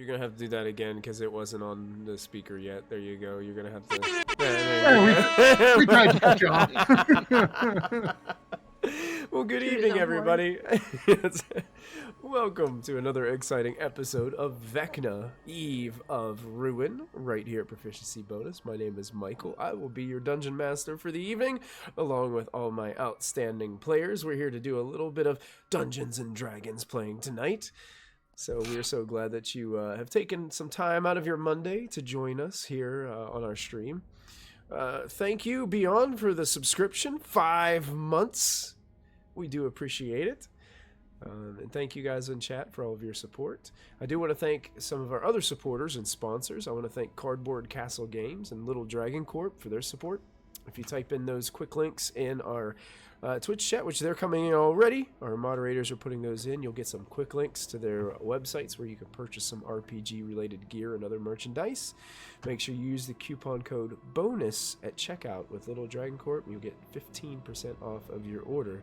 gonna have to do that again because it wasn't on the speaker yet. There you go. You're gonna have to. We tried to catch you off. Well, good Choose evening, a everybody. Welcome to another exciting episode of Vecna, Eve of Ruin, right here at Proficiency Bonus. My name is Michael. I will be your dungeon master for the evening, along with all my outstanding players. We're here to do a little bit of Dungeons and Dragons playing tonight. So we're so glad that you have taken some time out of your Monday to join us here on our stream. Thank you, Beyond, for the subscription. 5 months. We do appreciate it. And thank you guys in chat for all of your support. I do want to thank some of our other supporters and sponsors. I want to thank Cardboard Castle Games and Little Dragon Corp for their support. If you type in those quick links in our Twitch chat, which they're coming in already, our moderators are putting those in, you'll get some quick links to their websites where you can purchase some RPG-related gear and other merchandise. Make sure you use the coupon code BONUS at checkout with Little Dragon Corp, and you'll get 15% off of your order.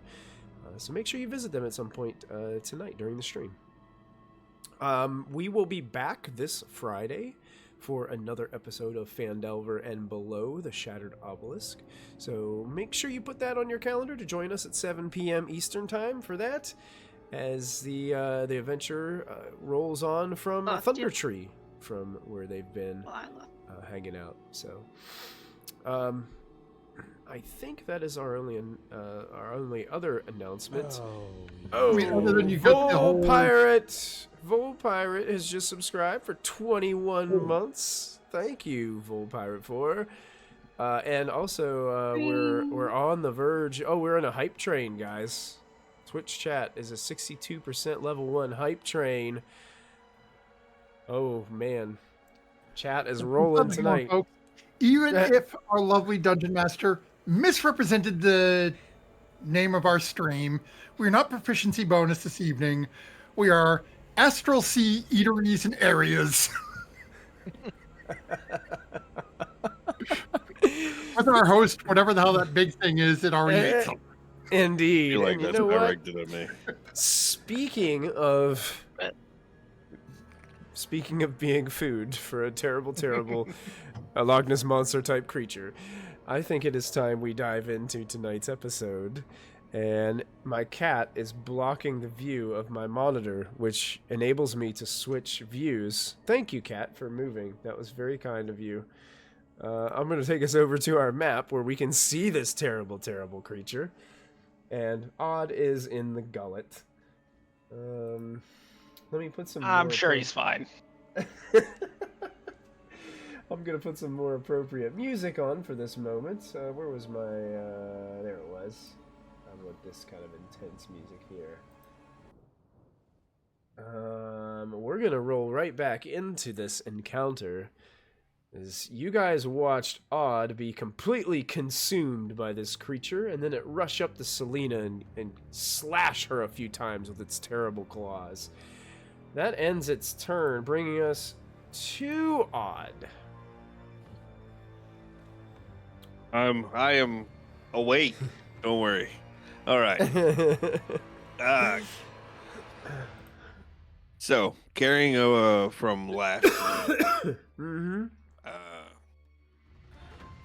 So make sure you visit them at some point tonight during the stream. We will be back this Friday for another episode of Phandelver and Below, the Shattered Obelisk. So make sure you put that on your calendar to join us at 7 p.m. Eastern Time for that, as the adventure rolls on from Thunder Tree, from where they've been hanging out. So I think that is our only other announcement. I mean, other than you got the whole... Vol Pirate has just subscribed for 21 months. Thank you, Vol Pirate 4. And also, we're on the verge. Oh, we're in a hype train, guys. Twitch chat is a 62% level 1 hype train. Oh man, chat is rolling tonight. Folks. Even if our lovely dungeon master misrepresented the name of our stream, we're not Proficiency Bonus this evening. We are Astral Sea Eateries and Areas. With our host, whatever the hell that big thing is, it already ate something. Indeed. I feel like And you that's know what? directed at me. Speaking of being food for a terrible Loch Ness Monster type creature, I think it is time we dive into tonight's episode. And my cat is blocking the view of my monitor, which enables me to switch views. Thank you, cat, for moving. That was very kind of you. I'm going to take us over to our map where we can see this terrible creature. And Odd is in the gullet. Let me put some I'm sure he's fine. I'm going to put some more appropriate music on for this moment. Where was my... there it was. I want this kind of intense music here. We're going to roll right back into this encounter, as you guys watched Odd be completely consumed by this creature, and then it rush up to Selena and slash her a few times with its terrible claws. That ends its turn, bringing us to Odd. I am awake. Don't worry. All right. So, carrying over from last week,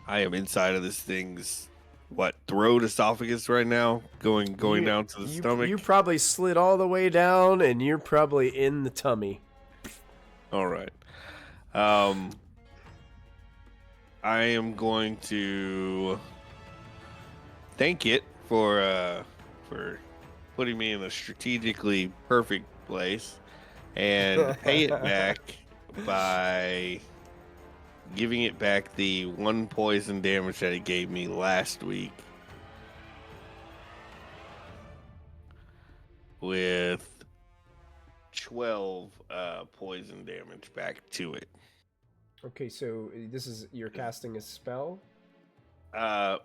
I am inside of this thing's throat, esophagus right now, going down to the stomach. You probably slid all the way down, and you're probably in the tummy. All right. I am going to thank it for putting me in a strategically perfect place, and pay it back by giving it back the 1 poison damage that it gave me last week, with 12 poison damage back to it. Okay, so you're casting a spell? The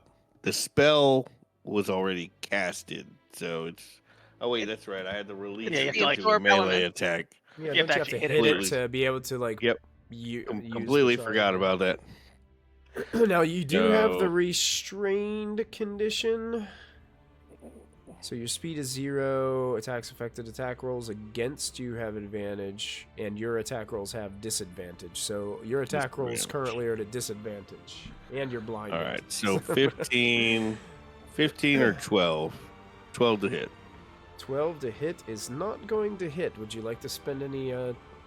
spell was already casted, so it's... Oh wait, that's right. I had to release it into a melee attack. Yeah, you have to hit it to be able to, like... Yep. Completely forgot about that. Now, you do have the restrained condition. So your speed is 0, attacks affected attack rolls against you have advantage, and your attack rolls have disadvantage. So your attack rolls currently are at a disadvantage, and you're blinded. All right, so 15, 15 or 12. 12 to hit. 12 to hit is not going to hit. Would you like to spend any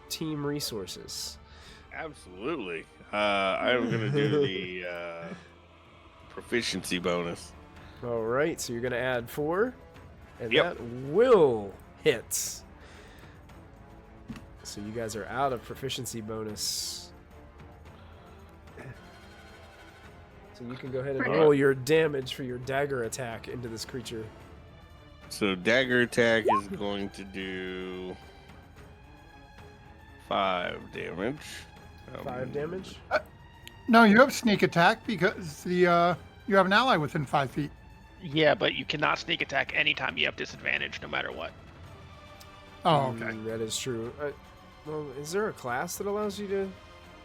team resources? Absolutely. I'm going to do the proficiency bonus. All right, so you're going to add 4, and Yep. that will hit. So you guys are out of proficiency bonus. So you can go ahead and roll your damage for your dagger attack into this creature. So dagger attack is going to do 5 damage. 5 damage? No, you have sneak attack because you have an ally within 5 feet. Yeah, but you cannot sneak attack anytime you have disadvantage, no matter what. Oh, okay. That is true. Well, is there a class that allows you to?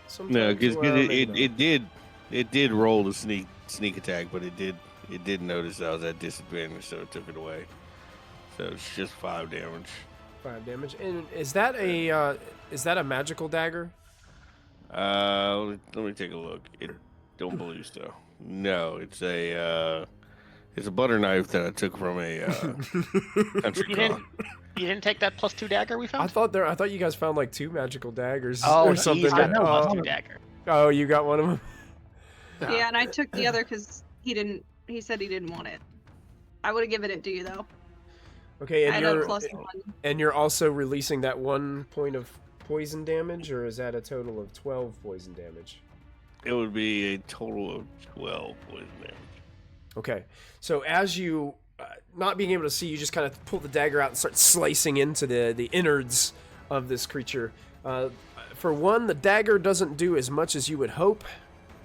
Sometimes? No, because Well, maybe not. it did roll the sneak attack, but it did notice I was at disadvantage, so it took it away. So it's just 5 damage. 5 damage. And is that a magical dagger? Let me take a look. Don't believe so. No, it's a butter knife that I took from a country con. You didn't take that +2 dagger we found? I thought you guys found like 2 magical daggers Oh, or something. he's got the Oh. +2 dagger. Oh, you got one of them. Yeah, and I took the other because he said he didn't want it. I would have given it to you though. Okay, I had a +1. and you're also releasing that 1 point of poison damage, or is that a total of 12 poison damage? It would be a total of 12 poison damage. Okay, so as you, not being able to see, you just kind of pull the dagger out and start slicing into the innards of this creature. For one, the dagger doesn't do as much as you would hope,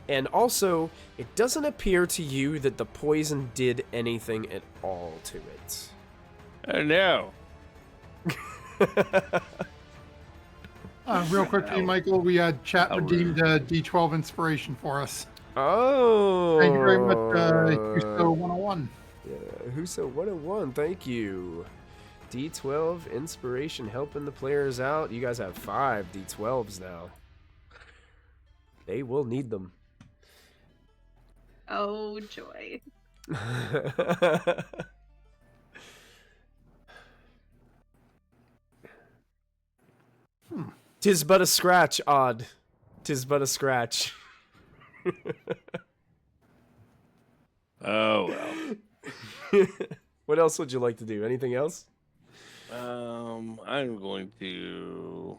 and also, it doesn't appear to you that the poison did anything at all to it. Oh no. Real quick, Michael, we had chat redeemed D12 inspiration for us. Oh! Thank you very much, Huso 101. Yeah, Huso 101, thank you. D12 inspiration helping the players out. You guys have 5 D12s now. They will need them. Oh joy. Tis but a scratch, Odd. Tis but a scratch. Oh well. What else would you like to do? Anything else? I'm going to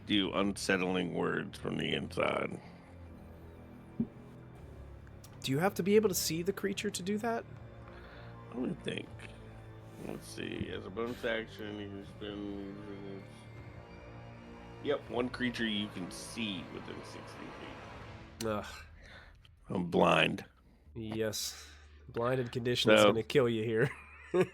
do unsettling words from the inside. Do you have to be able to see the creature to do that? Let me think. Let's see. As a bonus action, you can spend. Yep, 1 creature you can see within 60 feet. Ugh. I'm blind. Yes. Blinded condition is So- going to kill you here. I'm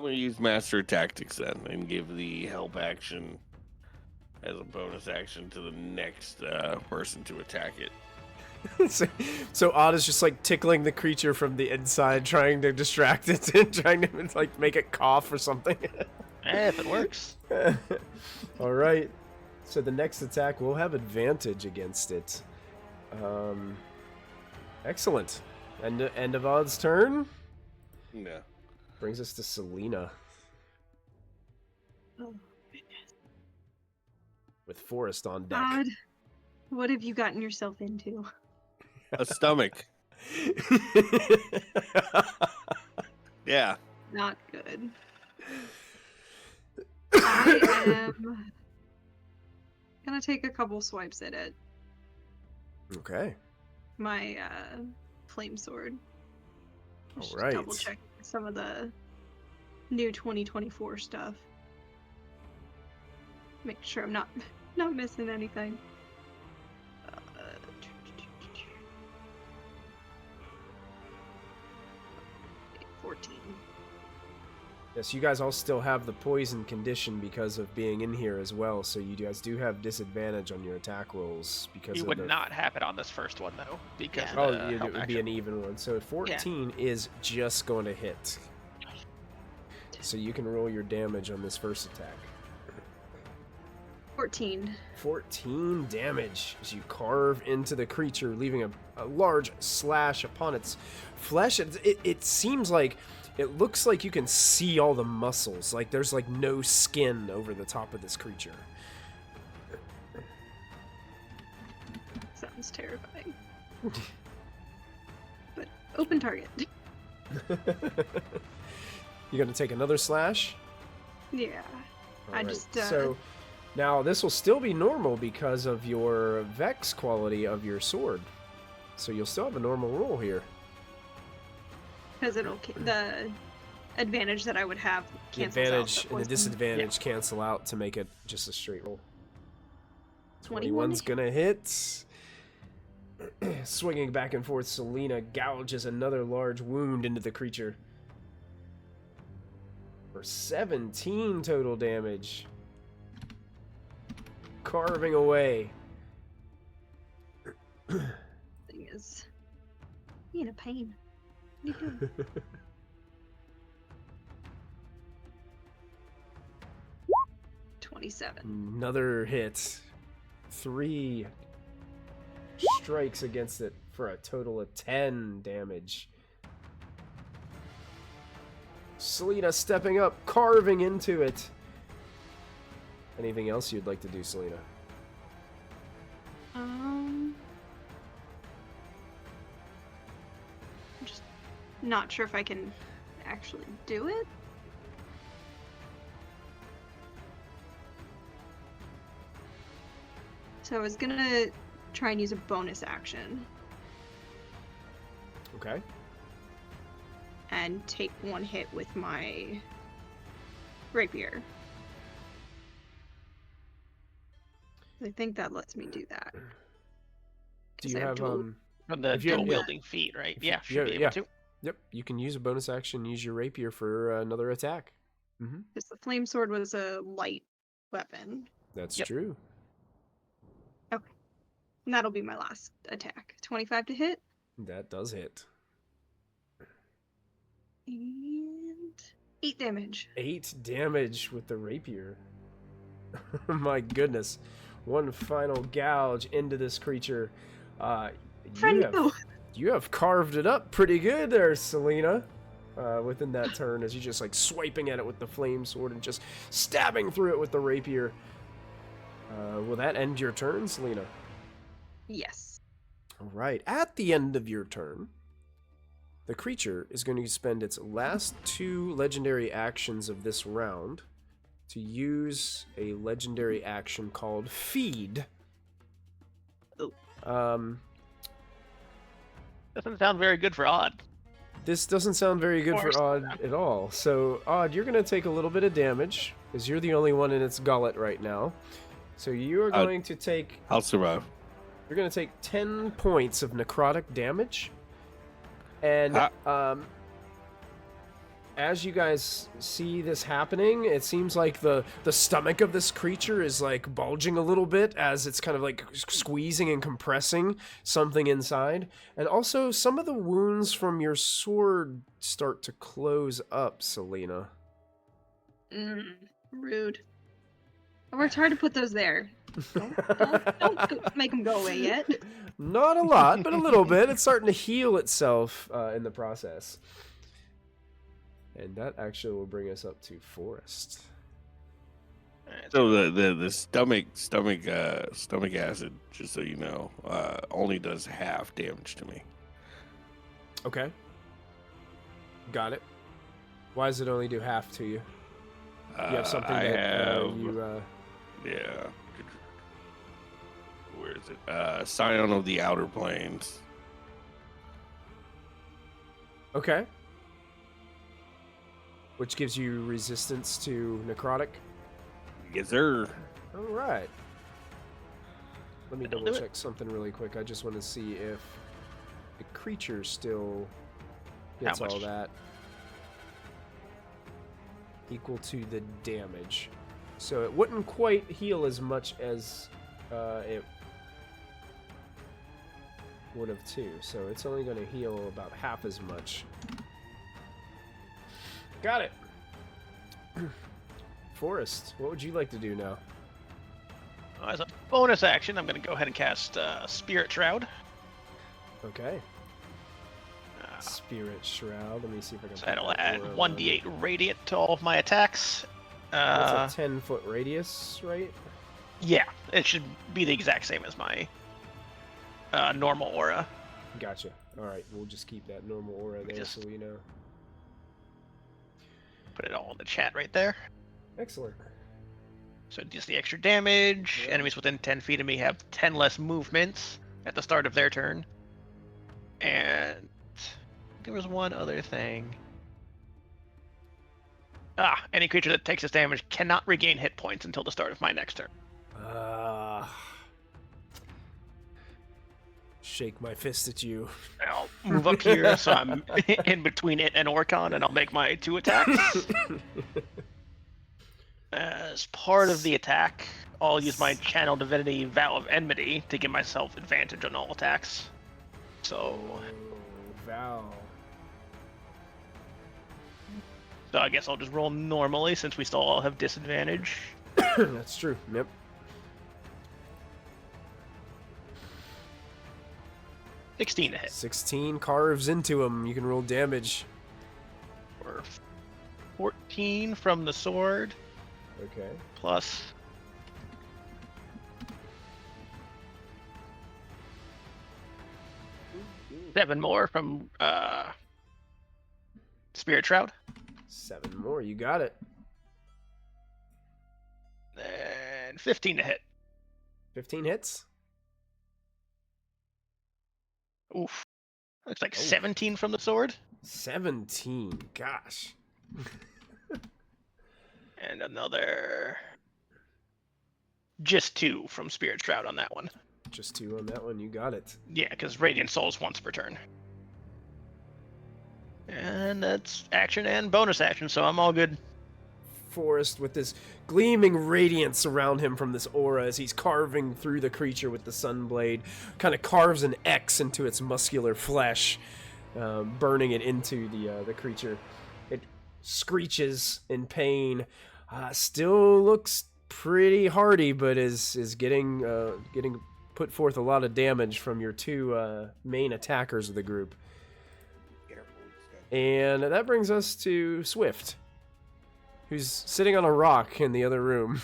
going to use Master Tactics then and give the help action as a bonus action to the next person to attack it. So Odd is just like tickling the creature from the inside, trying to distract it and trying to like make it cough or something. If it works. All right. So the next attack will have advantage against it. Excellent. End of Odd's turn. Yeah. Brings us to Selena Oh, with Forrest on deck. God. What have you gotten yourself into? A stomach. Yeah. Not good. I am gonna take a couple swipes at it. Okay. My flame sword. Just All right. Double check some of the new 2024 stuff. Make sure I'm not missing anything. 14. Yes, you guys all still have the poison condition because of being in here as well, so you guys do have disadvantage on your attack rolls because You of would the... not have it on this first one though, because Yeah. of Oh, the it help would be action. an even one. So 14 is just going to hit. So you can roll your damage on this first attack. 14. 14 damage as you carve into the creature, leaving a large slash upon its flesh. It seems like, it looks like you can see all the muscles. Like there's like no skin over the top of this creature. Sounds terrifying. But open target. You gonna take another slash? Yeah. All I right, just, So now this will still be normal because of your Vex quality of your sword. So you'll still have a normal roll here. Because the advantage that I would have The cancels advantage out and the poison. disadvantage cancel out to make it just a straight roll. 21 21's gonna hit. Swinging back and forth, Selena gouges another large wound into the creature. For 17 total damage. Carving away. Thing is, he in a pain. What are you doing? 27. Another hit. 3 strikes against it for a total of 10 damage. Selena stepping up, carving into it. Anything else you'd like to do, Selena? I'm just not sure if I can actually do it. So I was gonna try and use a bonus action Okay. and take one hit with my rapier. I think that lets me do that. Do 'Cause you I have dual- From the If you- dual yeah. wielding feat, right? If you- Yeah, should yeah, be able yeah. to. Yep, you can use a bonus action, use your rapier for another attack. Mm-hmm. Because the flame sword was a light weapon. That's Yep. true. And that'll be my last attack. 25 to hit. That does hit. And 8 damage. 8 damage with the rapier. My goodness. One final gouge into this creature. Friendo! You have carved it up pretty good there, Selena. Within that turn, as you just like swiping at it with the flame sword and just stabbing through it with the rapier. Will that end your turn, Selena? Yes. All right. At the end of your turn, the creature is going to spend its last 2 legendary actions of this round to use a legendary action called Feed. Oh. Doesn't sound very good for Odd. This doesn't sound very good for Or Odd at all. So, Odd, you're going to take a little bit of damage, because you're the only one in its gullet right now. So you are going to take... I'll survive. You're going to take 10 points of necrotic damage. And as you guys see this happening, it seems like the stomach of this creature is like bulging a little bit as it's kind of like squeezing and compressing something inside. And also some of the wounds from your sword start to close up, Selena. Rude. I worked hard to put those there. Don't make them go away yet. Not a lot, but a little bit. It's starting to heal itself in the process. And that actually will bring us up to Forest. So the stomach acid, just so you know, only does half damage to me. Okay. Got it. Why does it only do half to you? You have something I that have, you... yeah. Where is it? Scion of the Outer Planes. Okay. Which gives you resistance to necrotic. Yes, sir. All right. Let me That'll double do it. check something really quick. I just want to see if the creature still gets How all much? that. equal to the damage. So it wouldn't quite heal as much as it would have too. So it's only going to heal about half as much. Got it. Forrest, what would you like to do now? As a bonus action, I'm going to go ahead and cast Spirit Shroud. Okay. Spirit Shroud. Let me see if I can. So that'll put add aura 1d8 radiant to all of my attacks. That's a 10-foot radius, right? Yeah, it should be the exact same as my normal aura. Gotcha. All right, we'll just keep that normal aura there so we know. Put it all in the chat right there. Excellent. So just the extra damage. Yeah. Enemies within 10 feet of me have 10 less movements at the start of their turn. And there was one other thing. Any creature that takes this damage cannot regain hit points until the start of my next turn. Shake my fist at you. I'll move up here so I'm in between it and Orcon, and I'll make my 2 attacks. As part of the attack, I'll use my Channel Divinity Vow of Enmity to give myself advantage on all attacks. So Vow. So I guess I'll just roll normally since we still all have disadvantage. That's true. Yep. $16 to hit. 16 carves into him. You can roll damage. Or 14 from the sword. Okay. Plus 7 more from Spirit Shroud. 7 more. You got it. And 15 to hit. 15 hits. Oof. Looks like 17 from the sword. 17. Gosh. And another... just 2 from Spirit Shroud on that one. Just 2 on that one. You got it. Yeah, because Radiant Soul's once per turn. And that's action and bonus action, so I'm all good. Forrest with this gleaming radiance around him from this aura as he's carving through the creature with the sunblade, kind of carves an X into its muscular flesh, burning it into the creature. It screeches in pain. Still looks pretty hardy, but is getting put forth a lot of damage from your 2 main attackers of the group. And that brings us to Swift, who's sitting on a rock in the other room.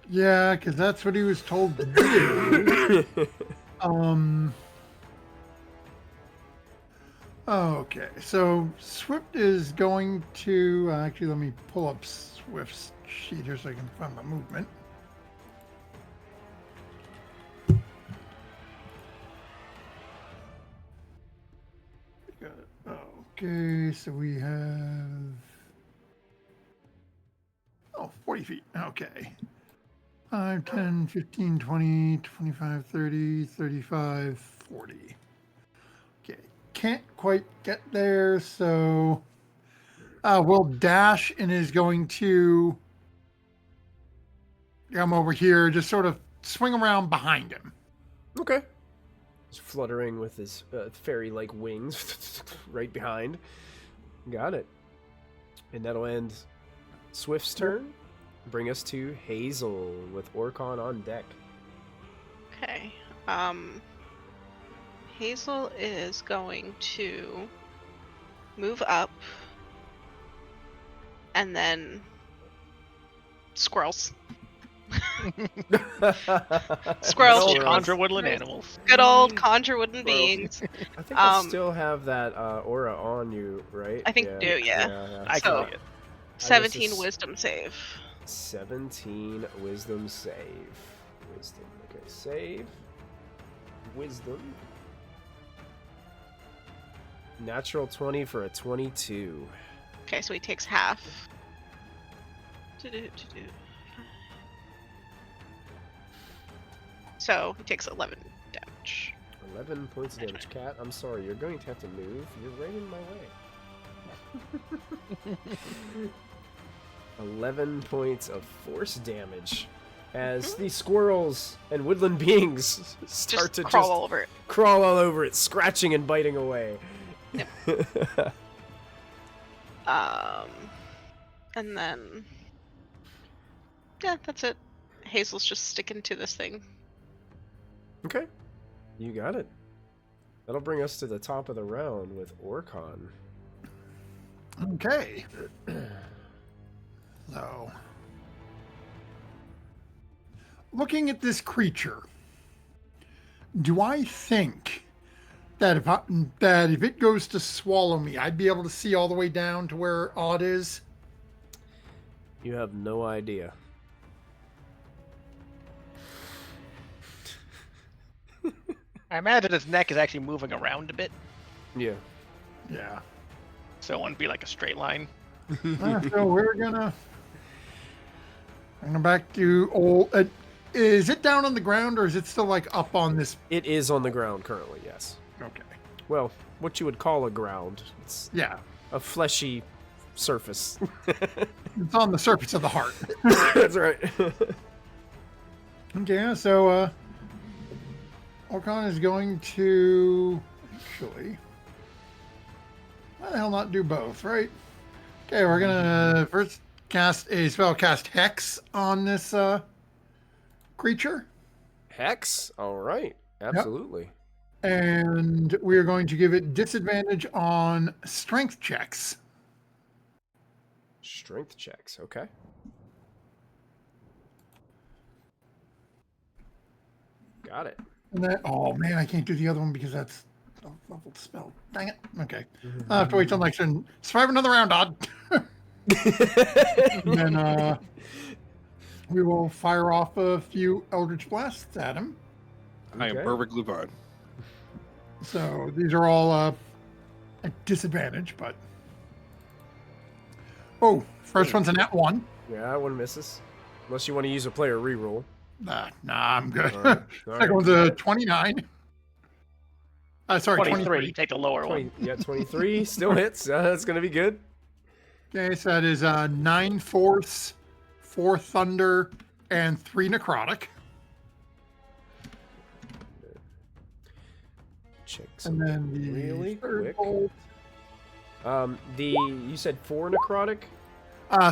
Yeah, because that's what he was told to do. Okay, so Swift is going to... actually, let me pull up Swift's sheet here so I can find my movement. Okay, so we have... 40 feet. Okay. 5, 10, 15, 20, 25, 30, 35, 40. Okay. Can't quite get there, so we'll dash and is going to come over here, just sort of swing around behind him. Okay. He's fluttering with his fairy-like wings right behind. Got it. And that'll end Swift's turn. Bring us to Hazel with Orcon on deck. Okay. Hazel is going to move up and then squirrels. Old conjure woodland animals. Good old conjure wooden beings. I think I still have that aura on you, right? I think you do, yeah. I So- can see it. 17 just- wisdom save. 17 wisdom save. Wisdom. Okay, save. Wisdom. Natural 20 for a 22. Okay, so he takes half. So he takes 11 damage. 11 points of damage. Cat, I'm sorry, you're going to have to move. You're right in my way. 11 points of force damage as the squirrels and woodland beings start to crawl all over it. crawl all over it, scratching and biting away. And then, yeah, that's it. Hazel's just sticking to this thing. Okay, you got it. That'll bring us to the top of the round with Orcon. Okay. So, looking at this creature, do I think that if it goes to swallow me, I'd be able to see all the way down to where Odd is? You have no idea. I imagine his neck is actually moving around a bit, Yeah. Yeah. so it wouldn't be like a straight line. So we're gonna back to old. Is it down on the ground or is it still like up on this? It is on the ground currently, yes. Okay. Well, what you would call a ground. It's Yeah. a fleshy surface. It's on the surface of the heart. That's right. Okay, so Orcon is going to actually, why the hell not do both, right? Okay, we're gonna first cast a spell, cast Hex on this creature, Hex? All right. Absolutely. and we are going to give it disadvantage on strength checks. Strength checks. Okay. Got it. And that, oh man, I can't do the other one because that's a leveled spell. Dang it. Okay. I'll have to wait till next turn. Survive another round, Odd. And then we will fire off a few Eldritch Blasts at him. I am Okay. perfectly fine. So these are all at disadvantage, but. Oh, first one's a nat 1. Yeah, that one misses. Unless you want to use a player reroll. Nah, I'm good. All right. All Second right. one's a 29. Sorry, 23. 23. Take the lower 20, one. yeah, 23 still hits. That's going to be good. Okay, so that is 9 force, 4 thunder, and 3 necrotic. Check And some then the really third quick. bolt, You said 4 necrotic?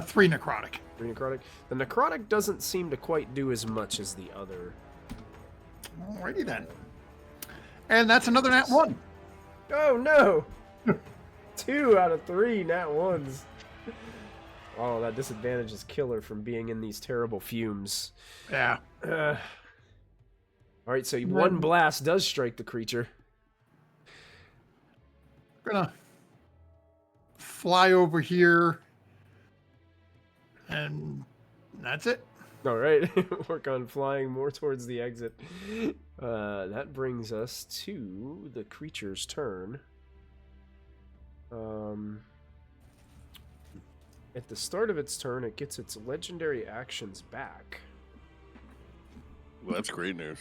3 necrotic. 3 necrotic. The necrotic doesn't seem to quite do as much as the other. Alrighty then. And that's another nat 1. Oh no! 2 out of 3 nat 1s. Oh, that disadvantage is killer from being in these terrible fumes. Yeah. All right, so one blast does strike the creature. Gonna fly over here. And that's it. All right, work on flying more towards the exit. That brings us to the creature's turn. At the start of its turn, it gets its legendary actions back. Well, that's great news.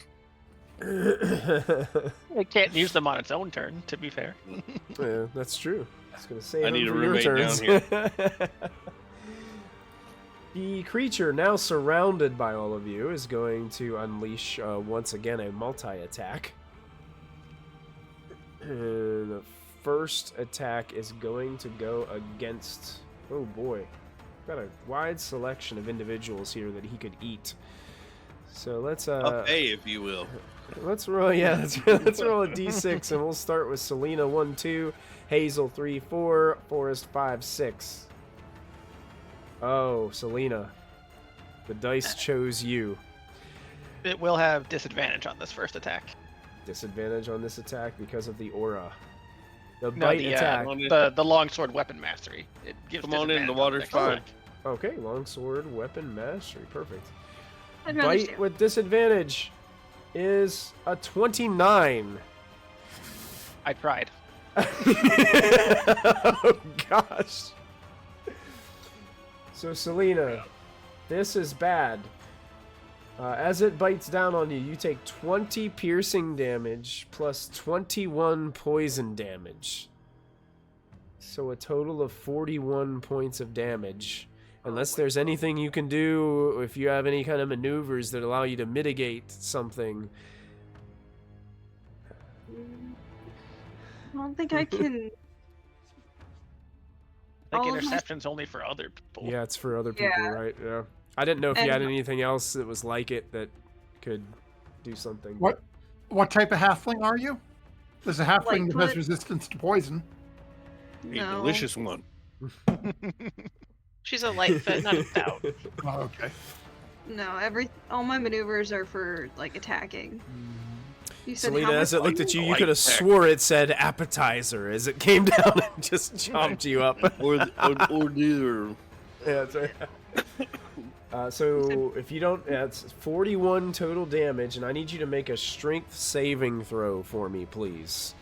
It can't use them on its own turn, to be fair. Yeah, that's true. I was gonna say I need a for your roommate down turns. here. The creature, now surrounded by all of you, is going to unleash once again a multi-attack. And the first attack is going to go against... Oh boy. Got a wide selection of individuals here that he could eat. So let's A pay, if you will. let's roll. Yeah, let's roll a d6, and we'll start with Selena 1, 2, Hazel 3, 4, Forrest 5, 6. Oh, Selena, the dice chose you. It will have disadvantage on this first attack. Disadvantage on this attack because of the aura. The No, bite the, attack. the longsword weapon mastery. It gives Come on in, the disadvantage water's next fine. attack. Okay, longsword weapon mastery, perfect. I'd rather Bite share. with disadvantage is a 29. I tried. Oh gosh. So Selena, this is bad. As it bites down on you, you take 20 piercing damage plus 21 poison damage. So a total of 41 points of damage. Unless there's anything you can do, if you have any kind of maneuvers that allow you to mitigate something. I don't think I can. I think All of my- interception's only for other people. Yeah, it's for other people, Yeah. right? Yeah. I didn't know if you had And- anything else that was like it that could do something. What type of halfling are you? There's a halfling that has Lightfoot. resistance to poison. A No. delicious one. She's a Lightfoot, not a stout. Oh, okay. No, all my maneuvers are for like attacking. You said Selena, how as much it looked at you, you Light could have tech. swore it said appetizer as it came down and just chomped you up. or neither. Yeah, that's right. So if you don't, it's 41 total damage, and I need you to make a strength saving throw for me, please.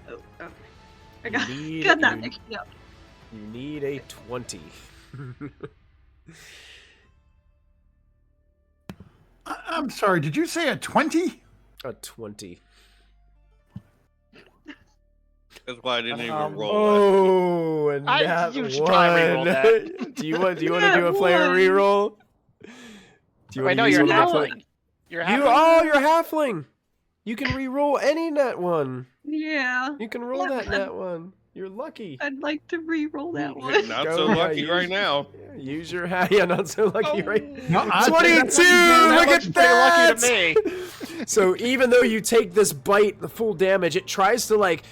Oh, okay. I got, Need- got that you- mixed up. You need a 20. I'm sorry, did you say a 20? A 20. That's why I didn't even roll that. Oh, and that you should probably re-roll one. that. do you want to do a That player one. reroll? Do you Wait, want no, to use you're one of the halfling. You're halfling. You're halfling. You can re-roll any net one. Yeah, You can roll that net one. You're lucky. I'd like to re-roll that Yeah, one. Not Go, so yeah, lucky use- right now. Yeah, use your yeah, not so lucky, right? No, I- 22! That Look looks at pretty that! lucky to me. So even though you take this bite, the full damage, it tries to like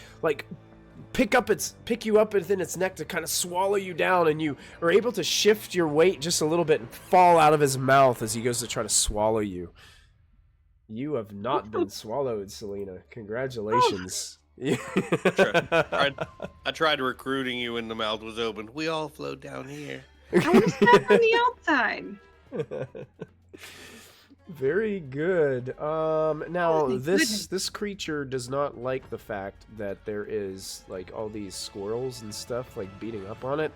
pick you up within its neck to kind of swallow you down, and you are able to shift your weight just a little bit and fall out of his mouth as he goes to try to swallow you. You have not been swallowed, Selena. Congratulations. I tried recruiting you when the mouth was open. We all flowed down here. I want to stand on the outside. Very good. Now thank this creature does not like the fact that there is like all these squirrels and stuff like beating up on it.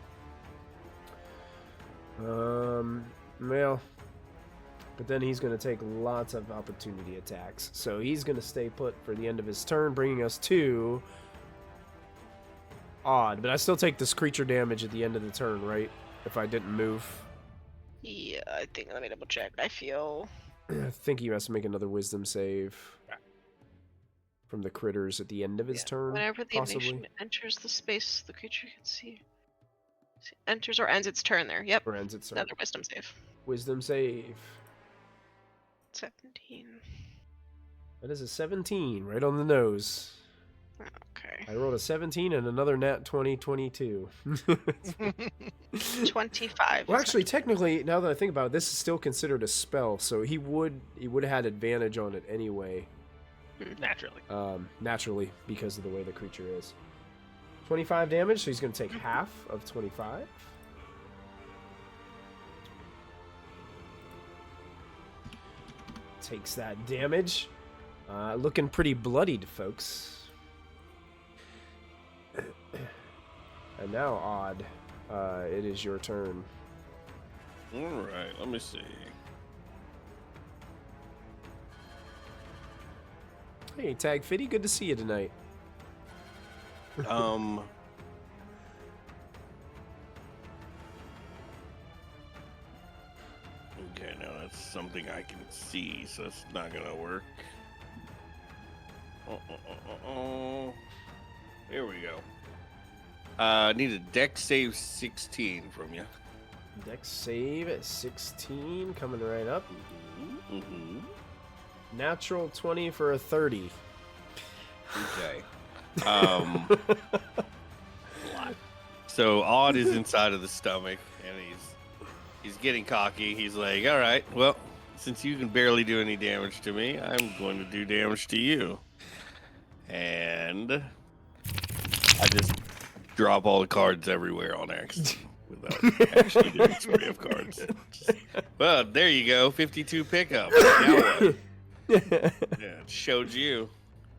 Well, but then he's going to take lots of opportunity attacks. So he's going to stay put for the end of his turn, bringing us to Odd. But I still take this creature damage at the end of the turn, right? If I didn't move. Yeah, I think. Let me double check. I feel. I think he has to make another wisdom save from the critters at the end of his turn. Whenever the possibly. animation enters the space, the creature can see. Enters or ends its turn there. Yep. Or ends its turn. Another wisdom save. Wisdom save. 17. That is a 17, right on the nose. Okay. I rolled a 17 and another nat 20, 22. 25. Well, is actually, technically, now that I think about it, this is still considered a spell, so he would have had advantage on it anyway, Naturally. naturally, because of the way the creature is. 25 damage, so he's going to take half of 25. Takes that damage. Looking pretty bloodied, folks. And now, Odd, it is your turn. All right, let me see. Hey, Tag Fitty, good to see you tonight. Okay, now that's something I can see, so it's not gonna work. Here we go. Need a dex save 16 from you. Dex save at 16, coming right up. Mm-hmm. Natural 20 for a 30. Okay. So Odd is inside of the stomach, and he's getting cocky. He's like, "All right, well, since you can barely do any damage to me, I'm going to do damage to you." And I just drop all the cards everywhere on accident without actually doing a spray of cards. Well, there you go, 52 pickup. Now what? Yeah, it showed you.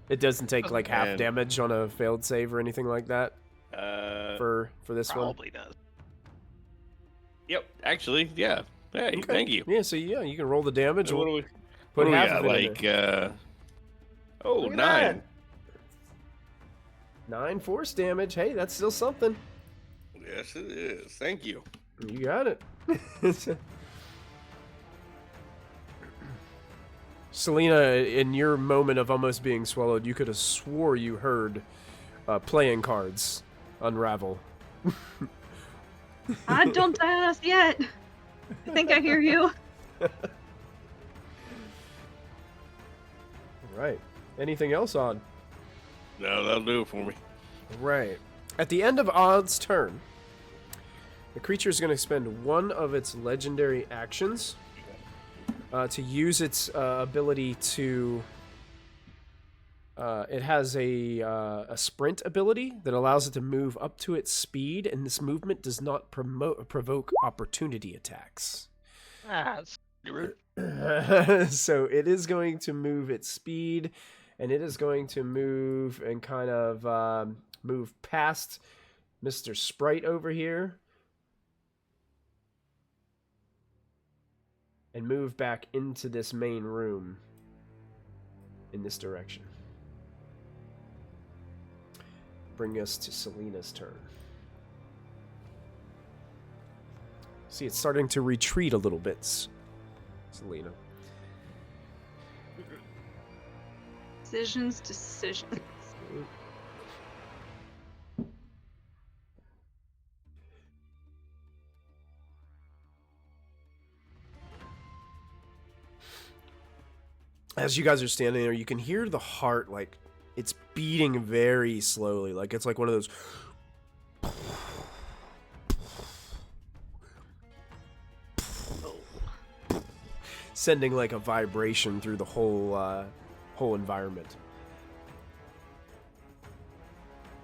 It doesn't take like half Man. damage on a failed save or anything like that for this one. Probably does. Yep, actually, yeah. Hey, Okay. thank you. Yeah, so yeah, you can roll the damage. So what do we? Put Oh half yeah, of it in like there. oh, Look at 9. that. 9 force damage. Hey, that's still something. Yes, it is. Thank you. You got it. Selena, in your moment of almost being swallowed, you could have swore you heard playing cards unravel. Don't die on us yet. I think I hear you. Right. Anything else, Odd? No, that'll do it for me. Right. At the end of Odd's turn, the creature is going to spend one of its legendary actions to use its ability to... it has a sprint ability that allows it to move up to its speed, and this movement does not provoke opportunity attacks. That's rude. So it is going to move its speed, and it is going to move and kind of move past Mr. Sprite over here and move back into this main room in this direction. Bring us to Selena's turn. See, it's starting to retreat a little bit, Selena. Decisions. As you guys are standing there, you can hear the heart, like, it's beating very slowly. Like, it's like one of those... sending, like, a vibration through the whole environment.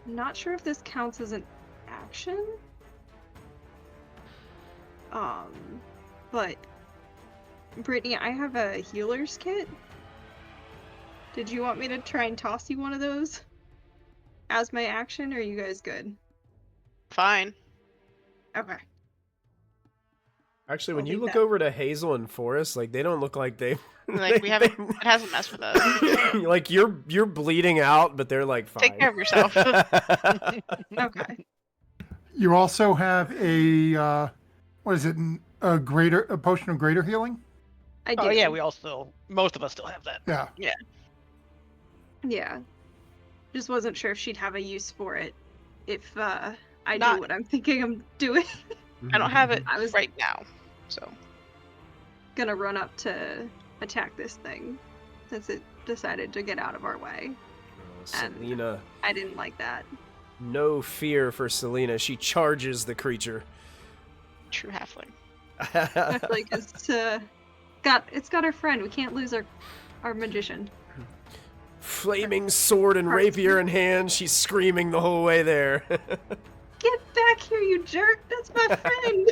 Not sure if this counts as an action. But Brittany, I have a healer's kit. Did you want me to try and toss you one of those as my action, or are you guys good? Fine. Okay. Actually, when I'll you leave look that. over to Hazel and Forrest, like, they don't look like they... Like we haven't. It hasn't messed with us. Like, you're bleeding out, but they're, like, fine. Take care of yourself. Okay. You also have a what is it? A potion of greater healing. I do. Oh yeah, most of us still have that. Yeah. Yeah. Just wasn't sure if she'd have a use for it if I Not- do what I'm thinking I'm doing. I don't have it I was right now, so gonna run up to attack this thing since it decided to get out of our way. Selena, I didn't like that. no fear for Selena. She charges the creature. true halfling. Like it's got our friend. We can't lose our magician. Flaming sword and rapier in hand, she's screaming the whole way there. Get back here, you jerk! That's my friend.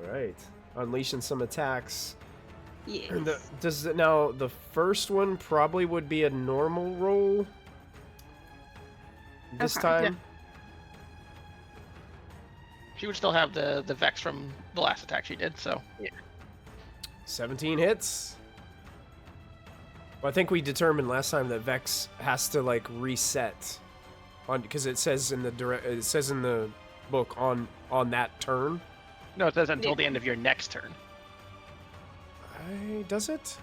Alright. Unleashing some attacks. Yes. And now, the first one probably would be a normal roll. This Okay, time. She would still have the Vex from the last attack she did, so 17 hits. Well, I think we determined last time that Vex has to, like, reset on, because it says in the book on that turn. no, it says until the end of your next turn. Does it?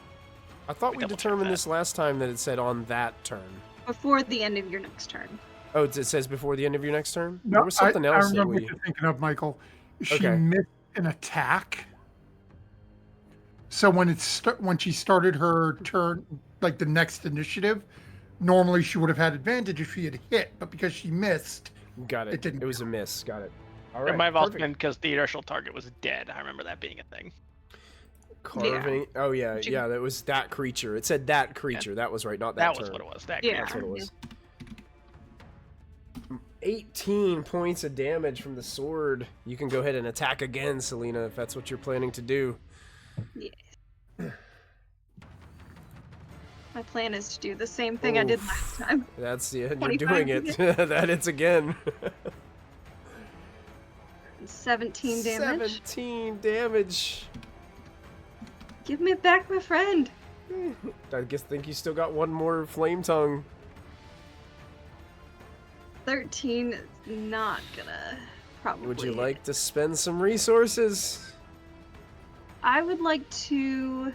I thought we double-check determined that. this last time that it said on that turn. Before the end of your next turn. Oh, it says before the end of your next turn? No, There was something I else that remember we... what you're thinking of, Michael. She Okay. missed an attack. So when she started her turn, like the next initiative, normally she would have had advantage if she had hit, but because she missed, Got it. It didn't It was a miss. Got it. All It right. might have also perfect. been because the inertial target was dead. I remember that being a thing. Carving. Oh, yeah. She- Yeah, that was that creature. It said that creature. That was right, not that That was turn. what it was. That Yeah. That's what it creature. was. 18 points of damage from the sword. You can go ahead and attack again, Selena, if that's what you're planning to do. Yes. My plan is to do the same thing I did Oof. last time. That's you're 25 doing it. That it's again. 17 damage. 17 damage. Give me back my friend. I think you still got one more flame tongue. 13 is not gonna probably. Would you like to spend some resources? I would like to.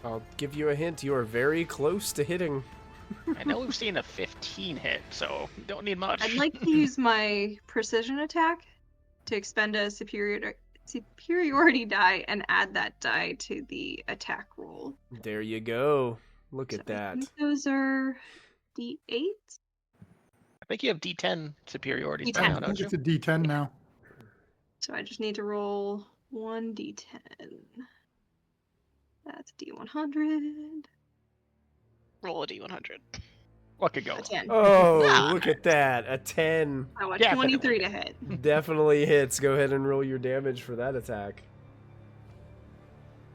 I'll give you a hint. You are very close to hitting. I know we've seen a 15 hit, so you don't need much. I'd like to use my precision attack to expend a superiority die and add that die to the attack roll. There you go. Look So at that. I think those are D8. I think you have D10 superiority D10. now, I don't think you? it's a D10 now. So I just need to roll 1d10. That's D100. Roll a d100. What could go A wrong? 10. Oh, look at that. A 10. I want Definitely. 23 to hit. Definitely hits. Go ahead and roll your damage for that attack.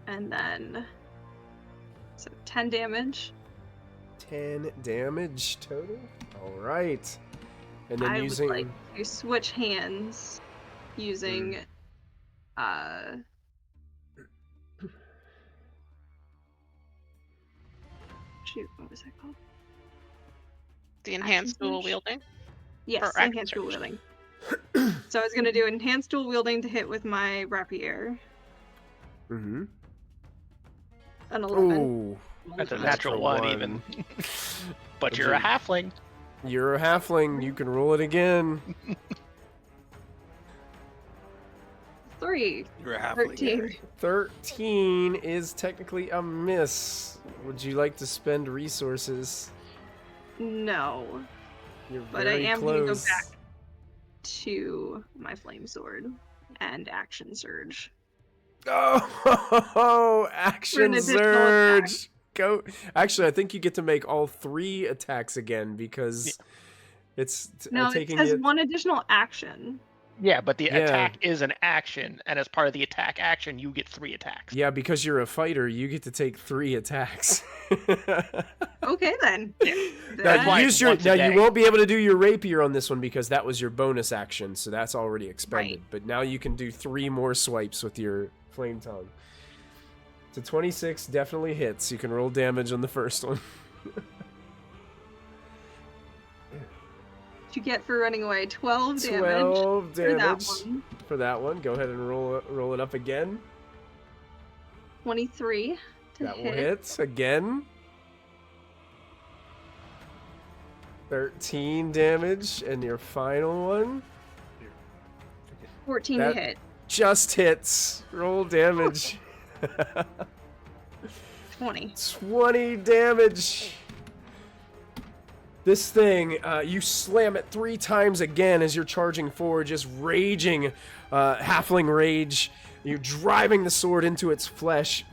And then. So 10 damage. 10 damage total. All right. And then I using. would like to switch hands using. Shoot, what was that called? The enhanced dual surge? wielding. Yes, Or action enhanced dual surge. wielding. So I was gonna do enhanced dual wielding to hit with my rapier. Mm-hmm. An 11. Ooh. That's a One. natural one, even. But you're a halfling. You're a halfling. You can roll it again. 3. You're a halfling. 13. 13 is technically a miss. Would you like to spend resources? No. You're But I very am gonna go close. back to my flame sword and action surge. Oh, action additional surge. Go. Actually, I think you get to make all 3 attacks again because it's No, it taking says it. one additional action. Yeah, but the Yeah. attack is an action, and as part of the attack action, you get 3 attacks. Yeah, because you're a fighter, you get to take 3 attacks. Okay then. Yeah. Now, That's why you it's once a day. won't be able to do your rapier on this one because that was your bonus action, so that's already expended. Right. But now you can do 3 more swipes with your flame tongue. So 26 definitely hits. You can roll damage on the first one. What you get for running away? 12 damage. 12 For that damage one. for that one. Go ahead and roll it up again. 23 to That will hit. hit again. 13 damage, and your final one 14 That- to hit. just hits. Roll damage. 20. 20 damage. This thing, you slam it 3 times again as you're charging forward, just raging, halfling rage. You're driving the sword into its flesh.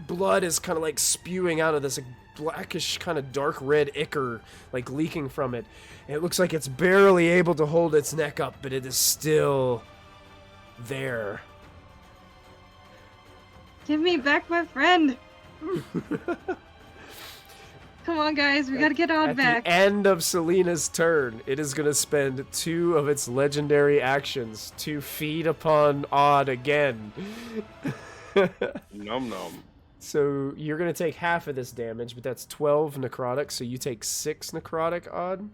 Blood is kind of like spewing out of this blackish, kind of dark red ichor, like leaking from it. And it looks like it's barely able to hold its neck up, but it is still there. Give me back my friend. Come on, guys. We gotta get Odd At back. the end of Selena's turn, it is going to spend 2 of its legendary actions to feed upon Odd again. Nom nom. So you're going to take half of this damage, but that's 12 necrotic, so you take 6 necrotic, Odd.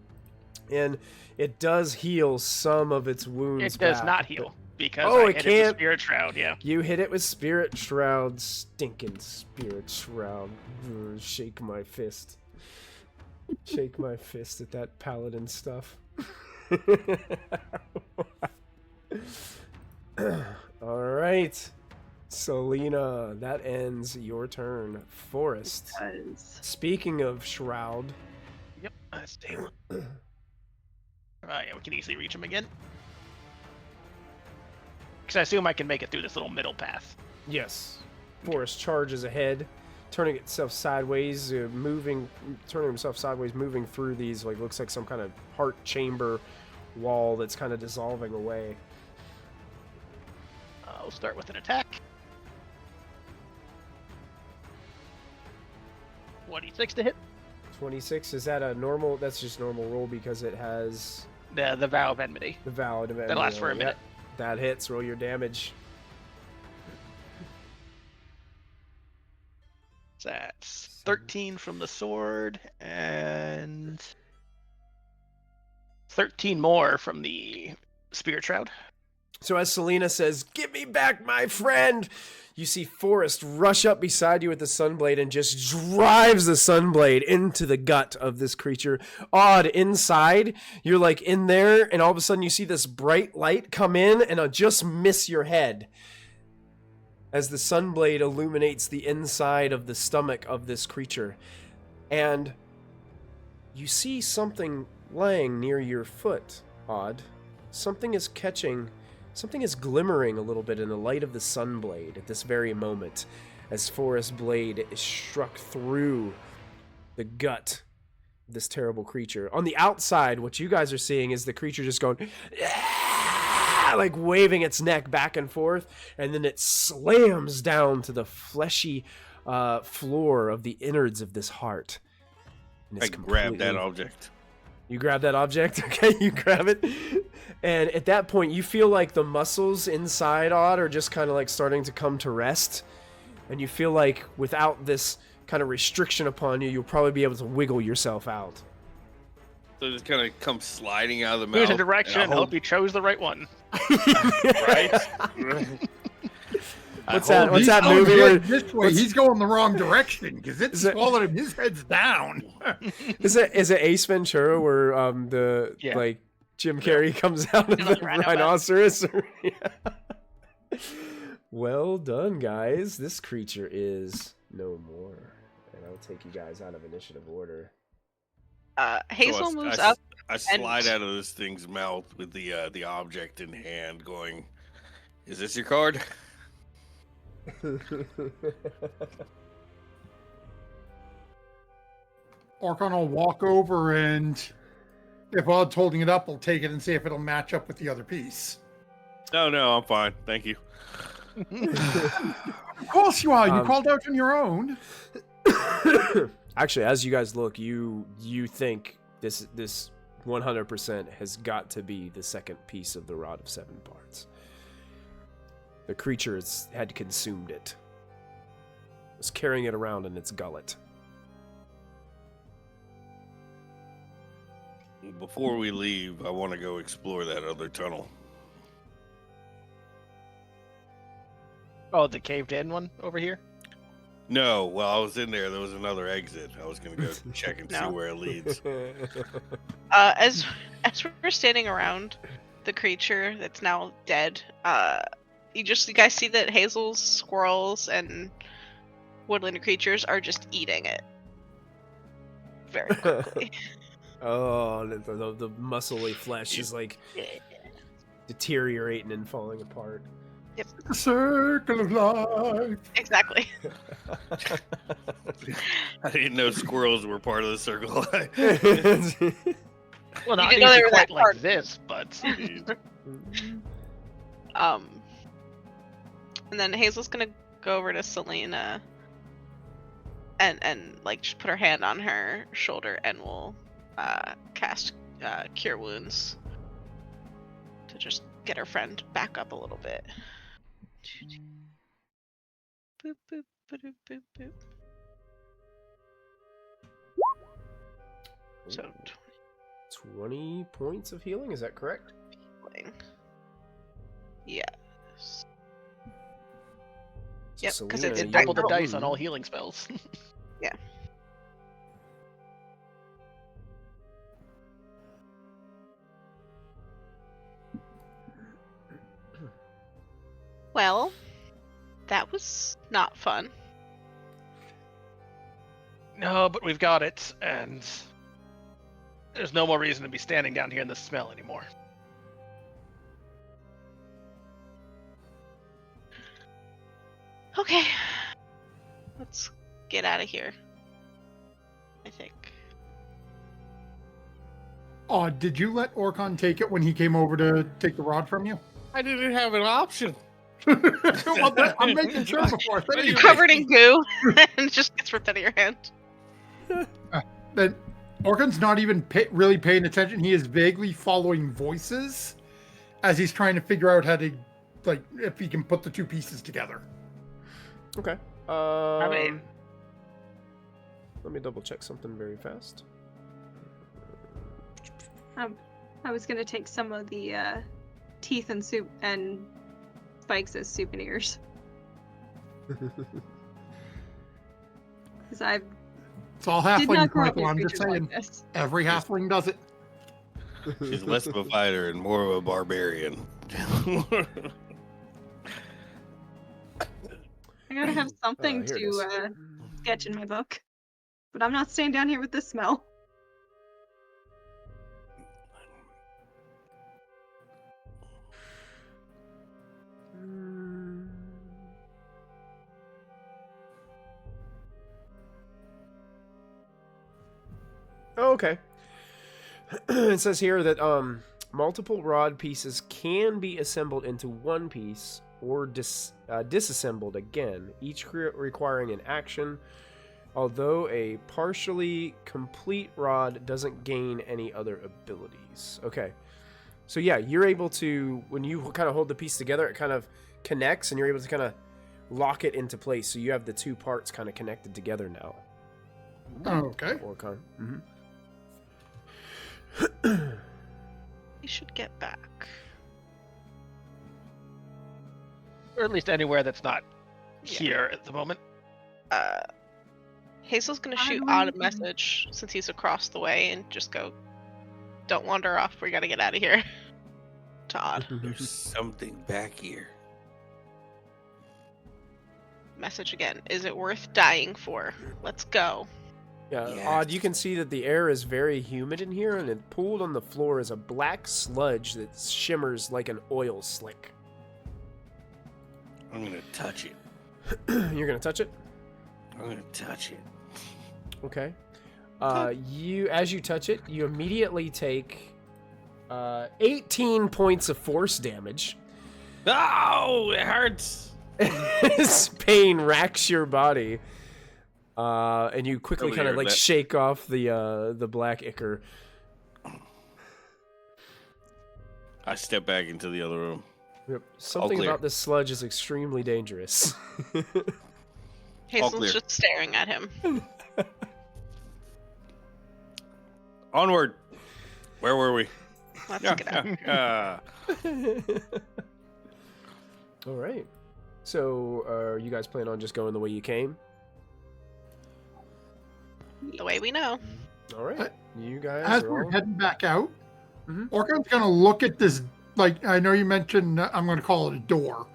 And it does heal some of its wounds. It does back, not but- heal, because Oh, I it hit it with can't? Spirit Shroud, yeah. You hit it with Spirit Shroud, stinking Spirit Shroud. Shake my fist. Shake my fist at that paladin stuff. Alright. Selena, that ends your turn. Forest. Because Speaking of Shroud, Yep, that's day one. Yeah, we can easily reach him again. Because I assume I can make it through this little middle path. yes. Forest charges ahead, turning itself sideways, turning himself sideways, moving through these, like, looks like some kind of heart chamber wall that's kind of dissolving away. I'll start with an attack. 26 to hit. 26, is that a normal? That's just normal roll because it has The Vow of Enmity. the valid event. That lasts for a Yep. minute. That hits. Roll your damage. That's 13 from the sword and 13 more from the Spirit Shroud. So as Selena says, "Give me back my friend," you see Forrest rush up beside you with the Sunblade and just drives the Sunblade into the gut of this creature. Odd, inside, you're like in there, and all of a sudden you see this bright light come in and just miss your head as the Sunblade illuminates the inside of the stomach of this creature. And you see something laying near your foot, Odd. Something is glimmering a little bit in the light of the Sunblade at this very moment as Forrest's blade is struck through the gut of this terrible creature. On the outside, what you guys are seeing is the creature just going, like waving its neck back and forth, and then it slams down to the fleshy floor of the innards of this heart. I grab that object. You grab that object? Okay, you grab it. And at that point, you feel like the muscles inside, Odd, are just kind of like starting to come to rest. And you feel like without this kind of restriction upon you, you'll probably be able to wiggle yourself out. So it just kind of comes sliding out of the mouth. Choose a direction. Hope you chose the right one. Right? What's that movie where this way? He's going the wrong direction because it's swallowed him. His head's down. Is it Ace Ventura where like Jim Carrey comes out of the rhinoceros? Yeah. Well done, guys. This creature is no more, and I'll take you guys out of initiative order. Hazel moves up. I slide out of this thing's mouth with the object in hand, going, "Is this your card?" Orcon will walk over, and if Odd's holding it up, we'll take it and see if it'll match up with the other piece. No, I'm fine. Thank you. Of course you are. You called out on your own. Actually, as you guys look, you think this 100% has got to be the second piece of the Rod of Seven Parts. The creature had consumed it. It was carrying it around in its gullet. Before we leave, I want to go explore that other tunnel. Oh, the caved-in one over here? No, well, I was in there. There was another exit. I was going to go check and see where it leads. As we're standing around the creature that's now dead, you guys see that Hazel's squirrels and woodland creatures are just eating it very quickly. Oh, the muscly flesh is like deteriorating and falling apart. Yep. The circle of life. Exactly. I didn't know squirrels were part of the circle of life. Well, not didn't know they were quite that like part. this, but and then Hazel's gonna go over to Selena and like just put her hand on her shoulder and will cast Cure Wounds to just get her friend back up a little bit. Boop, boop, boop, boop, boop. So 20 points of healing, is that correct? healing. Yes. Yep, So 'cause Selena, it's you double the roll- dice on all healing spells. Yeah. Well, that was not fun. No, but we've got it, and there's no more reason to be standing down here in the smell anymore. Okay. Let's get out of here. I think. Oh, did you let Orcon take it when he came over to take the rod from you? I didn't have an option. Well, I'm making sure before. I You're covered in goo and it just gets ripped out of your hand. That Orcon's not even really paying attention. He is vaguely following voices as he's trying to figure out how to, like, if he can put the two pieces together. Okay. I mean, let me double check something very fast. I was gonna take some of the teeth and soup and spikes as souvenirs. Because I It's all did not halflings, grow up Michael. with I'm just creatures saying. like this. Every halfling does it. She's less of a fighter and more of a barbarian. I gotta have something Here it is. to sketch in my book. But I'm not staying down here with this smell. Oh, okay. It says here that multiple rod pieces can be assembled into one piece or disassembled again, each requiring an action, although a partially complete rod doesn't gain any other abilities. Okay. So yeah, you're able to, when you kind of hold the piece together, it kind of connects and you're able to kind of lock it into place. So you have the two parts kind of connected together now. Okay. Orcon. We should get back. Or at least anywhere that's not Yeah. here at the moment. Hazel's gonna I shoot don't Odd a know. message since he's across the way and just go, "Don't wander off. We gotta get out of here." To Odd. There's something back here. Message again. Is it worth dying for? Let's go. Yeah, Yes. Odd, you can see that the air is very humid in here, and it pooled on the floor is a black sludge that shimmers like an oil slick. I'm gonna touch it. You're gonna touch it? I'm gonna touch it. Okay. As you touch it, you immediately take 18 points of force damage. Oh, it hurts. This pain racks your body. And you quickly kind of Earlier like that- shake off the black ichor. I step back into the other room. Yep. Something clear. about this sludge is extremely dangerous. Hazel's clear. just staring at him. Onward. Where were we? Let's get out. Yeah. All right. So, are you guys plan on just going the way you came? The way we know. All right. You guys As are we're all... heading back out, Mhm. Orcon's gonna look at this. Like, I know you mentioned, I'm gonna call it a door,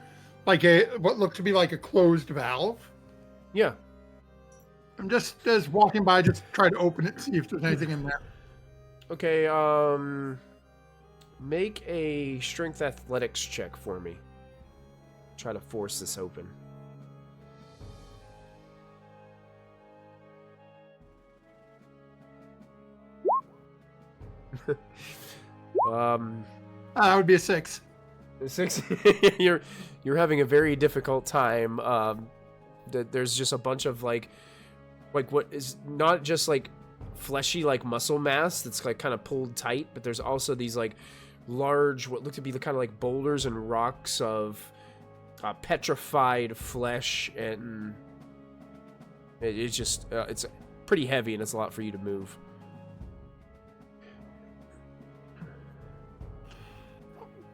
like what looks to be like a closed valve. Yeah. I'm just walking by, just try to open it, see if there's anything in there. Okay, make a strength athletics check for me. Try to force this open. That would be a 6. 6. You're having a very difficult time. There's just a bunch of like what is not just like fleshy like muscle mass that's like kind of pulled tight, but there's also these like large what look to be the kind of like boulders and rocks of petrified flesh, and it's just it's pretty heavy and it's a lot for you to move.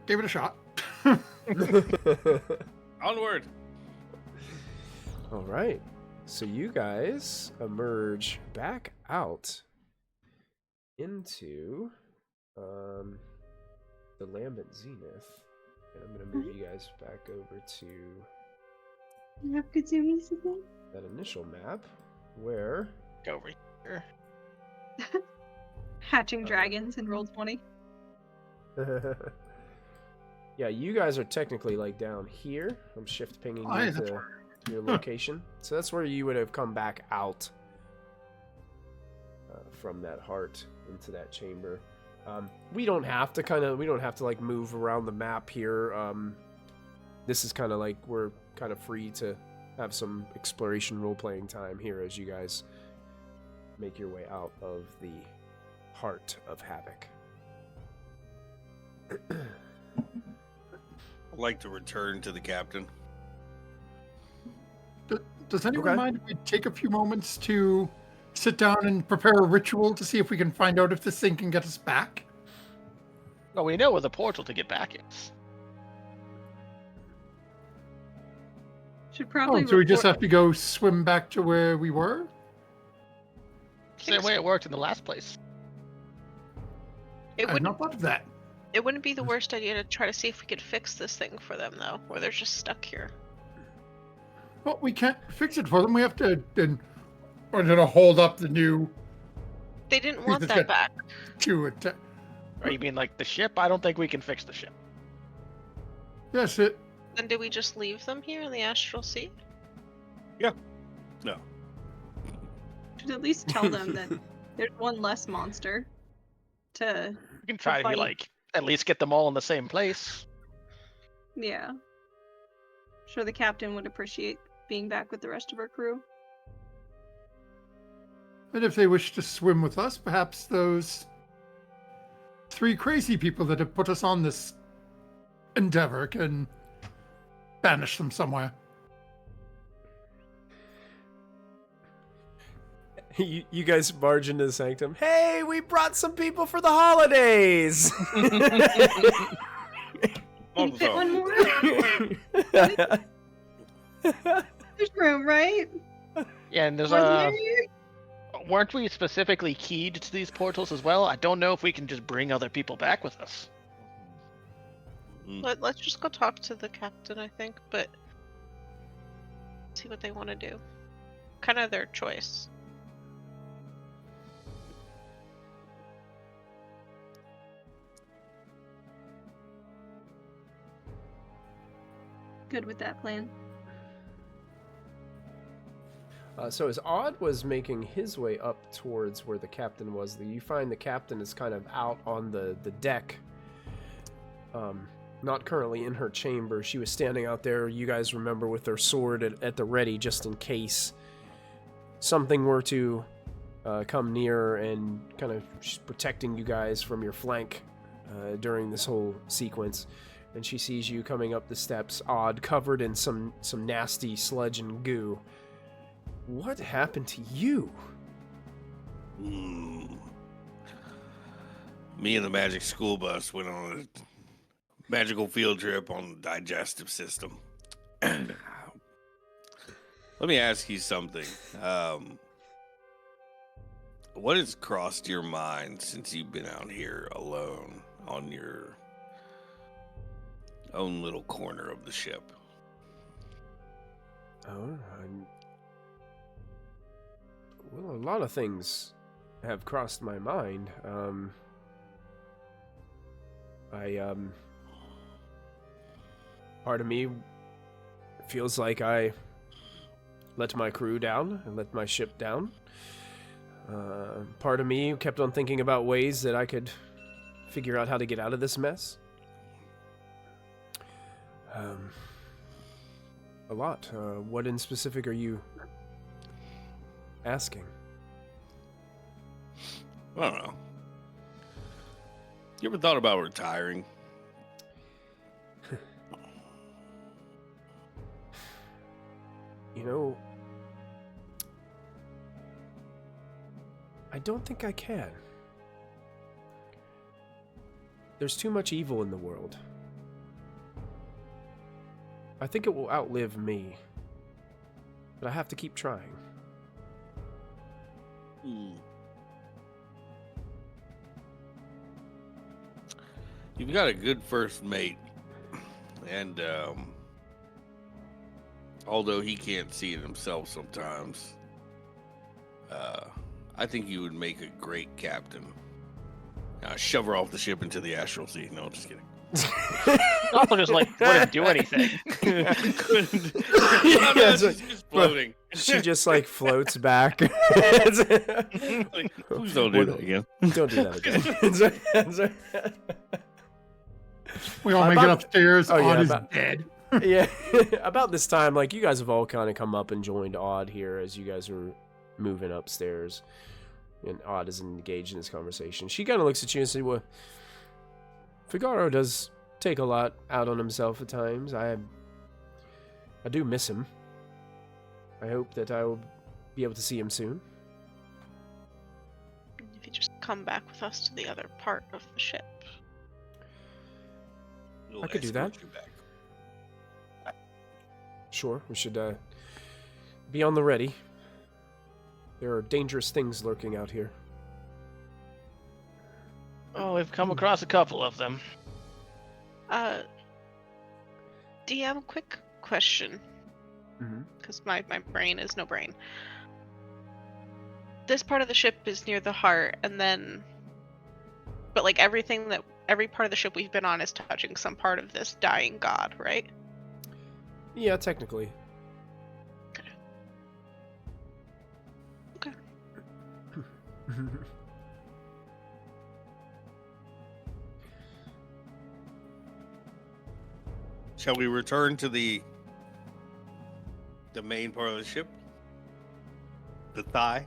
Give it a shot. Onward. All right. So you guys emerge back out into the Lambent Zenith. And I'm going to move you guys back over to You have good zoomies again? that initial map where... Go over here. Hatching dragons in roll 20. Yeah, you guys are technically like down here. I'm shift pinging Oh, you yeah, that's to your location. So that's where you would have come back out from that heart into that chamber. We don't have to like move around the map here. This is kind of like we're kind of free to have some exploration role-playing time here as you guys make your way out of the heart of Havoc. I'd like to return to the captain. Does anyone Okay. mind if we take a few moments to sit down and prepare a ritual to see if we can find out if this thing can get us back? Well, we know where the portal to get back is. Should probably. So we just have to go swim back to where we were? Same way it worked in the last place. It I've wouldn't. not thought of that. It wouldn't be the worst idea to try to see if we could fix this thing for them, though, or they're just stuck here. Well, we can't fix it for them. We have to then we're gonna hold up the new They didn't want It's that got- back. to attack. Or you mean like the ship? I don't think we can fix the ship. Yes, it. Then do we just leave them here in the Astral Sea? No. Should at least tell them that there's one less monster to. We can try to fight. like at least get them all in the same place. Yeah. Sure, the captain would appreciate being back with the rest of our crew. And if they wish to swim with us, perhaps those 3 crazy people that have put us on this endeavor can banish them somewhere. You guys barge into the sanctum. Hey, we brought some people for the holidays. Can you fit one more? There's room, right? Yeah, and there's One a. here? Weren't we specifically keyed to these portals as well? I don't know if we can just bring other people back with us. Let's just go talk to the captain, I think, but see what they want to do. Kind of their choice. Good with that plan. So as Odd was making his way up towards where the captain was, you find the captain is kind of out on the deck. Not currently in her chamber. She was standing out there, you guys remember, with her sword at the ready just in case something were to come near, and kind of protecting you guys from your flank during this whole sequence. And she sees you coming up the steps, Odd, covered in some nasty sludge and goo. What happened to you? Me and the magic school bus went on a magical field trip on the digestive system. Let me ask you something. What has crossed your mind since you've been out here alone on your own little corner of the ship? Oh, well, a lot of things have crossed my mind. Part of me feels like I let my crew down and let my ship down. Part of me kept on thinking about ways that I could figure out how to get out of this mess. A lot. What in specific are you asking? I don't know. You ever thought about retiring? You know, I don't think I can. There's too much evil in the world. I think it will outlive me. But I have to keep trying. You've got a good first mate. And although he can't see it himself sometimes, I think you would make a great captain. Shove her off the ship into the Astral Sea. No, I'm just kidding. Also, just like wouldn't do anything. She's floating. She just like floats back. Please don't do that again. Don't do that again. We all make it upstairs. Oh, yeah, Odd is about- dead. Yeah, about this time, like, you guys have all kind of come up and joined Odd here as you guys are moving upstairs. And Odd is engaged in this conversation. She kind of looks at you and says, well, Figaro does take a lot out on himself at times. I do miss him. I hope that I will be able to see him soon. come back with us to the other part of the ship. We'll I could do that. escort you back. Sure, we should be on the ready. There are dangerous things lurking out here. Oh, we've come across a couple of them. DM, quick question. Mm-hmm. Because my brain is no brain. This part of the ship is near the heart, and then... But, like, every part of the ship we've been on is touching some part of this dying god, right? Yeah, technically. Okay. Shall we return to the main part of the ship? The thigh?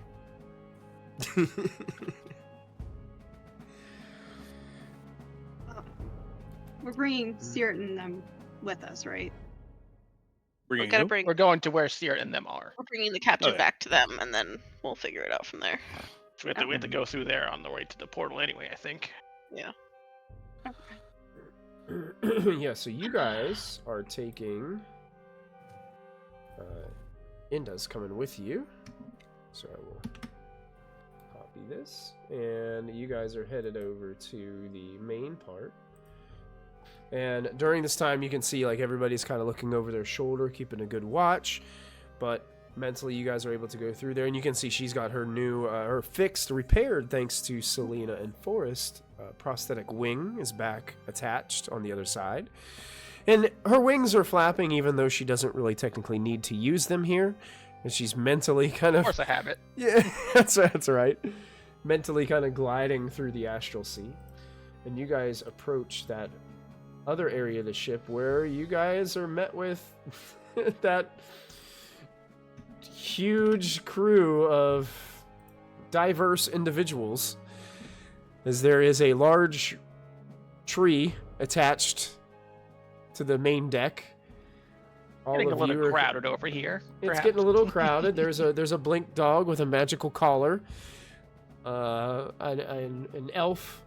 We're bringing Sirt and them with us, right? We're going to where Seer and them are. We're bringing the captive Okay. back to them, and then we'll figure it out from there. So we have to go through there on the way to the portal anyway, I think. Yeah. Yeah, so you guys are taking... Inda's coming with you. So I will copy this. And you guys are headed over to the main part. And during this time, you can see like everybody's kind of looking over their shoulder, keeping a good watch. But mentally, you guys are able to go through there, and you can see she's got her new, her fixed, repaired, thanks to Selena and Forrest. Prosthetic wing is back attached on the other side. And her wings are flapping, even though she doesn't really technically need to use them here. And she's mentally kind Of course I have it. Yeah, that's right. Mentally kind of gliding through the astral sea. And you guys approach that other area of the ship where you guys are met with that huge crew of diverse individuals. As there is a large tree attached to the main deck. Getting a of you little are- crowded over here. It's perhaps. getting a little crowded. There's a blink dog with a magical collar. An elf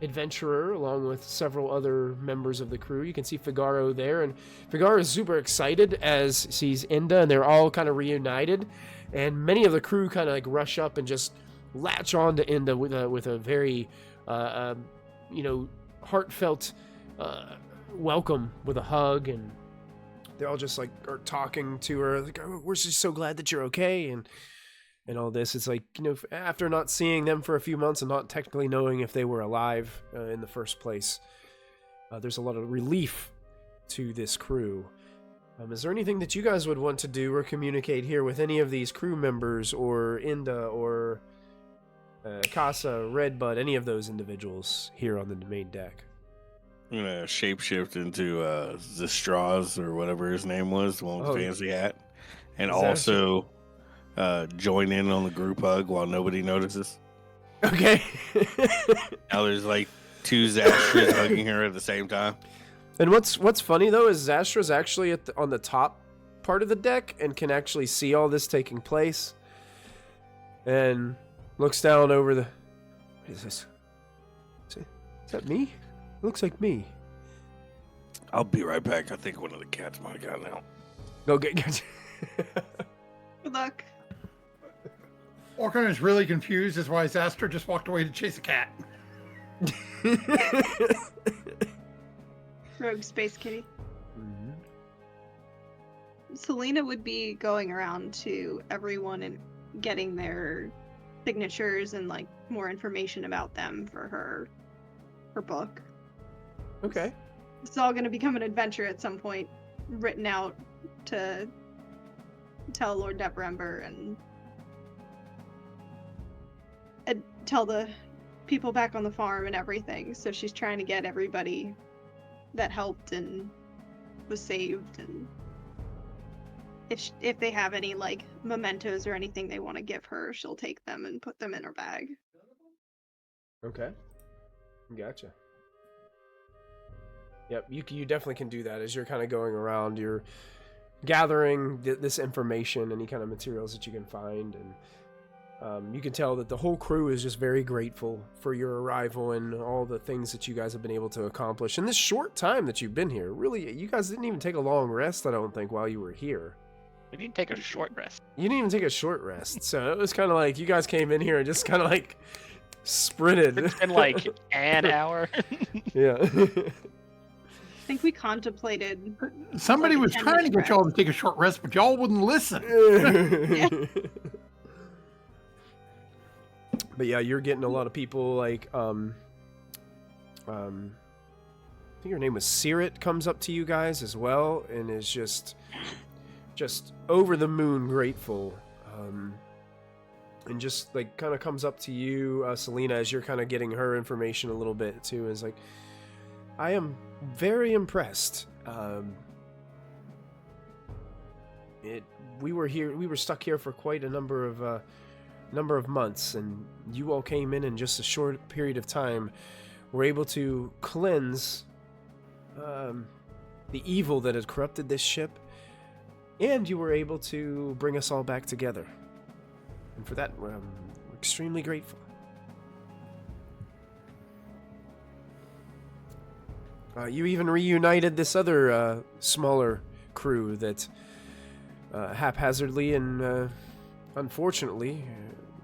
adventurer along with several other members of the crew. You can see Figaro there, and Figaro is super excited as sees Inda, and they're all kind of reunited. And many of the crew kind of like rush up and just latch on to Inda with a very heartfelt welcome with a hug, and they all just like are talking to her like, oh, we're just so glad that you're okay, and all this. It's like, after not seeing them for a few months and not technically knowing if they were alive in the first place, there's a lot of relief to this crew. Is there anything that you guys would want to do or communicate here with any of these crew members, or Inda, or Casa, Redbud, any of those individuals here on the main deck? I'm gonna shapeshift into the Straws or whatever his name was, the one with the fancy hat, and also join in on the group hug while nobody notices. Okay. Now there's like two Zastras hugging her at the same time. And what's funny though is Zastra's actually on the top part of the deck and can actually see all this taking place, and looks down over the. What is this? Is that me? It looks like me. I'll be right back. I think one of the cats might have gotten out. Go get. Good luck. Orkan is really confused as why Zastra just walked away to chase a cat. Rogue Space Kitty. Mhm. Selena would be going around to everyone and getting their signatures and like more information about them for her book. Okay. It's all going to become an adventure at some point, written out to tell Lord Debrember and tell the people back on the farm and everything. So she's trying to get everybody that helped and was saved, and if they have any like mementos or anything they want to give her, she'll take them and put them in her bag. Okay. Gotcha. Yep, you definitely can do that as you're kind of going around. You're gathering this information, any kind of materials that you can find, and You can tell that the whole crew is just very grateful for your arrival and all the things that you guys have been able to accomplish in this short time that you've been here. Really, you guys didn't even take a long rest, I don't think, while you were here. We didn't take a short rest. You didn't even take a short rest, so it was kind of like you guys came in here and just kind of like sprinted. It's been like an hour. Yeah. I think we contemplated. Somebody Like a was 10 trying to minute get y'all to take a short rest, but y'all wouldn't listen. But yeah, you're getting a lot of people like I think her name was Sirit comes up to you guys as well and is just over the moon grateful. And just like kind of comes up to you, Selena, as you're kind of getting her information a little bit too, and is like, I am very impressed. We were stuck here for quite a number of months, and you all came in just a short period of time, were able to cleanse the evil that had corrupted this ship, and you were able to bring us all back together. And for that, we're extremely grateful. You even reunited this other smaller crew that haphazardly and unfortunately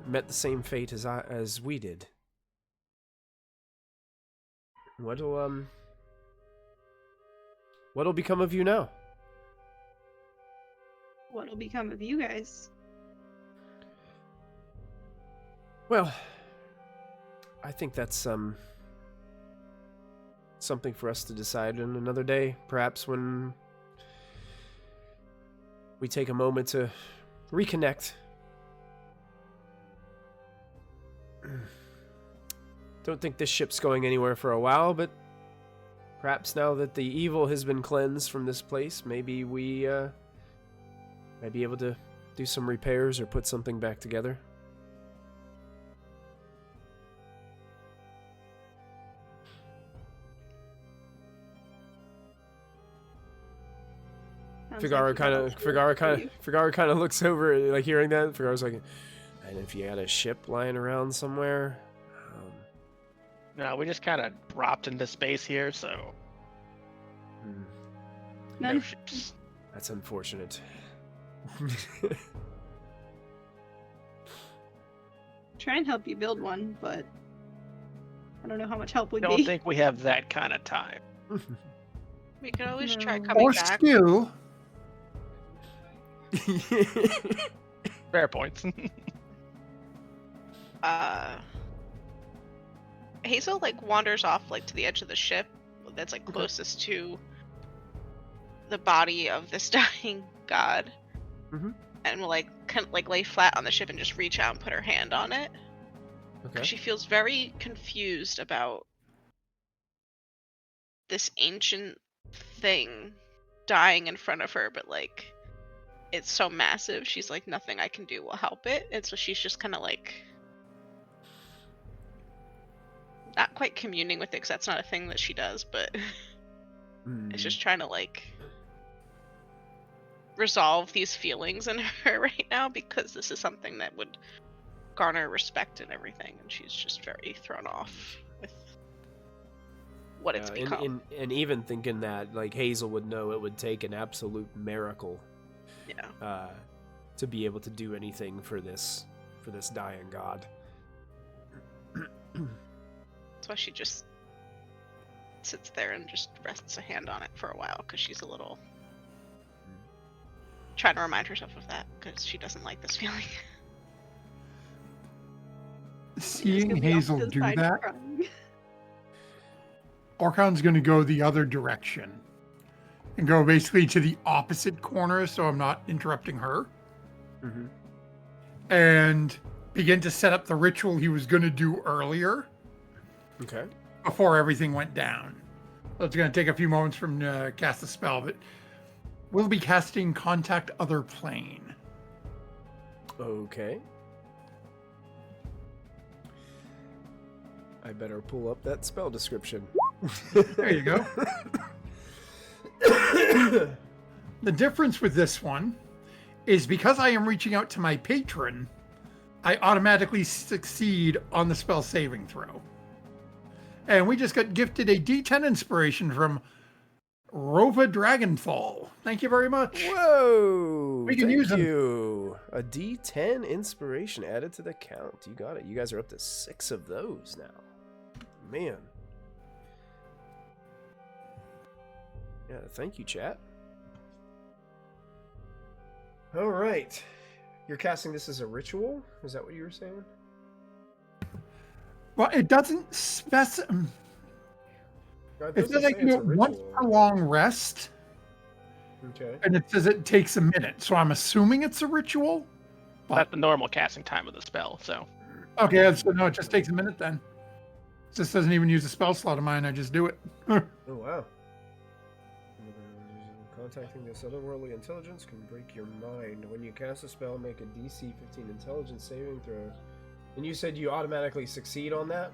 met the same fate as we did. What'll become of you now? What'll become of you guys? Well, I think that's something for us to decide on another day, perhaps when we take a moment to reconnect. Don't think this ship's going anywhere for a while, but perhaps now that the evil has been cleansed from this place, maybe we might be able to do some repairs or put something back together. Figara kind of looks over, like hearing that. Figara's like, and if you had a ship lying around somewhere. No, we just kind of dropped into space here, so. None. No ships. That's unfortunate. Try and help you build one, but I don't know how much help would Don't be. think we have that kind of time. We could always try No. coming Or back. skill. Fair points. Hazel like wanders off like to the edge of the ship that's like closest to the body of this dying god, and will like kind of like lay flat on the ship and just reach out and put her hand on it. Okay. She feels very confused about this ancient thing dying in front of her, but like it's so massive, she's like, nothing I can do will help it. And so she's just kind of like not quite communing with it, because that's not a thing that she does, but it's just trying to like resolve these feelings in her right now, because this is something that would garner respect and everything, and she's just very thrown off with what it's become. And even thinking that like Hazel would know it would take an absolute miracle, to be able to do anything for this dying god. That's why she just sits there and just rests a hand on it for a while, because she's a little trying to remind herself of that, because she doesn't like this feeling. Seeing Hazel do Decide that, crying. Orcon's going to go the other direction and go basically to the opposite corner, so I'm not interrupting her, and begin to set up the ritual he was going to do earlier. Okay. Before everything went down. So it's going to take a few moments from cast the spell, but we'll be casting Contact Other Plane. Okay. I better pull up that spell description. There you go. The difference with this one is because I am reaching out to my patron, I automatically succeed on the spell saving throw. And we just got gifted a D10 inspiration from Rova Dragonfall. Thank you very much. Whoa! We can use them. you. A D10 inspiration added to the count. You got it. You guys are up to 6 of those now. Man. Yeah, thank you, chat. All right. You're casting this as a ritual? Is that what you were saying? Well, it doesn't specify. It says I can do it once per long rest. Okay. And it says it takes a minute. So I'm assuming it's a ritual. That's the normal casting time of the spell, so. Okay, so no, it just takes a minute then. This doesn't even use a spell slot of mine. I just do it. Oh, wow. Contacting this otherworldly intelligence can break your mind. When you cast a spell, make a DC 15 intelligence saving throw. And you said you automatically succeed on that?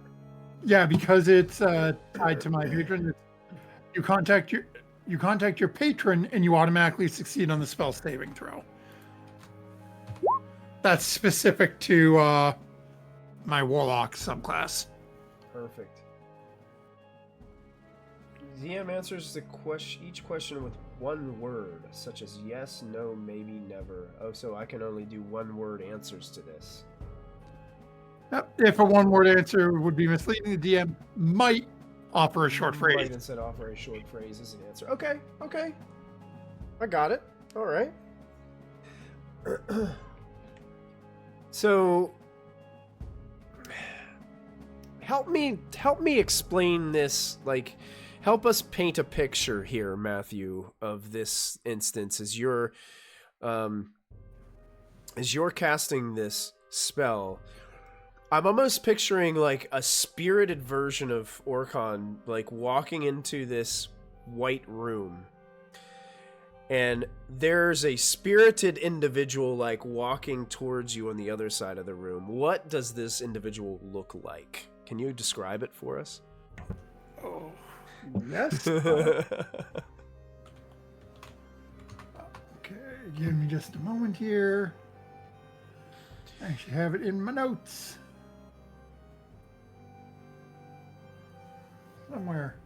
Yeah, because it's tied to my patron. You contact your patron, and you automatically succeed on the spell saving throw. That's specific to my warlock subclass. Perfect. DM answers each question with one word, such as yes, no, maybe, never. Oh, so I can only do one word answers to this. Yep. If a one-word answer would be misleading, the DM might offer a short phrase. Might instead offer a short phrase as an answer. Okay, okay. I got it. All right. So, help me explain this, like, help us paint a picture here, Matthew, of this instance as you're casting this spell. I'm almost picturing like a spirited version of Orkhan, like walking into this white room, and there's a spirited individual like walking towards you on the other side of the room. What does this individual look like? Can you describe it for us? Oh, yes. Okay, give me just a moment here. I should have it in my notes. Somewhere.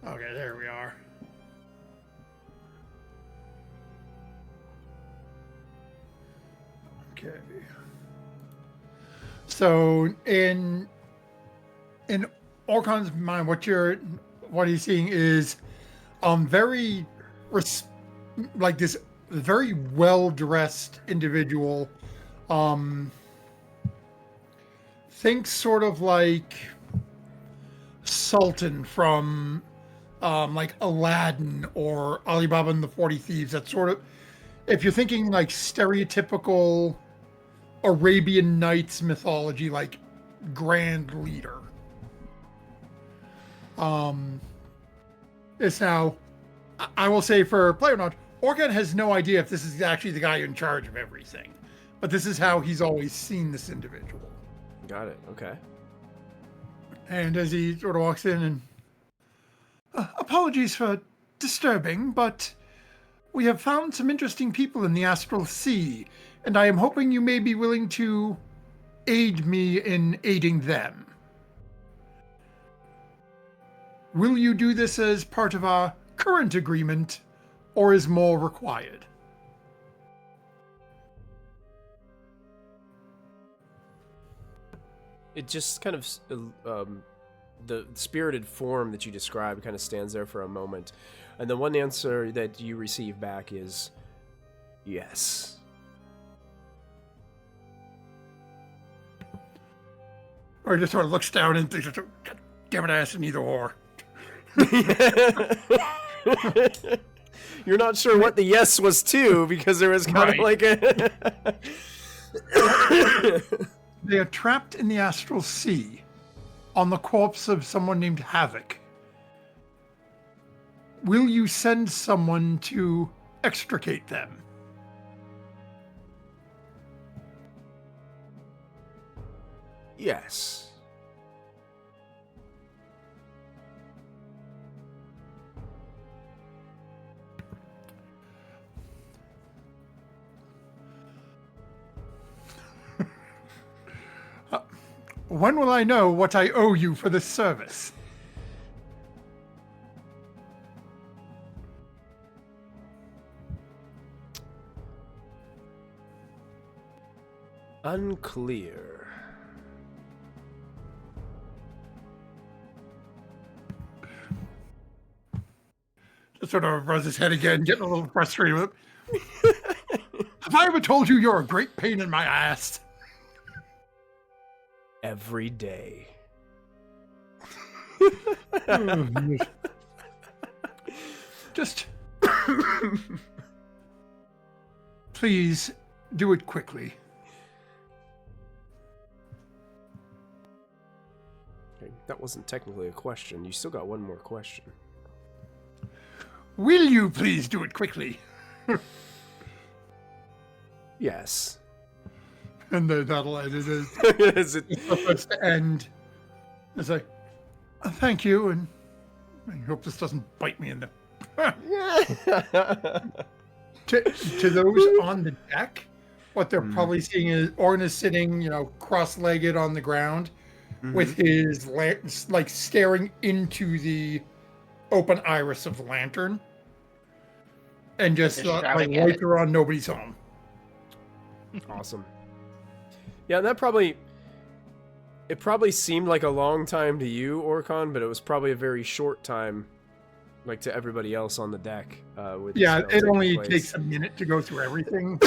Okay, there we are. Okay. So in Orkhan's mind, what he's seeing is very like this very well dressed individual. Think sort of like Sultan from like Aladdin or Alibaba and the 40 Thieves. That sort of, if you're thinking like stereotypical Arabian Nights mythology, like grand leader. It's now, I will say for player knowledge, Orkhan has no idea if this is actually the guy in charge of everything, but this is how he's always seen this individual. Got it. Okay. And as he sort of walks in and, apologies for disturbing, but we have found some interesting people in the Astral Sea, and I am hoping you may be willing to aid me in aiding them. Will you do this as part of our current agreement, or is more required? It just kind of, the spirited form that you described kind of stands there for a moment. And the one answer that you receive back is yes. Or he just sort of looks down and thinks, God damn it, I asked him either or. You're not sure what the yes was to, because there was kind of like a... They are trapped in the Astral Sea on the corpse of someone named Havoc. Will you send someone to extricate them? Yes. When will I know what I owe you for this service? Unclear. Just sort of rubs his head again, getting a little frustrated with it. Have I ever told you you're a great pain in my ass? Every day. Just please do it quickly. Okay, that wasn't technically a question. You still got one more question. Will you please do it quickly? Yes. And that'll end it. Is it? It's supposed to end. It's like, thank you, and I hope this doesn't bite me in the. To those on the deck, what they're probably seeing is Orn is sitting, cross-legged on the ground, with his like staring into the open iris of the lantern, and just Just like shouting at right around nobody's home. Awesome. Yeah, it probably seemed like a long time to you, Orcon, but it was probably a very short time, like to everybody else on the deck. With Yeah, the spell it taking only place. takes a minute to go through everything.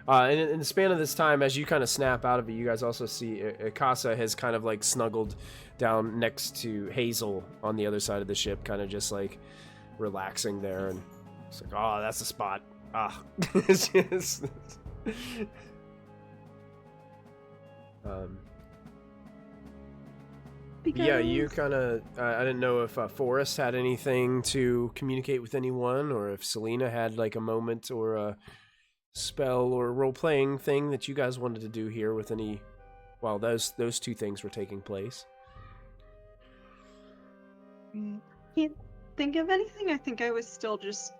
And in the span of this time, as you kind of snap out of it, you guys also see Casa has kind of like snuggled down next to Hazel on the other side of the ship, kind of just like relaxing there, and it's like, oh, that's the spot. Ah, it's just, yeah, you kind of. I didn't know if Forrest had anything to communicate with anyone, or if Selena had like a moment or a spell or role-playing thing that you guys wanted to do here with any. While those two things were taking place. Can't think of anything. I think I was still just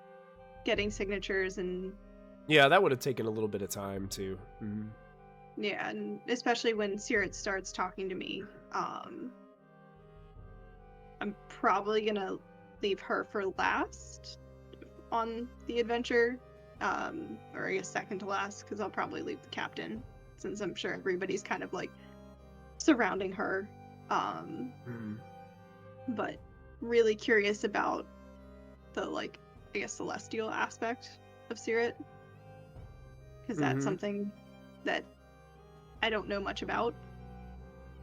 getting signatures and Yeah, that would have taken a little bit of time too. yeah, and especially when Sirit starts talking to me, I'm probably gonna leave her for last on the adventure, or I guess second to last, because I'll probably leave the captain, since I'm sure everybody's kind of like surrounding her. But really curious about the, like, I guess celestial aspect of Sirit, because that's something that I don't know much about.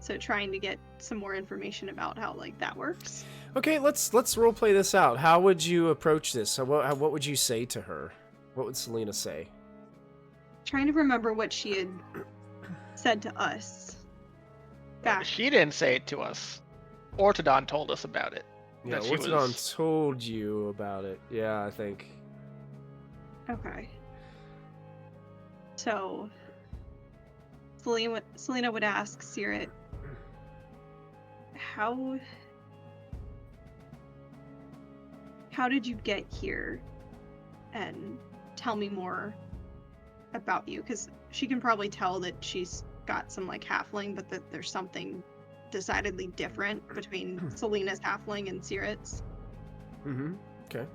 So trying to get some more information about how like that works. Okay, let's roleplay this out. How would you approach this? What would you say to her? What would Selena say? Trying to remember what she had said to us back. She didn't say it to us. Ortodon told us about it. Yeah, That she Ortodon was- told you about it. Yeah, I think. Okay. So Selena would ask Sirit, how did you get here? And tell me more about you, because she can probably tell that she's got some like halfling, but that there's something decidedly different between Selena's halfling and Sirit's. Okay.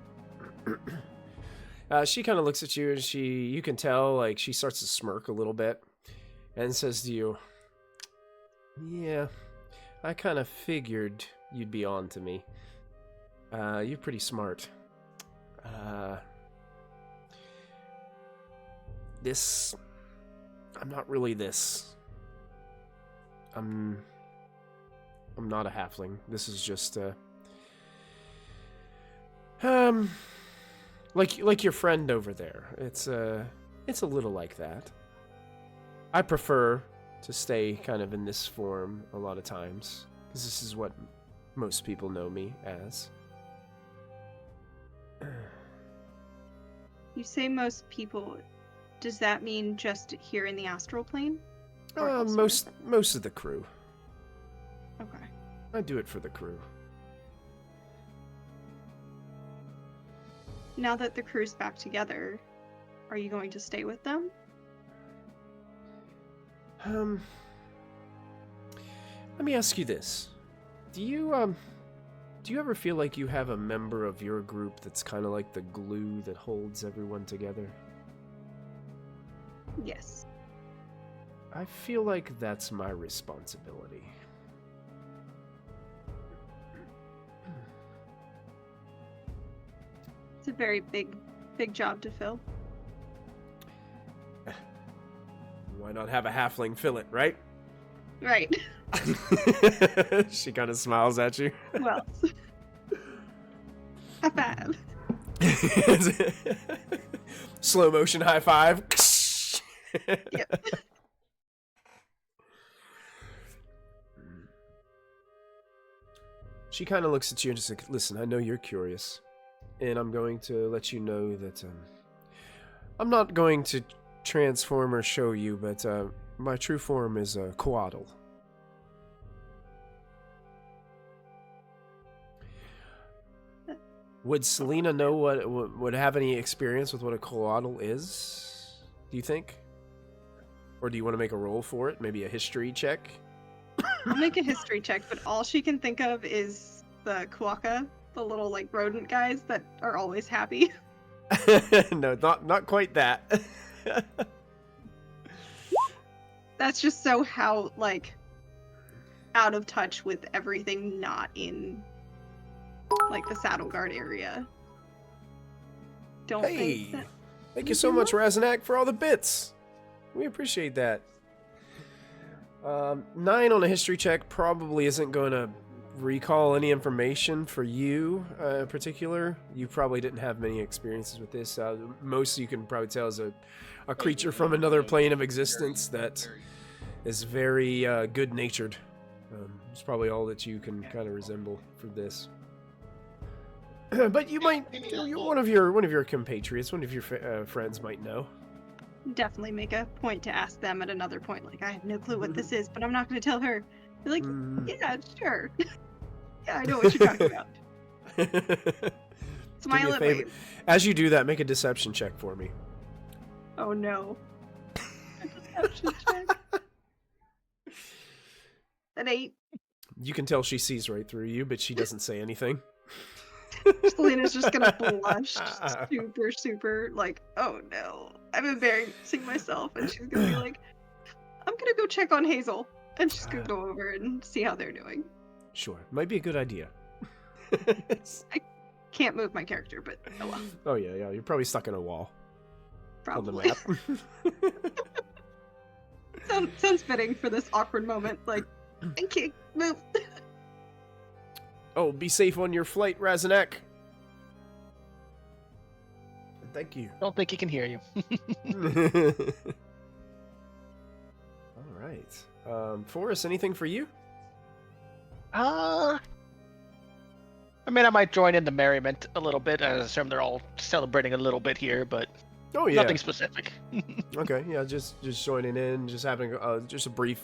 She kind of looks at you, and you can tell, like, she starts to smirk a little bit, and says to you, "Yeah, I kind of figured you'd be on to me. You're pretty smart. I'm not really this. I'm not a halfling. This is just like your friend over there. It's a little like that. I prefer to stay kind of in this form a lot of times, because this is what most people know me as." You say most people. Does that mean just here in the astral plane? Or elsewhere? Most of the crew. Okay. I do it for the crew. Now that the crew's back together, are you going to stay with them? Let me ask you this. Do you ever feel like you have a member of your group that's kind of like the glue that holds everyone together? Yes. I feel like that's my responsibility. It's a very big job to fill. Why not have a halfling fill it, right? Right. She kind of smiles at you. Who else? High five. Slow motion high five. Yep. She kind of looks at you and just like, listen, I know you're curious, and I'm going to let you know that I'm not going to transform or show you, but my true form is a coatl. Would Selena know what would have any experience with what a coatl is? Do you think? Or do you want to make a roll for it? Maybe a history check? I'll make a history check, but all she can think of is the quokka, the little like rodent guys that are always happy. No, not quite that. That's just so how like out of touch with everything not in like the Saddle Guard area. Don't Hey, think that thank you so much, Razanak, for all the bits. We appreciate that. 9 on a history check probably isn't going to recall any information for you in particular. You probably didn't have many experiences with this. Most you can probably tell is a creature from another plane of existence that is very good-natured. It's probably all that you can kind of resemble for this. But you might, one of your compatriots, one of your friends might know. definitely make a point to ask them at another point. Like, I have no clue what this is, but I'm not going to tell her. Be like, yeah, sure. Yeah, I know what you're talking about. Smile at me. As you do that, make a deception check for me. Oh no. A deception check. An 8. You can tell she sees right through you, but she doesn't say anything. Selena's just gonna blush super like, oh no, I'm embarrassing myself, and she's gonna be like, I'm gonna go check on Hazel, and she's gonna go over and see how they're doing. Sure, might be a good idea. I can't move my character, but oh well. Oh yeah, you're probably stuck in a wall. Probably. On the map. Sounds fitting for this awkward moment. Like, I can't move. Oh, be safe on your flight, Razanak. Thank you. Don't think he can hear you. All right. Forrest, anything for you? I mean, I might join in the merriment a little bit. I assume they're all celebrating a little bit here, but oh yeah, nothing specific. Okay, yeah, just joining in, just having just a brief,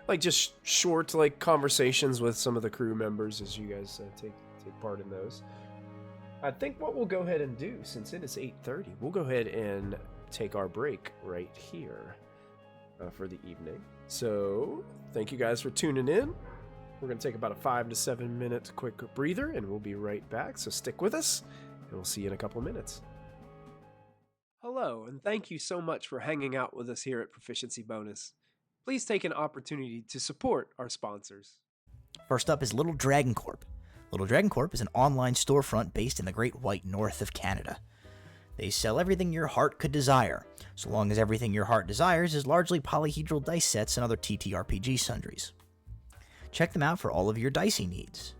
like just short like conversations with some of the crew members as you guys take part in those. I think what we'll go ahead and do, since it is 8:30, we'll go ahead and take our break right here for the evening. So thank you guys for tuning in. We're going to take about a 5 to 7 minute quick breather, and we'll be right back. So stick with us, and we'll see you in a couple of minutes. Hello, and thank you so much for hanging out with us here at Proficiency Bonus. Please take an opportunity to support our sponsors. First up is Little Dragon Corp. Little Dragon Corp is an online storefront based in the Great White North of Canada. They sell everything your heart could desire, so long as everything your heart desires is largely polyhedral dice sets and other TTRPG sundries. Check them out for all of your dicey needs.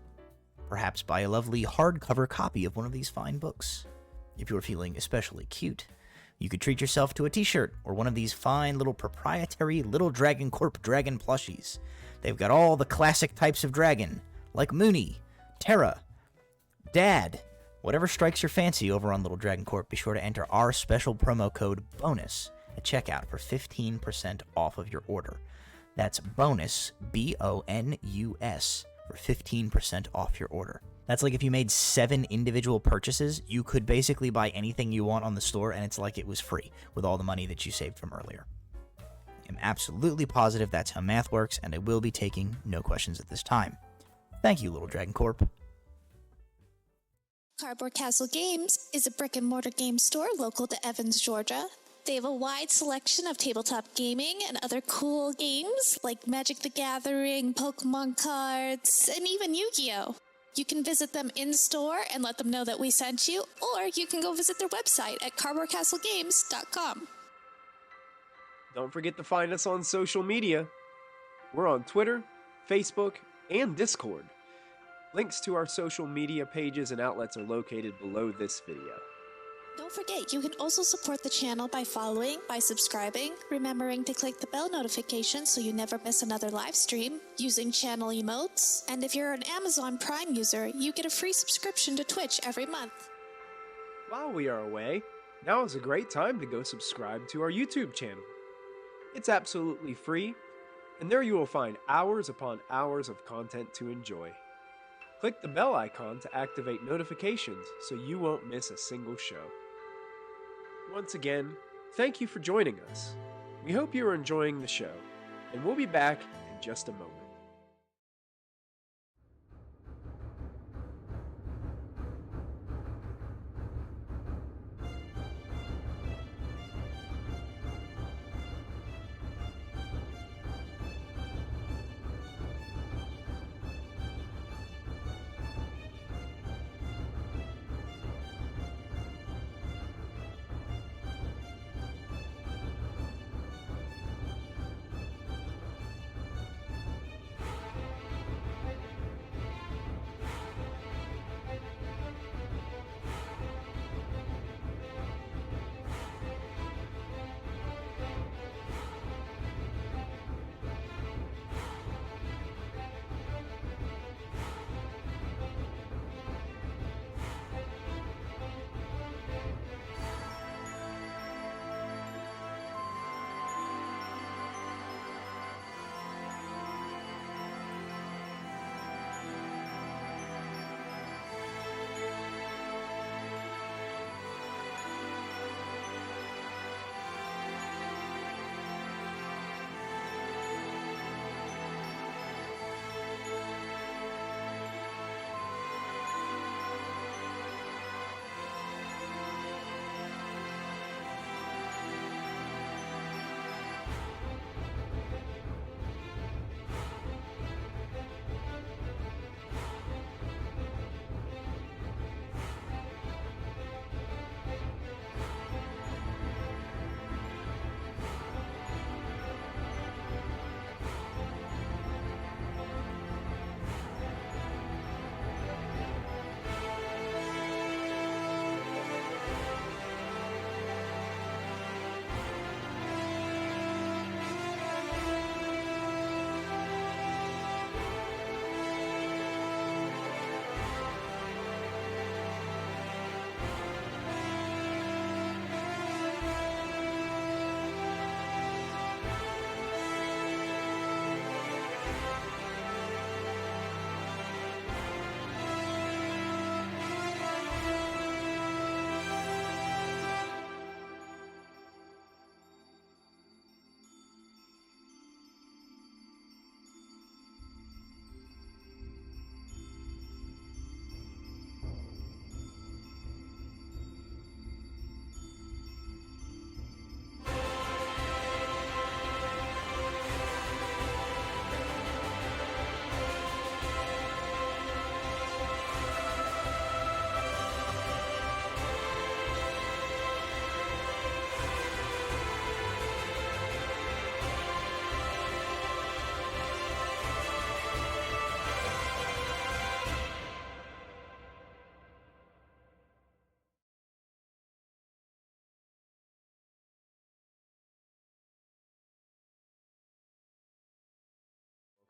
Perhaps buy a lovely hardcover copy of one of these fine books. If you're feeling especially cute, you could treat yourself to a t-shirt or one of these fine little proprietary Little Dragon Corp dragon plushies. They've got all the classic types of dragon, like Mooney, Terra, Dad. Whatever strikes your fancy over on Little Dragon Corp, be sure to enter our special promo code BONUS at checkout for 15% off of your order. That's BONUS, BONUS, for 15% off your order. That's like if you made 7 individual purchases, you could basically buy anything you want on the store, and it's like it was free with all the money that you saved from earlier. am absolutely positive that's how math works, and I will be taking no questions at this time. Thank you, Little Dragon Corp. Cardboard Castle Games is a brick-and-mortar game store local to Evans, Georgia. They have a wide selection of tabletop gaming and other cool games like Magic the Gathering, Pokemon cards, and even Yu-Gi-Oh! You can visit them in-store and let them know that we sent you, or you can go visit their website at cardboardcastlegames.com. Don't forget to find us on social media. We're on Twitter, Facebook, and Discord. Links to our social media pages and outlets are located below this video. Don't forget, you can also support the channel by following, by subscribing, remembering to click the bell notification so you never miss another live stream, using channel emotes, and if you're an Amazon Prime user, you get a free subscription to Twitch every month. While we are away, now is a great time to go subscribe to our YouTube channel. It's absolutely free, and there you will find hours upon hours of content to enjoy. Click the bell icon to activate notifications so you won't miss a single show. Once again, thank you for joining us. We hope you are enjoying the show, and we'll be back in just a moment.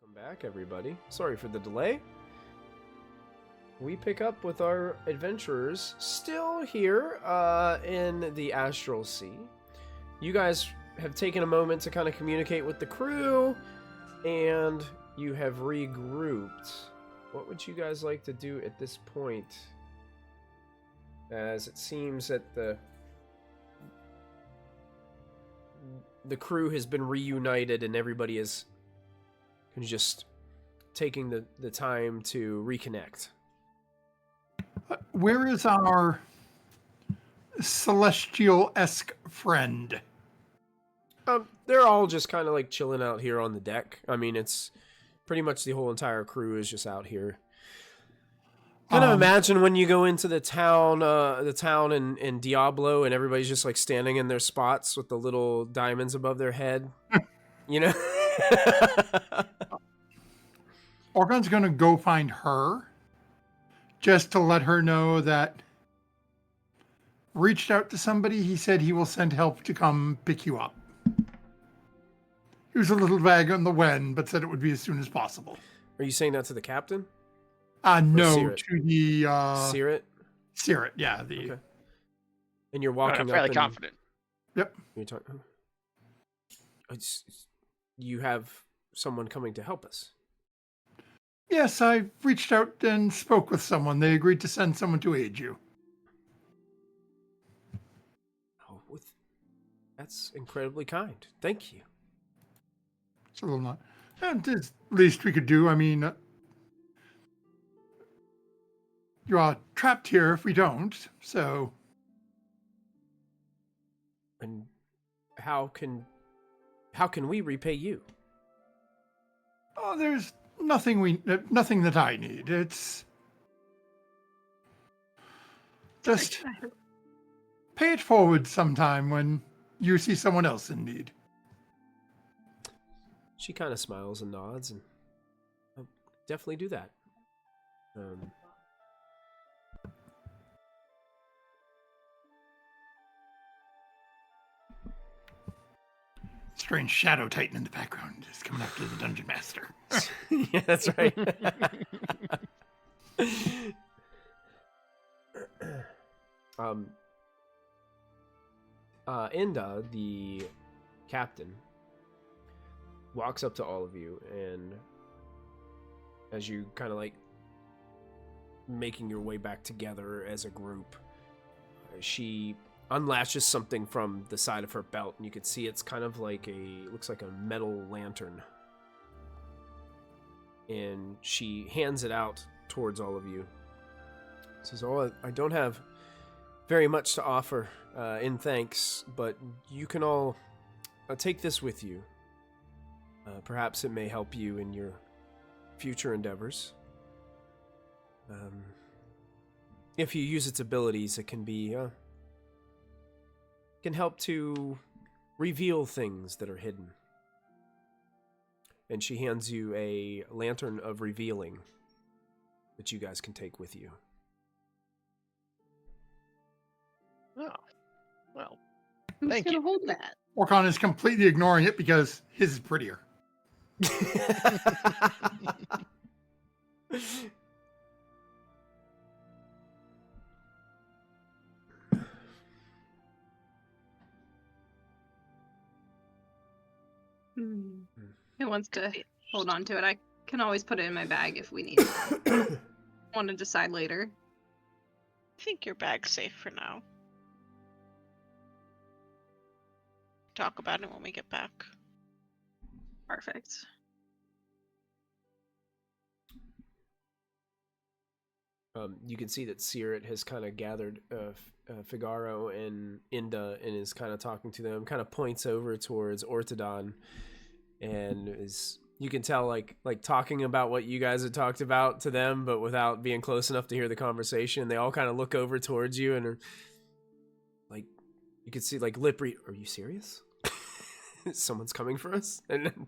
Welcome back, everybody. Sorry for the delay. We pick up with our adventurers still here in the Astral Sea. You guys have taken a moment to kind of communicate with the crew, and you have regrouped. What would you guys like to do at this point? As it seems that the crew has been reunited and everybody is just taking the time to reconnect. Where is our celestial-esque friend? They're all just kind of like chilling out here on the deck. I mean, it's pretty much the whole entire crew is just out here. Kind of imagine when you go into the town in Diablo, and everybody's just like standing in their spots with the little diamonds above their head. You know? Orgon's gonna go find her, just to let her know that reached out to somebody. He said he will send help to come pick you up. He was a little vague on the when, but said it would be as soon as possible. Are you saying that to the captain? No, Sirit? to the Sirit? Sirit, yeah. The Okay. And you're walking I'm up fairly and confident. Yep. you're talking. You have someone coming to help us. Yes, I reached out and spoke with someone. They agreed to send someone to aid you. Oh, that's incredibly kind. Thank you. It's a little not. And it's least we could do. I mean, you are trapped here if we don't. So, And how can we repay you? oh, there's nothing that I need. It's just pay it forward sometime when you see someone else in need. She kind of smiles and nods, and I'll definitely do that. Strange shadow titan in the background is coming after the dungeon master. Yeah, that's right. Inda, the captain, walks up to all of you, and as you kind of like making your way back together as a group, she unlatches something from the side of her belt, and you can see it's kind of like looks like a metal lantern. And she hands it out towards all of you. Says, "Oh, I don't have very much to offer in thanks, but you can all take this with you. Perhaps it may help you in your future endeavors. If you use its abilities, it can help to reveal things that are hidden." And she hands you a lantern of revealing that you guys can take with you. Oh, well, Who's Thank gonna you. hold that? Orcon is completely ignoring it because his is prettier. Who wants to hold on to it? I can always put it in my bag if we need it. Want to decide later. I think your bag's safe for now. Talk about it when we get back. Perfect. You can see that Sirit has kind of gathered Figaro and Inda and is kind of talking to them, kind of points over towards Ortodon, and you can tell like talking about what you guys had talked about to them, but without being close enough to hear the conversation. They all kind of look over towards you and are like, you can see like lip read, "Are you serious? Someone's coming for us?" And then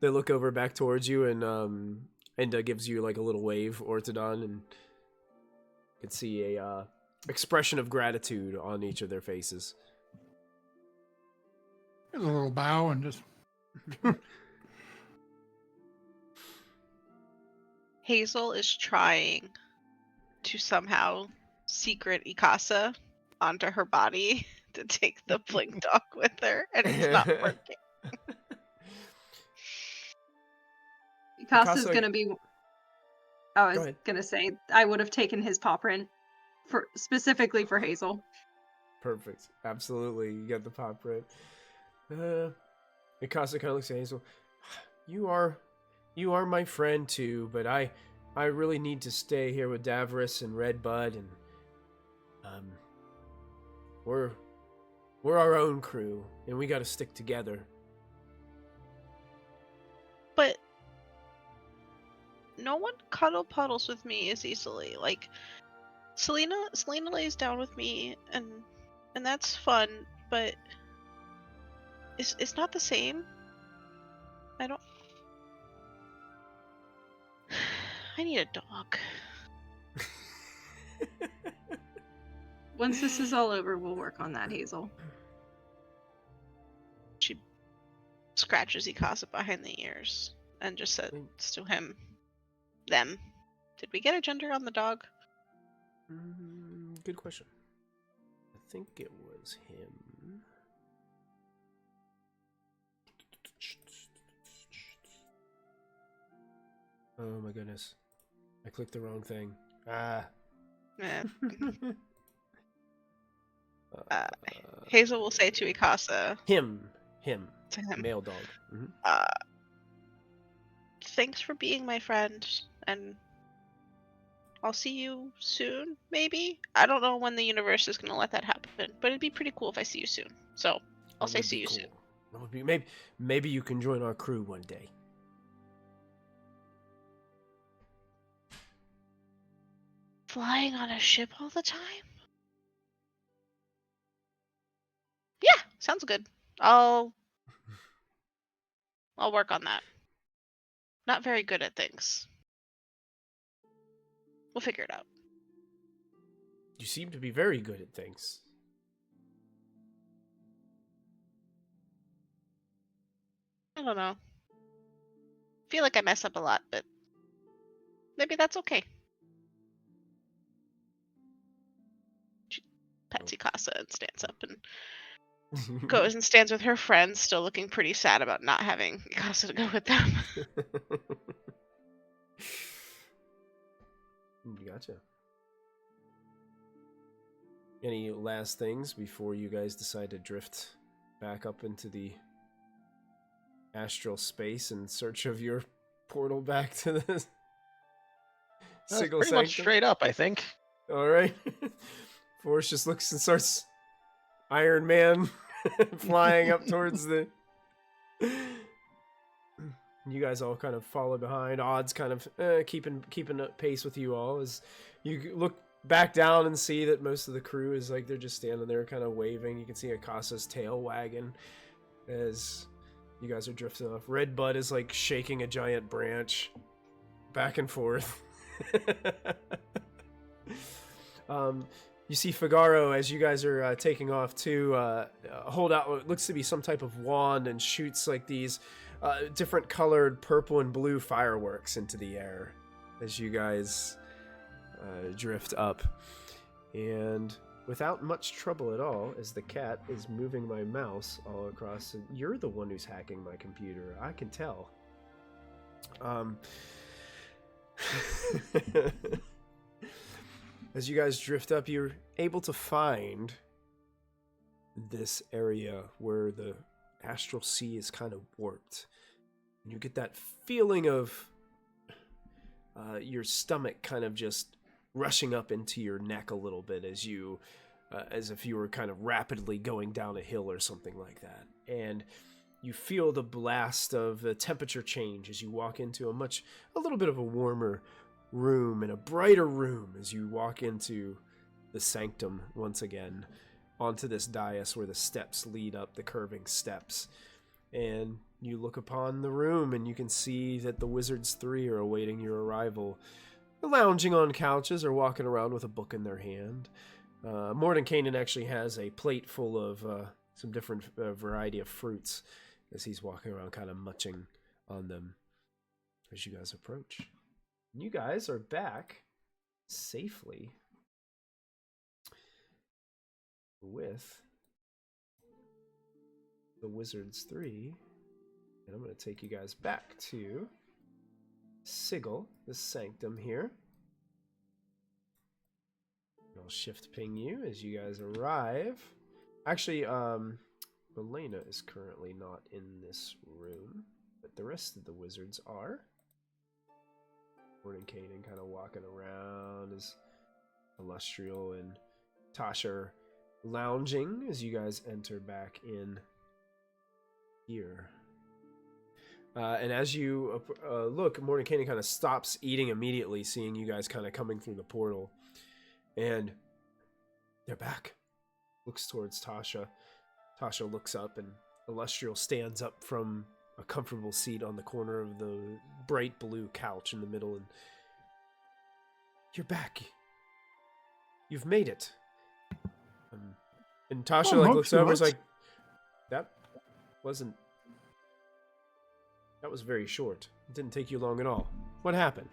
they look over back towards you, and Inda gives you like a little wave, Ortodon, and you can see a expression of gratitude on each of their faces. There's a little bow and just Hazel is trying to somehow secret Ikasa onto her body to take the blink dog with her, and it's not working. Picaso's Picasso- gonna be. I Go was ahead. gonna say I would have taken his paw print specifically for Hazel. Perfect. Absolutely. You got the pop print. Mikasa kind of looks at Hazel. You are my friend too, but I really need to stay here with Davros and Redbud, and we're our own crew, and we got to stick together. But no one cuddle puddles with me as easily. Like Selena lays down with me, and that's fun, but it's not the same. I need a dog. Once this is all over, we'll work on that, Hazel. She scratches Ikasa behind the ears and just says to him, them. Did we get a gender on the dog? Good question. I think it was him. Oh my goodness. I clicked the wrong thing. Hazel will say to Ikasa. Him. To him. Male dog. Mm-hmm. Thanks for being my friend, and I'll see you soon, maybe? I don't know when the universe is going to let that happen, but it'd be pretty cool if I see you soon. So, I'll say see you soon. That would be, maybe you can join our crew one day. Flying on a ship all the time? Yeah, sounds good. I'll work on that. Not very good at things. We'll figure it out. You seem to be very good at things. I don't know. Feel like I mess up a lot, but maybe that's okay. She pets Ikasa and stands up and goes and stands with her friends, still looking pretty sad about not having Ikasa to go with them. Gotcha. Any last things before you guys decide to drift back up into the astral space in search of your portal back to the Sigil pretty much Sanctum? straight up, I think. All right. Forrest just looks and starts Iron Man flying up towards the... You guys all kind of follow behind. Odds kind of keeping up pace with you all as you look back down and see that most of the crew is like they're just standing there kind of waving. You can see Akasa's tail wagging as you guys are drifting off. Redbud is like shaking a giant branch back and forth. You see Figaro as you guys are taking off too hold out what looks to be some type of wand and shoots like these different colored purple and blue fireworks into the air as you guys drift up. And without much trouble at all, as the cat is moving my mouse all across, you're the one who's hacking my computer, I can tell. As you guys drift up, you're able to find this area where the astral sea is kind of warped. And you get that feeling of your stomach kind of just rushing up into your neck a little bit as you, as if you were kind of rapidly going down a hill or something like that. And you feel the blast of the temperature change as you walk into a little bit of a warmer room and a brighter room as you walk into the sanctum once again onto this dais where the steps lead up, the curving steps. And you look upon the room and you can see that the Wizards 3 are awaiting your arrival, lounging on couches or walking around with a book in their hand. Mordenkainen actually has a plate full of some different variety of fruits as he's walking around kind of munching on them as you guys approach. You guys are back safely with the Wizards 3. And I'm going to take you guys back to Sigil, the sanctum here. I'll shift ping you as you guys arrive. Actually, Elena is currently not in this room, but the rest of the wizards are. Mordenkainen kind of walking around as Illustrial and Tasha are lounging as you guys enter back in here. And as you look, Mordenkainen kind of stops eating immediately, seeing you guys kind of coming through the portal. And they're back. Looks towards Tasha. Tasha looks up, and Illustrial stands up from a comfortable seat on the corner of the bright blue couch in the middle, and you're back. You've made it. And Tasha looks over and is like, that was very short. It didn't take you long at all. What happened?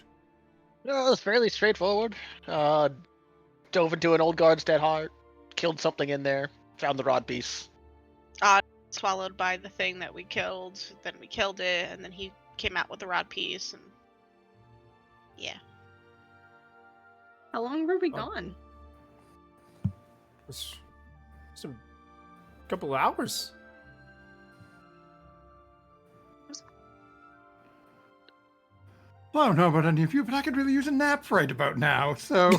No, it was fairly straightforward. Dove into an old guard's dead heart, killed something in there, found the rod piece. Swallowed by the thing that we killed, then we killed it, and then he came out with the rod piece, and yeah. How long were we gone? It's a couple of hours. Well, I don't know about any of you, but I could really use a nap right about now, so...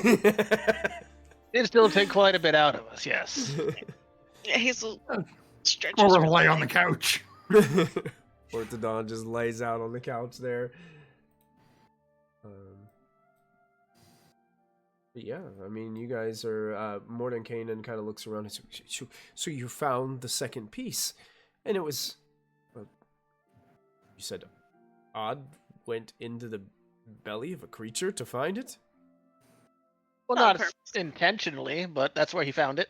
It still take quite a bit out of us, yes. Yeah, Hazel stretches. Or really lay on the big. couch. Orthodon just lays out on the couch there. But yeah, I mean, you guys are... Mordenkainen kind of looks around and says, so you found the second piece. And it was... you said Odd went into the belly of a creature to find it? Well, Not on not purpose. intentionally, but that's where he found it.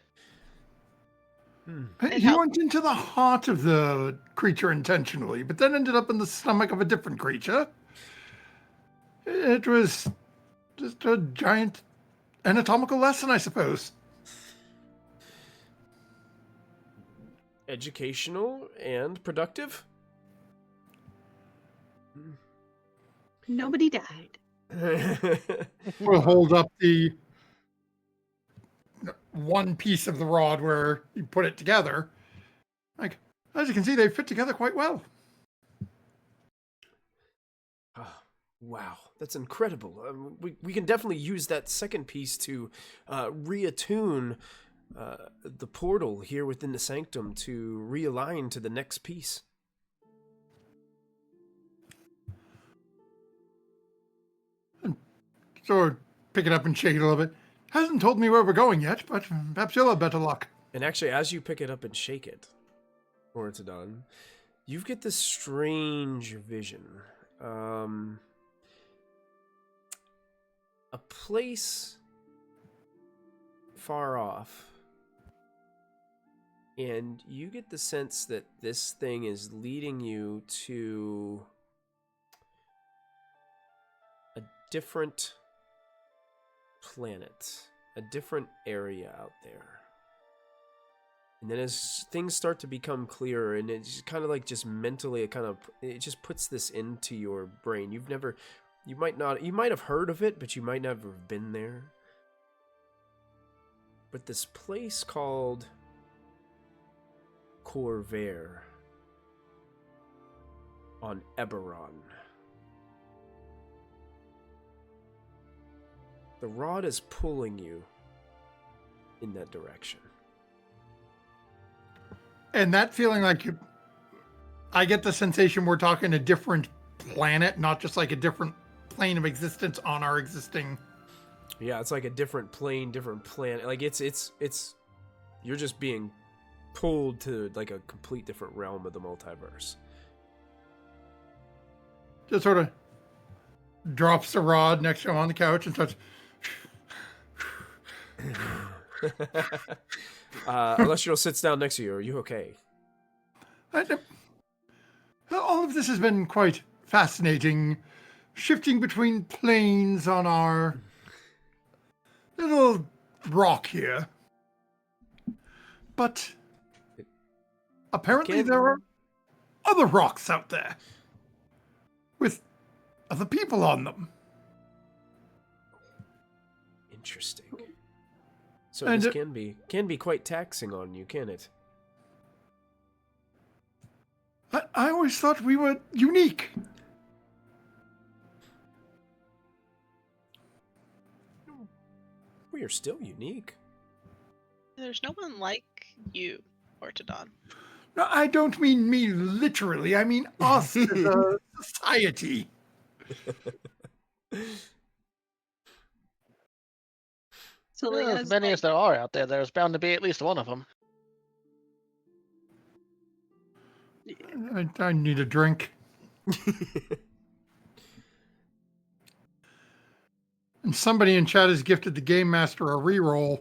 He went into the heart of the creature intentionally, but then ended up in the stomach of a different creature. It was just a giant anatomical lesson, I suppose. Educational and productive? Nobody died. We'll hold up the one piece of the rod where you put it together. Like, as you can see, they fit together quite well. Oh, wow, that's incredible. We can definitely use that second piece to reattune the portal here within the sanctum to realign to the next piece. So pick it up and shake it a little bit. Hasn't told me where we're going yet, but perhaps you'll have better luck. And actually, as you pick it up and shake it, Ortodon, you get this strange vision. A place far off. And you get the sense that this thing is leading you to a different planet, a different area out there. And then as things start to become clearer, and it's kind of like just mentally, it just puts this into your brain. You might have heard of it, but you might never have been there. But this place called Corvair on Eberron. The rod is pulling you in that direction. And that feeling like I get the sensation we're talking a different planet, not just like a different plane of existence on our existing. Yeah, it's like a different plane, different planet. Like it's you're just being pulled to like a complete different realm of the multiverse. Just sort of drops the rod next to him on the couch and starts. Illustrial sits down next to you. Are you okay? All of this has been quite fascinating, shifting between planes on our little rock here. But apparently there are other rocks out there with other people on them. Interesting. So And this can be quite taxing on you, can it? I always thought we were unique. We are still unique. There's no one like you, Ortodon. No, I don't mean me literally. I mean us as a society. So Well, Leah's as many like, as there are out there, there's bound to be at least one of them. I need a drink. And somebody in chat has gifted the Game Master a reroll.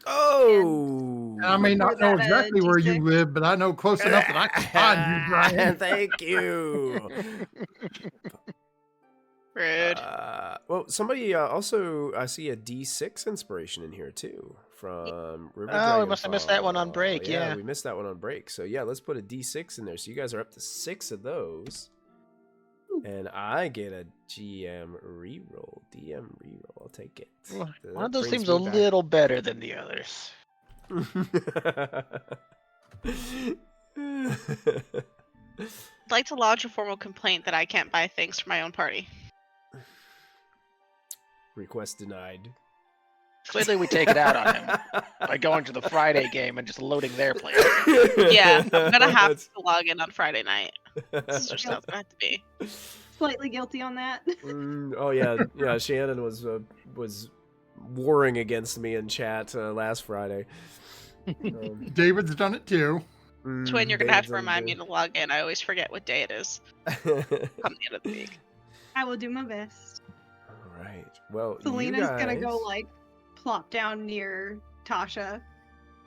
Oh! And I may not Was know that a exactly where you D6? live, but I know close enough that I can find you, Brian. Thank you. Rude. Well, somebody also, I see a D6 inspiration in here too from River Oh, we must have missed that one on Dragonfall. break, yeah. we missed that one on break. So yeah, let's put a D6 in there. So you guys are up to 6 of those. And I get a DM reroll. I'll take it. One of those Brings seems a me back. little better than the others. I'd like to lodge a formal complaint that I can't buy things for my own party. Request denied. Clearly, we take it out on him by going to the Friday game and just loading their play. Yeah, I'm gonna have to log in on Friday night. It's just how it's gonna have to be. slightly guilty on that. Oh yeah. Shannon was warring against me in chat last Friday. David's done it too. Twin, you're gonna have to remind me to log in. I always forget what day it is. Come the end of the week. I will do my best. All right. Well, Selena's you gonna go guys- like plop down near Tasha,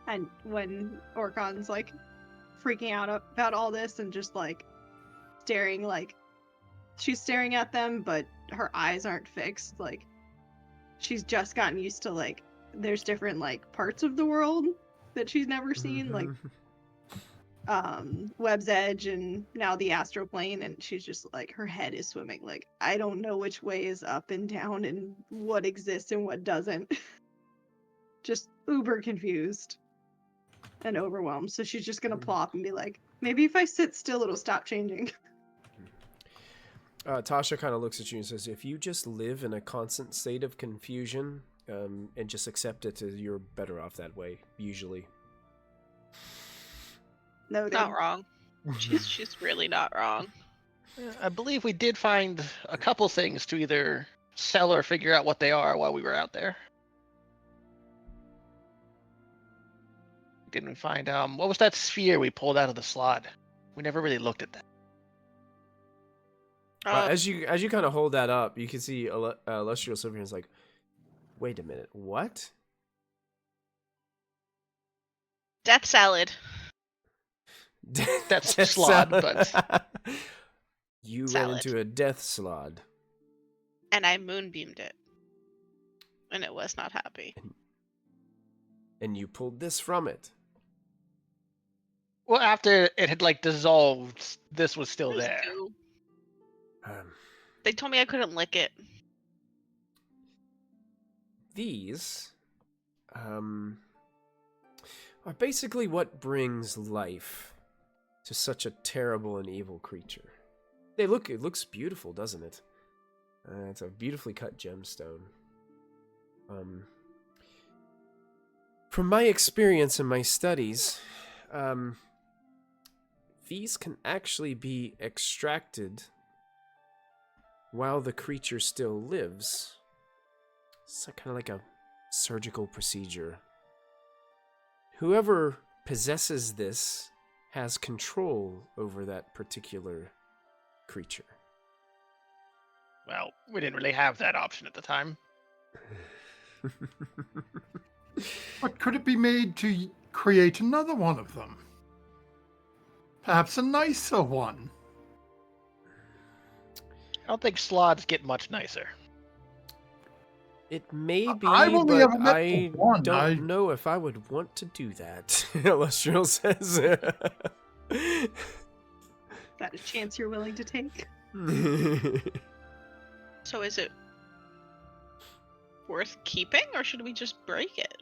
and when Orkon's like freaking out about all this and just like staring, like she's staring at them, but her eyes aren't fixed. Like she's just gotten used to like there's different like parts of the world that she's never seen, like Web's Edge and now the astral plane, and she's just like her head is swimming. Like I don't know which way is up and down and what exists and what doesn't. Just uber confused and overwhelmed. So she's just gonna plop and be like, maybe if I sit still it'll stop changing. Tasha kind of looks at you and says, if you just live in a constant state of confusion and just accept it, you're better off that way, usually. No, Not wrong. She's really not wrong. I believe we did find a couple things to either sell or figure out what they are while we were out there. Didn't we find what was that sphere we pulled out of the slot? We never really looked at that. As you kind of hold that up, you can see Illustrial Silverhand's like, wait a minute, what? Death salad. That's slod, but you ran Salad. into a death slod. And I moonbeamed it. And it was not happy. And you pulled this from it. well, after it had like dissolved, this was still There's there. goo. Um, They told me I couldn't lick it. these are basically what brings life to such a terrible and evil creature. It looks beautiful, doesn't it? It's a beautifully cut gemstone. From my experience and my studies, these can actually be extracted while the creature still lives. It's kind of like a surgical procedure. Whoever possesses this has control over that particular creature. Well, we didn't really have that option at the time. But could it be made to create another one of them? Perhaps a nicer one. I don't think slots get much nicer. It may be, I've only but ever met I the one. don't know if I would want to do that. Illustrial says. Is that a chance you're willing to take? So is it worth keeping, or should we just break it?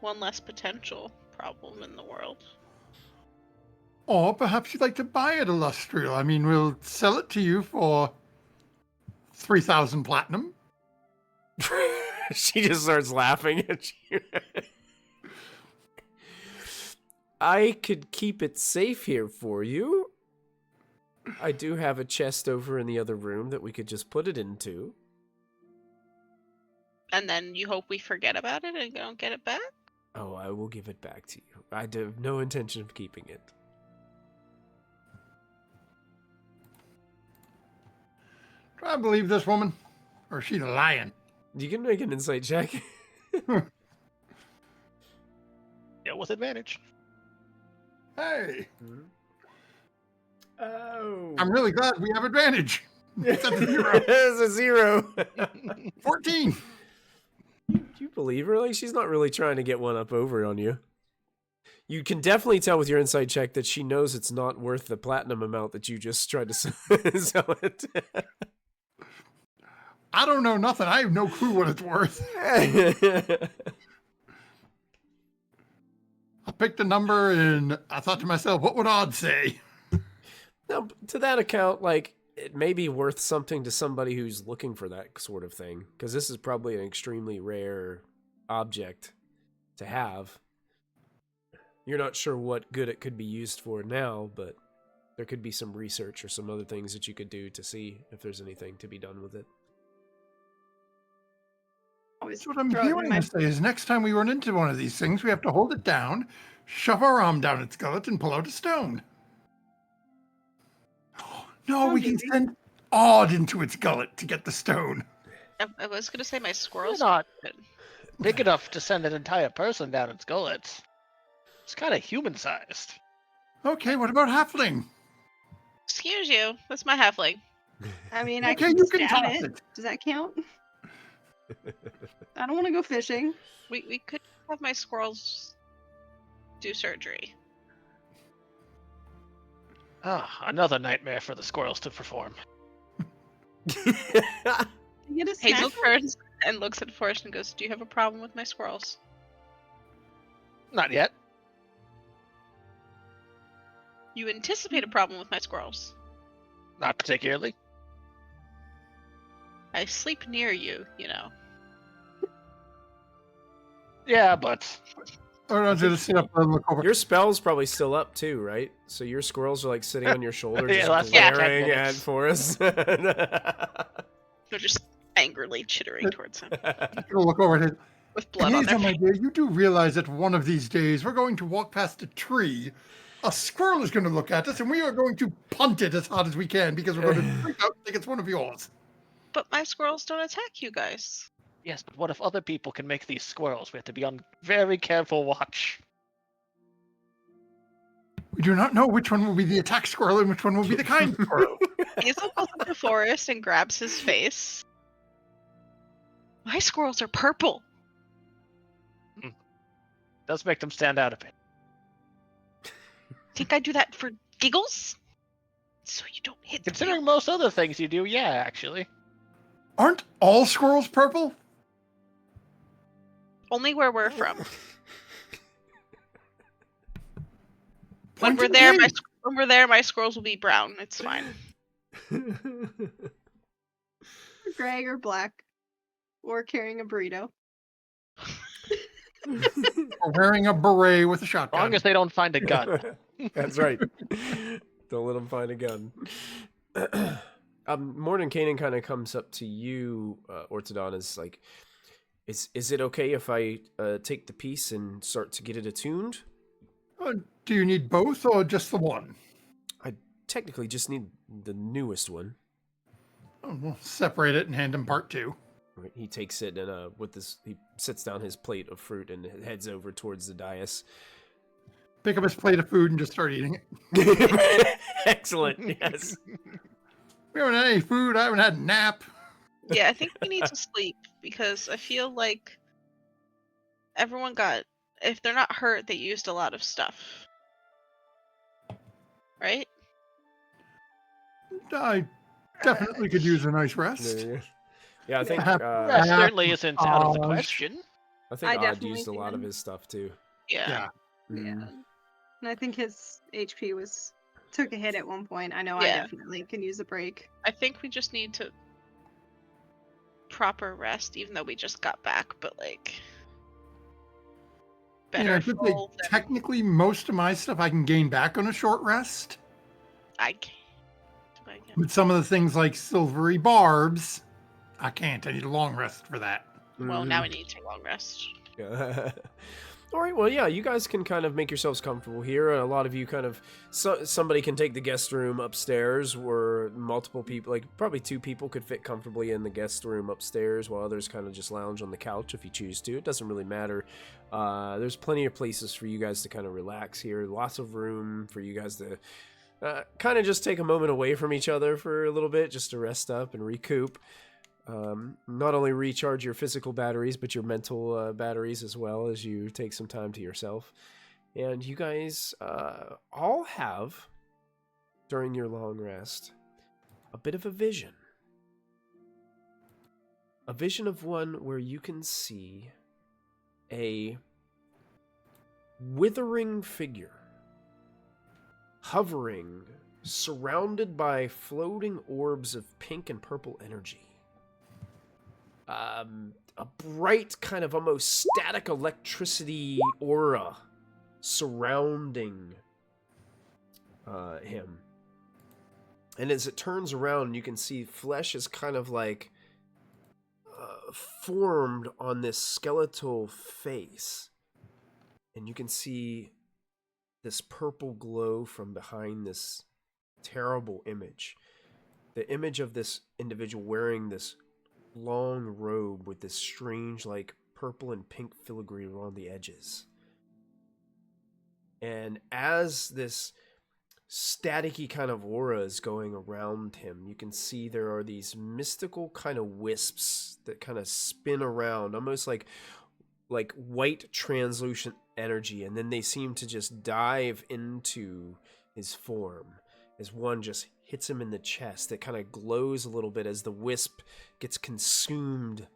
one less potential problem in the world. Or perhaps you'd like to buy it, Illustrial. I mean, we'll sell it to you for 3,000 platinum. She just starts laughing at you. I could keep it safe here for you. I do have a chest over in the other room that we could just put it into. And then you hope we forget about it and don't get it back? Oh, I will give it back to you. I have no intention of keeping it. Do I believe this woman? Or is she lying? You can make an insight check. Yeah, with advantage. Hey, Oh. I'm really glad we have advantage. It's at 0. It's a 0. 14. You believe her? Like, she's not really trying to get one up over on you. You can definitely tell with your insight check that she knows it's not worth the platinum amount that you just tried to sell it. I don't know nothing. I have no clue what it's worth. I picked a number and I thought to myself, what would odds say? Now, to that account, like, it may be worth something to somebody who's looking for that sort of thing, because this is probably an extremely rare object to have. You're not sure what good it could be used for now, but there could be some research or some other things that you could do to see if there's anything to be done with it. Always That's what I'm throw it in hearing my- you say is next time we run into one of these things, we have to hold it down, shove our arm down its gullet, and pull out a stone. No, we can easy. send odd into its gullet to get the stone. I was gonna say my We're squirrels. not big enough to send an entire person down its gullet. It's kind of human-sized. Okay, what about halfling? Excuse you, that's my halfling. I mean, I Okay, can you can stab toss it. it. Does that count? I don't want to go fishing. We could have my squirrels do surgery. Ah, another nightmare for the squirrels to perform. You get a snack. Hazel turns and looks at Forrest and goes, "Do you have a problem with my squirrels?" Not yet. You anticipate a problem with my squirrels. Not particularly. I sleep near you, you know. Yeah, but Or I'll just sit up and look over. Your spell's probably still up too, right? So your squirrels are like sitting on your shoulder, Yeah, just that's like 10 glaring at minutes. Forrest. They're just angrily chittering towards him I'll look over at it. with blood on Hazel, their my face. dear, you do realize that one of these days we're going to walk past a tree. A squirrel is going to look at us, and we are going to punt it as hard as we can because we're going to freak out and think it's one of yours. But my squirrels don't attack you guys. yes, but what if other people can make these squirrels? We have to be on very careful watch. We do not know which one will be the attack squirrel and which one will be the kind squirrel. Hazel goes up to Forrest and grabs his face. My squirrels are purple. Does make them stand out a bit. Think I do that for giggles? So you don't hit the Considering most other things you do, yeah, actually. Aren't all squirrels purple? Only where we're from. When Point we're and there, take. my squirrels will be brown. It's fine. Gray or black, or carrying a burrito. Or wearing a beret with a As shotgun. long as they don't find a gun. That's right. Don't let them find a gun. Morning Kanan kind of comes up to you, Ortodon, is like, is it okay if I take the piece and start to get it attuned? Do you need both or just the one? I technically just need the newest one. Oh, we'll separate it and hand him part two. Right, he takes it and with this, he sits down his plate of fruit and heads over towards the dais. Pick up his plate of food and just start eating it. Excellent. Yes. We haven't had any food. I haven't had a nap. Yeah, I think we need to sleep because I feel like everyone got, if they're not hurt, they used a lot of stuff. Right? I definitely could use a nice rest. Yeah, I think Have- That Yeah. certainly isn't out of the Massage. question. I think I Odd definitely used a lot of can. his stuff too. Yeah. Yeah. And I think his HP took a hit at one point. I know I Yeah. definitely can use a break. I think we just need to proper rest, even though we just got back, but like better I could say full than technically most of my stuff I can gain back on a short rest. I can. Do I get? But some of the things like silvery barbs, I can't. I need a long rest for that. Well, now we need to take a long rest. Yeah. All right, well, yeah, you guys can kind of make yourselves comfortable here. A lot of you kind of, somebody can take the guest room upstairs where multiple people, like probably 2 people could fit comfortably in the guest room upstairs while others kind of just lounge on the couch if you choose to. It doesn't really matter. There's plenty of places for you guys to kind of relax here. Lots of room for you guys to kind of just take a moment away from each other for a little bit just to rest up and recoup. Not only recharge your physical batteries, but your mental batteries as well as you take some time to yourself. And you guys all have, during your long rest, a bit of a vision. A vision of one where you can see a withering figure hovering, surrounded by floating orbs of pink and purple energy. A bright kind of almost static electricity aura surrounding him. And as it turns around, you can see flesh is kind of like formed on this skeletal face. And you can see this purple glow from behind this terrible image. The image of this individual wearing this long robe with this strange like purple and pink filigree around the edges. And as this staticky kind of aura is going around him, you can see there are these mystical kind of wisps that kind of spin around, almost like white translucent energy, and then they seem to just dive into his form as one just hits him in the chest. It kind of glows a little bit as the wisp gets consumed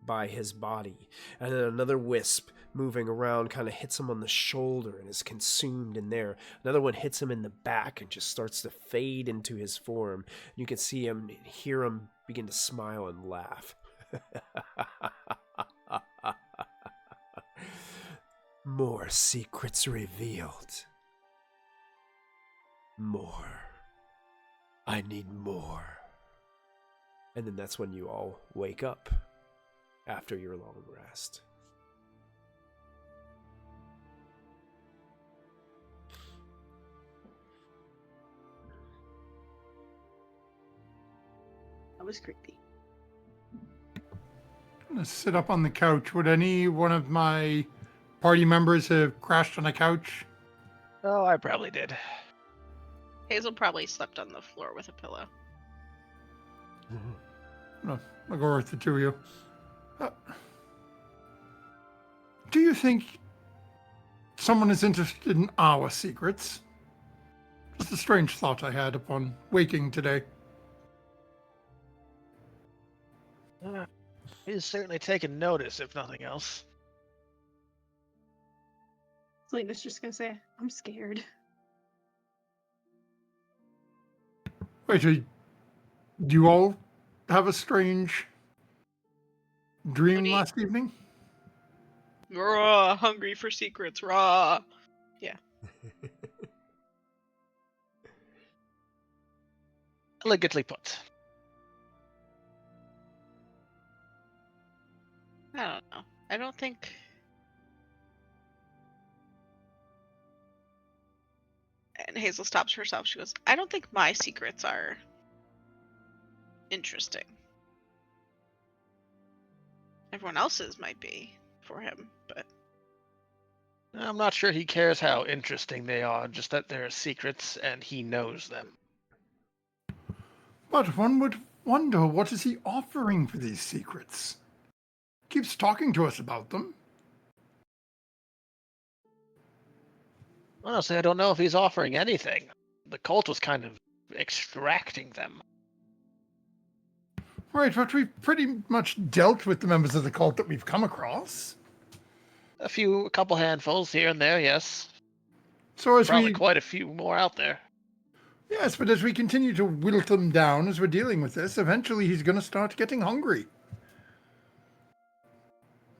by his body. And then another wisp moving around kind of hits him on the shoulder and is consumed in there. Another one hits him in the back and just starts to fade into his form. You can see him and hear him begin to smile and laugh. More secrets revealed. More. I need more. And then that's when you all wake up after your long rest. That was creepy. I'm gonna sit up on the couch. Would any one of my party members have crashed on a couch? Oh, I probably did. Hazel probably slept on the floor with a pillow. No, I'll go with the 2 of you. Do you think someone is interested in our secrets? Just a strange thought I had upon waking today. He's certainly taken notice, if nothing else. Selena's just gonna say, I'm scared. Wait, do you all have a strange dream last evening? Raw, hungry for secrets, raw. Yeah. Elegantly put. I don't know. I don't think... And Hazel stops herself. She goes, I don't think my secrets are interesting. Everyone else's might be for him, but... I'm not sure he cares how interesting they are, just that they're secrets and he knows them. But one would wonder, what is he offering for these secrets? Keeps talking to us about them. Honestly, I don't know if he's offering anything. The cult was kind of extracting them. Right, but we've pretty much dealt with the members of the cult that we've come across. A couple handfuls here and there, yes. So as Probably we quite a few more out there. Yes, but as we continue to wilt him down as we're dealing with this, eventually he's going to start getting hungry.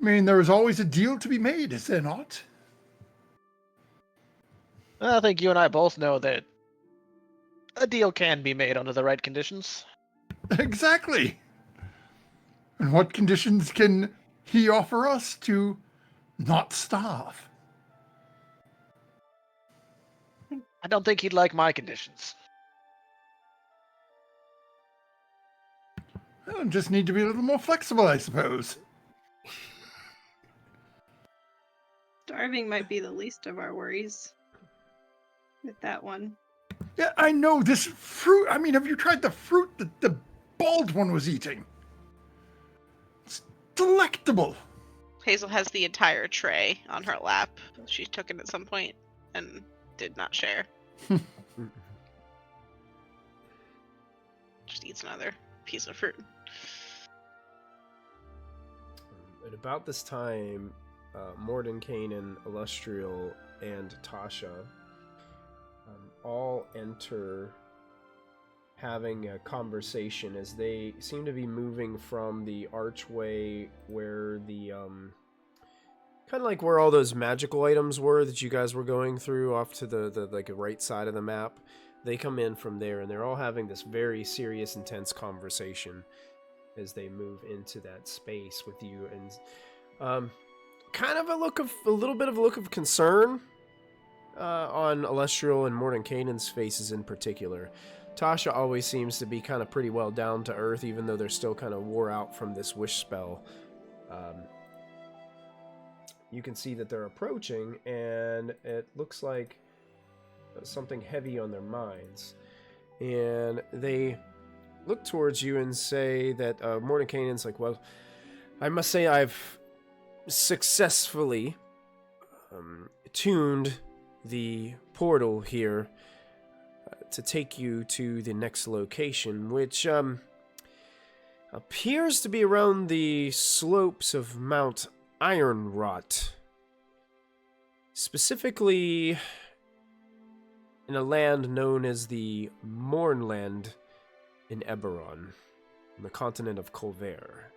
I mean, there is always a deal to be made, is there not? I think you and I both know that a deal can be made under the right conditions. Exactly. And what conditions can he offer us to not starve? I don't think he'd like my conditions. Well, just need to be a little more flexible, I suppose. Starving might be the least of our worries with that one. Yeah, I know this fruit. I mean, have you tried the fruit that the bald one was eating? It's delectable. Hazel has the entire tray on her lap. She took it at some point and did not share. Just eats another piece of fruit. At about this time, Mordenkainen, Illustrial, and Tasha all enter having a conversation as they seem to be moving from the archway where the kind of like where all those magical items were that you guys were going through off to the like right side of the map. They come in from there and they're all having this very serious, intense conversation as they move into that space with you, and kind of a little bit of a look of concern on Illustrial and Mordenkainen's faces in particular. Tasha always seems to be kind of pretty well down to earth, even though they're still kind of wore out from this wish spell. You can see that they're approaching, and it looks like something heavy on their minds. And they look towards you and say that Mordenkainen's like, well, I must say I've successfully tuned the portal here to take you to the next location, which appears to be around the slopes of Mount Ironrot. Specifically in a land known as the Mournland in Eberron, on the continent of Colver.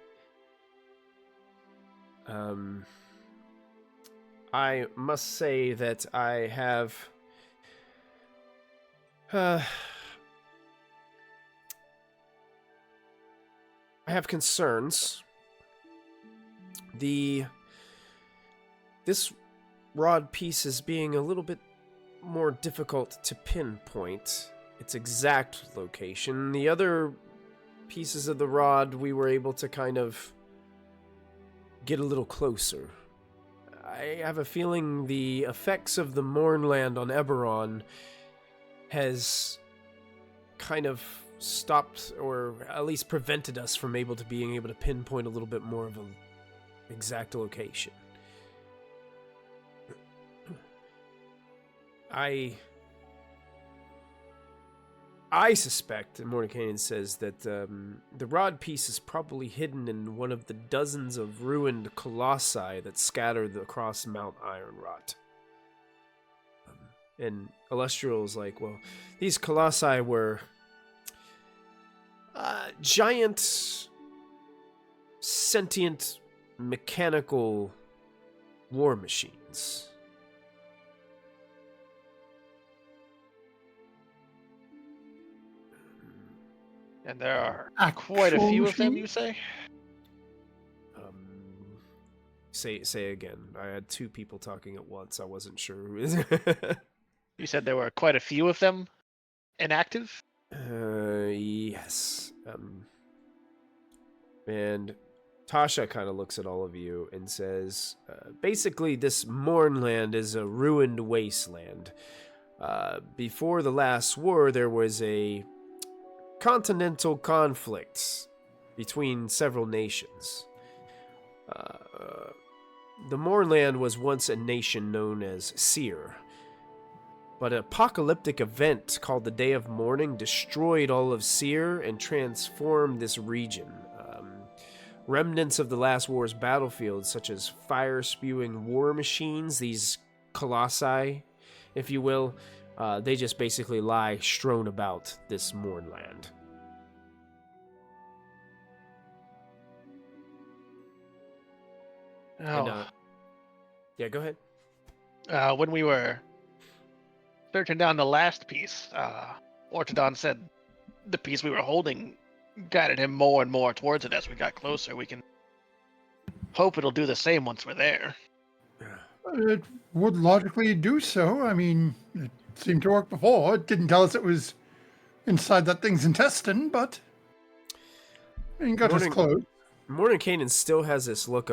I must say that I have concerns. This rod piece is being a little bit more difficult to pinpoint its exact location. The other pieces of the rod we were able to kind of get a little closer. I have a feeling the effects of the Mournland on Eberron has kind of stopped, or at least prevented us from being able to pinpoint a little bit more of an exact location. I suspect, and Mordenkainen says, that the rod piece is probably hidden in one of the dozens of ruined colossi that scattered across Mount Ironrot. And Illustrial's like, well, these colossi were giant, sentient, mechanical war machines. And there are quite a few of them, you say? Say again. I had two people talking at once. I wasn't sure who is. You said there were quite a few of them inactive? Yes. And Tasha kind of looks at all of you and says, basically, this Mournland is a ruined wasteland. Before the last war, there was a continental conflict between several nations. The Mournland was once a nation known as Seer, but an apocalyptic event called the Day of Mourning destroyed all of Seer and transformed this region. remnants of the last war's battlefield, such as fire-spewing war machines, these colossi, if you will, they just basically lie strewn about this Mournland. Oh, And, yeah, go ahead. when we were searching down the last piece, Ortodon said the piece we were holding guided him more and more towards it as we got closer. We can hope it'll do the same once we're there. It would logically do so. I mean, it seemed to work before. It didn't tell us it was inside that thing's intestine, but it got us close. Mordenkainen still has this look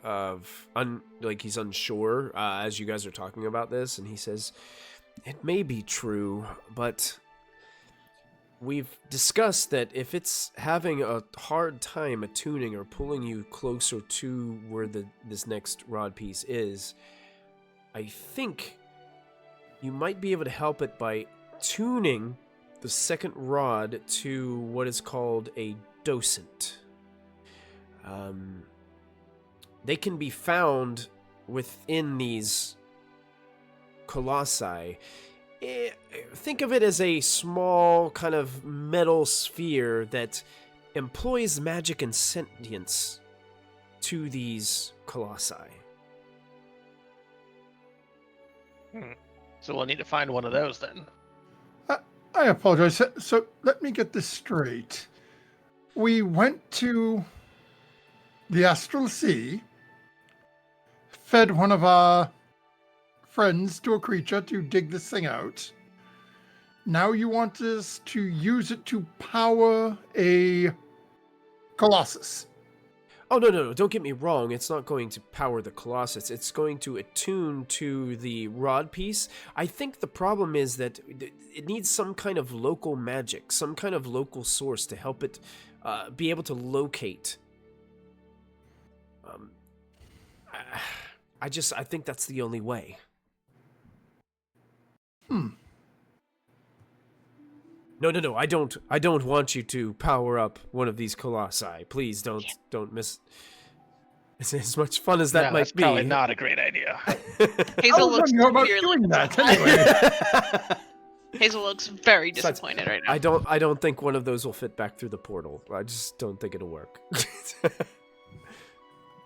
like he's unsure as you guys are talking about this, and he says, "It may be true, but we've discussed that if it's having a hard time attuning or pulling you closer to where this next rod piece is, I think you might be able to help it by tuning the second rod to what is called a docent. They can be found within these colossi. Think of it as a small kind of metal sphere that employs magic and sentience to these colossi." So we'll need to find one of those then. I apologize. So let me get this straight. We went to the Astral Sea, fed one of our friends to a creature to dig this thing out. Now you want us to use it to power a colossus. Oh, no, don't get me wrong. It's not going to power the Colossus. It's going to attune to the rod piece. I think the problem is that it needs some kind of local magic, some kind of local source to help it be able to locate. I think that's the only way. No, I don't want you to power up one of these colossi. Please don't miss. As much fun as that might be. Probably not a great idea. Hazel looks about severely doing that anyway. Hazel looks very disappointed right now. I don't think one of those will fit back through the portal. I just don't think it'll work.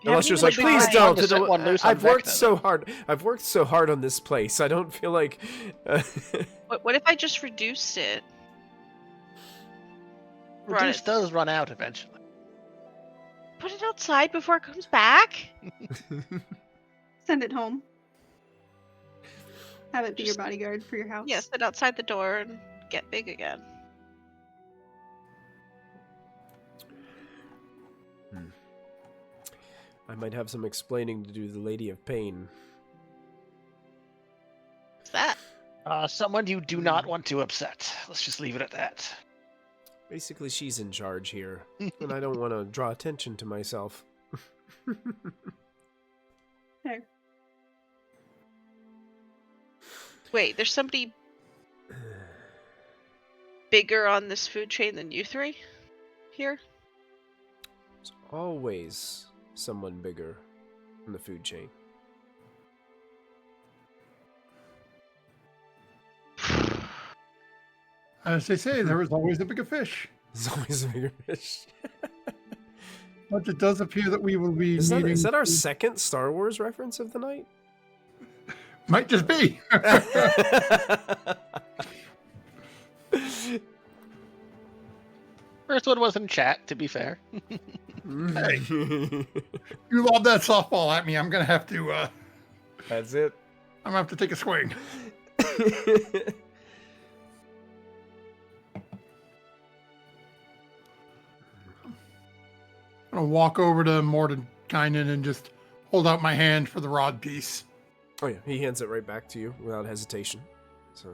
Unless you're like, please don't. I've worked so hard. I've worked so hard on this place. I don't feel like. What if I just reduced it? Reduce does run out eventually. Put it outside before it comes back? Send it home. Have it be your bodyguard for your house. Yeah, sit outside the door and get big again. I might have some explaining to do to the Lady of Pain. What's that? Someone you do not want to upset. Let's just leave it at that. Basically, she's in charge here, and I don't want to draw attention to myself. Okay. Wait, there's somebody bigger on this food chain than you three here? There's always someone bigger in the food chain. As they say, there is always a bigger fish. There's always a bigger fish. But it does appear that we will be Is needing... that our second Star Wars reference of the night? Might just be. First one was in chat, to be fair. Hey, you lob that softball at me, I'm going to have to... That's it. I'm going to have to take a swing. I'm going to walk over to Mordenkainen and just hold out my hand for the rod piece. Oh yeah, he hands it right back to you without hesitation. So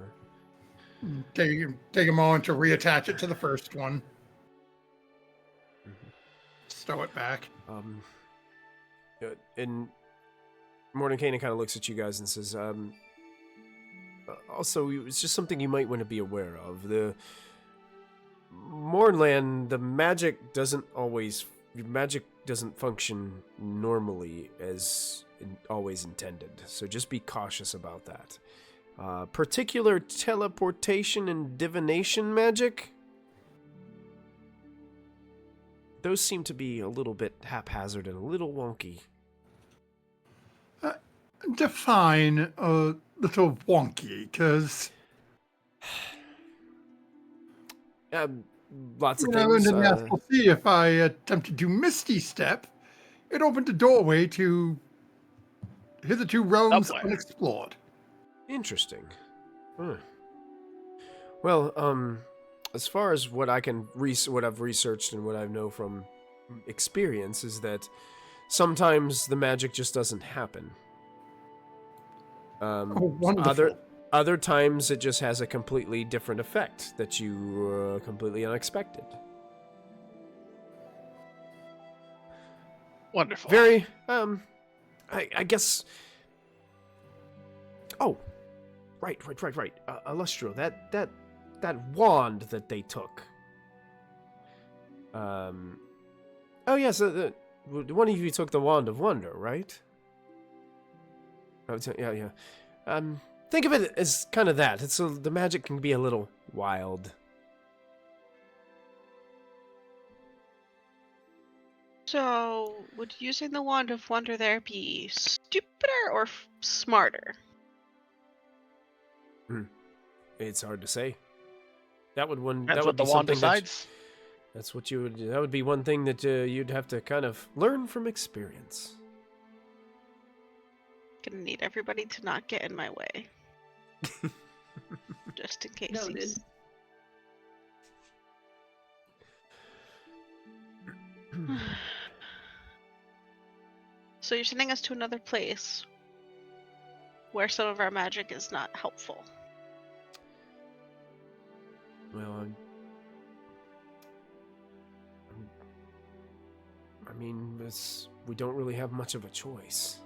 Take a moment to reattach it to the first one. Stow it back. And Mordenkainen kind of looks at you guys and says, also, it's just something you might want to be aware of. The Mournland, the magic doesn't always your magic doesn't function normally as always intended, so just be cautious about that. Particular teleportation and divination magic, those seem to be a little bit haphazard and a little wonky. Define a little wonky, because Lots of when I learned things. in Astral Sea, if I attempted to Misty Step, it opened a doorway to hitherto realms Somewhere. unexplored. Interesting. Huh. Well, as far as what I can what I've researched and what I know from experience is that sometimes the magic just doesn't happen. Wonderful. Other times it just has a completely different effect that you completely unexpected. Wonderful. Very, I guess. Oh, right. Illustro, that wand that they took. Oh yes, one of you took the Wand of Wonder, right? Yeah. Think of it as kind of that. The magic can be a little wild. So, would using the Wand of Wonder there be stupider or smarter? It's hard to say. That's That's what what the be wand something decides. That's what you would. That would be one thing that you'd have to kind of learn from experience. Gonna need everybody to not get in my way. Just in case. Noted. So you're sending us to another place where some of our magic is not helpful. Well, I mean, we don't really have much of a choice.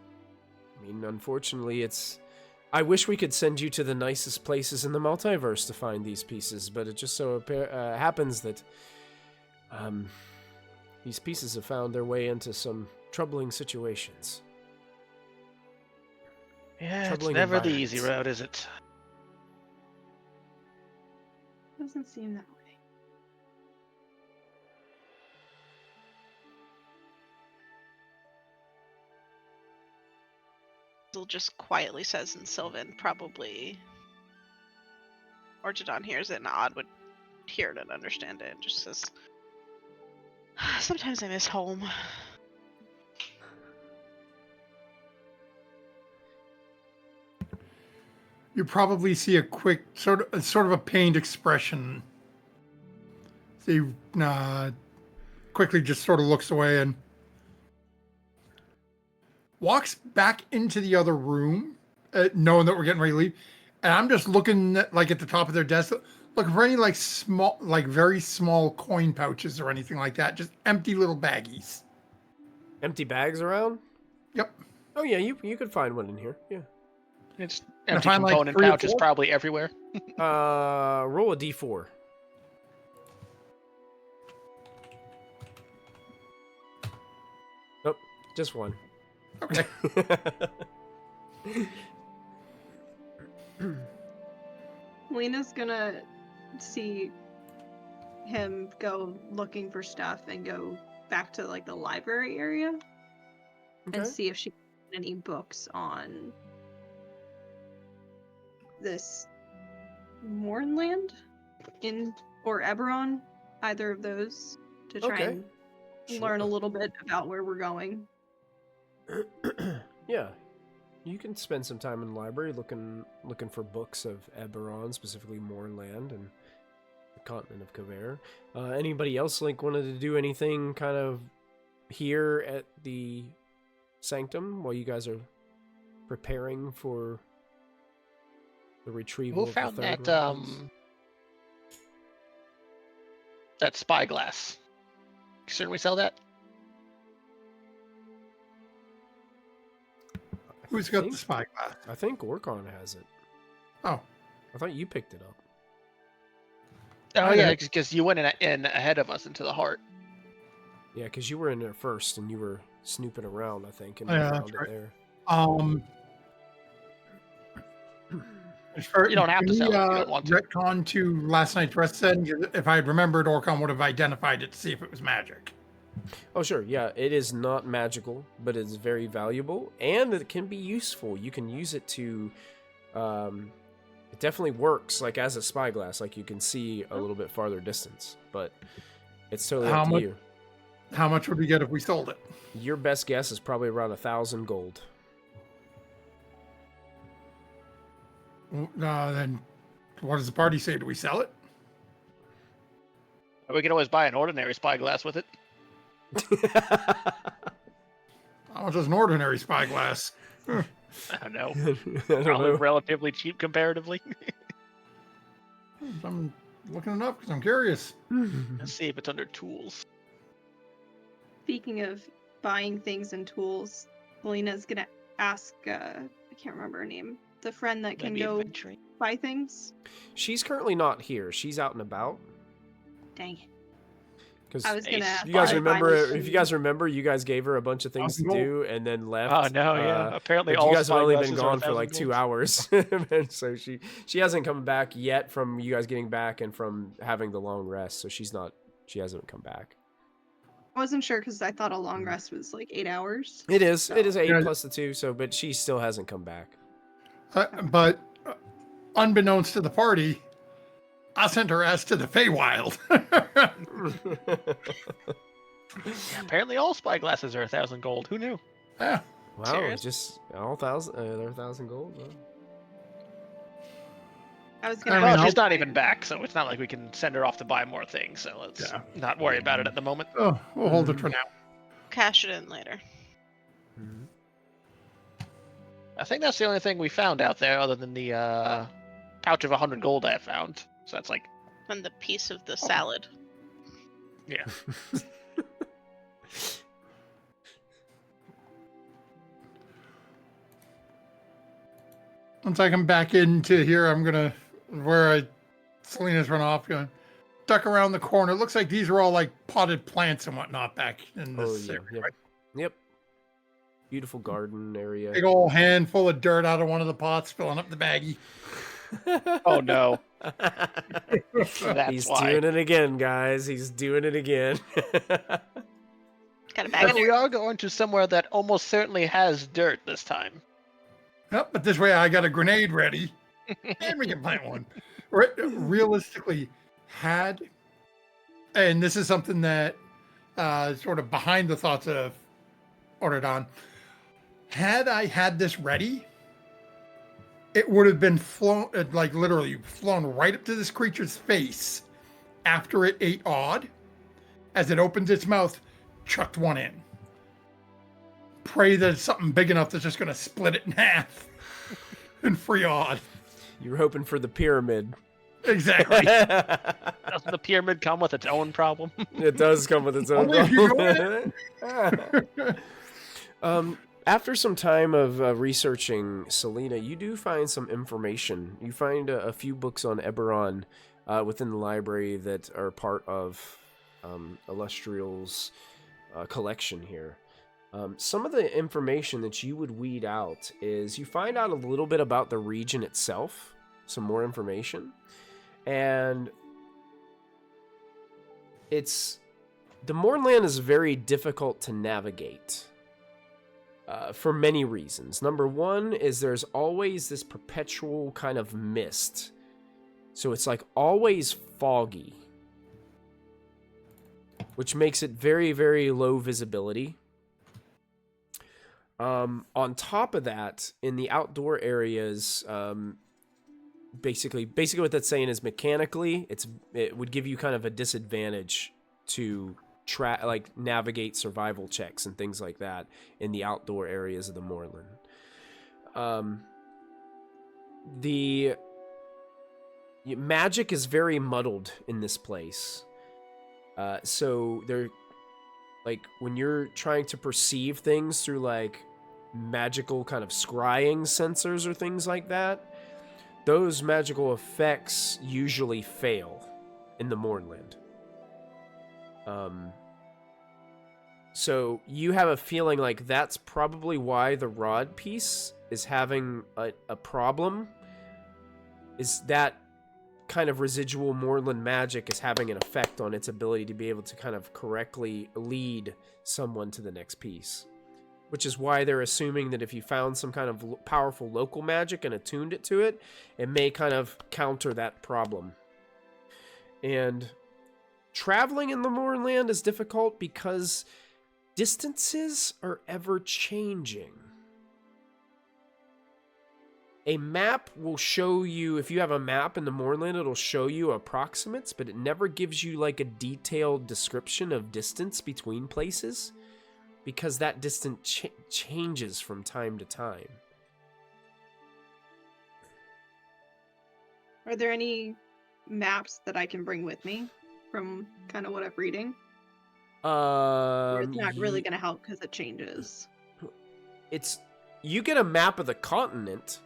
I mean, unfortunately, I wish we could send you to the nicest places in the multiverse to find these pieces, but it just so happens that these pieces have found their way into some troubling situations. Yeah, Troubling it's never the easy environments. road, is it? Doesn't seem that way. It just quietly says in Sylvan, probably. Orchidon hears it and Odd would hear it and understand it and just says, sometimes I miss home. You probably see a quick, sort of a pained expression. So he quickly just sort of looks away and walks back into the other room, knowing that we're getting ready to leave. And I'm just looking at, at the top of their desk, looking for any small, very small coin pouches or anything like that. Just empty little baggies. Empty bags around? Yep. Oh yeah, you could find one in here. Yeah. It's And empty find, component 3 or pouches 4? probably everywhere. Roll a d4. Nope, just one. Okay. Lena's gonna see him go looking for stuff and go back to the library area Okay. and see if she can any books on this Mornland or Eberron, either of those, to try Okay. and learn a little bit about where we're going. Yeah, you can spend some time in the library looking for books of Eberron, specifically Mournland and the continent of Kavere. Anybody else wanted to do anything kind of here at the Sanctum while you guys are preparing for the retrieval Who of the found third that weapons? that spyglass? Shouldn't we sell that? Who's got think- the spyglass? I think Orcon has it. Oh, I thought you picked it up. Oh I yeah, know. because you went in ahead of us into the heart. Yeah, because you were in there first, and you were snooping around, I think, and Yeah, found that's it right. there. You don't have to sell it if you don't want to. Retcon to last night's rest then. If I had remembered, Orcon would have identified it to see if it was magic. Oh, sure. Yeah, it is not magical, but it's very valuable, and it can be useful. You can use it to... it definitely works, like, as a spyglass. Like, you can see a little bit farther distance, but it's totally up to you. How much would we get if we sold it? Your best guess is probably around 1,000 gold. Then what does the party say? Do we sell it? We can always buy an ordinary spyglass with it. How much is an ordinary spyglass? I don't know. I don't Probably know. relatively cheap comparatively. I'm looking it up because I'm curious. Let's see if it's under tools. Speaking of buying things and tools, Selena's gonna ask, I can't remember her name, the friend that can Maybe go adventuring. buy things. She's currently not here. She's out and about. Dang it. Because I was gonna Ace. you guys buy remember, mine. if you guys remember, you guys gave her a bunch of things to do and then left. Oh no, yeah. Apparently But all you guys have only been spyglasses are gone for 1,000 like 2 gold. hours. And so she hasn't come back yet from you guys getting back and from having the long rest. So she hasn't come back. I wasn't sure because I thought a long rest was like 8 hours. It is 8 Yeah. plus the 2. So, but she still hasn't come back. But unbeknownst to the party, I sent her ass to the Feywild. Yeah, apparently all spyglasses are 1,000 gold. Who knew? Yeah. Wow, Serious? just all 1,000. They're 1,000 gold. Wow. I was I gonna. mean, Well, I'll- she's not even back, so it's not like we can send her off to buy more things. So let's Yeah. not worry about it at the moment. Oh, we'll hold it for now. Cash it in later. I think that's the only thing we found out there, other than the pouch of 100 gold I found. So that's like, And the piece of the salad. yeah. Once I come back into here, I'm gonna Selena's run off, gonna duck around the corner. It looks like these are all like potted plants and whatnot back in this area, yep. right? Yep. Beautiful garden area. Big old handful of dirt out of one of the pots, filling up the baggie. Oh no. That's He's why. doing it again, guys. He's doing it again. Got a bag But of we dirt. are going to somewhere that almost certainly has dirt this time. Yep, but this way I got a grenade ready, and we can plant one. Realistically, and this is something that sort of behind the thoughts of Ortodon, had I had this ready, it would have been flown, like literally flown right up to this creature's face after it ate Odd. As it opens its mouth, chucked one in. Pray that it's something big enough that's just going to split it in half and free Odd. You were hoping for the pyramid. Exactly. Doesn't the pyramid come with its own problem? It does come with its own Only if you problem. After some time of researching Selena, you do find some information. You find a few books on Eberron within the library that are part of Illustrial's collection here. Some of the information that you would weed out is you find out a little bit about the region itself, some more information, and the Mournland is very difficult to navigate for many reasons. Number one is there's always this perpetual kind of mist, so it's like always foggy, which makes it very, very low visibility. On top of that, in the outdoor areas, basically what that's saying is mechanically, it would give you kind of a disadvantage to navigate survival checks and things like that in the outdoor areas of the Moorland. The magic is very muddled in this place. So they're like when you're trying to perceive things through like magical kind of scrying sensors or things like that, those magical effects usually fail in the Mournland. So you have a feeling like that's probably why the rod piece is having a problem. Is that kind of residual moorland magic is having an effect on its ability to be able to kind of correctly lead someone to the next piece. Which is why they're assuming that if you found some kind of powerful local magic and attuned it to it, it may kind of counter that problem. And traveling in the moorland is difficult because distances are ever changing. A map will show you, if you have a map in the moorland, it'll show you approximates, but it never gives you like a detailed description of distance between places because that distance changes from time to time. Are there any maps that I can bring with me from kind of what I'm reading? Or it's not really going to help because it changes. You get a map of the continent.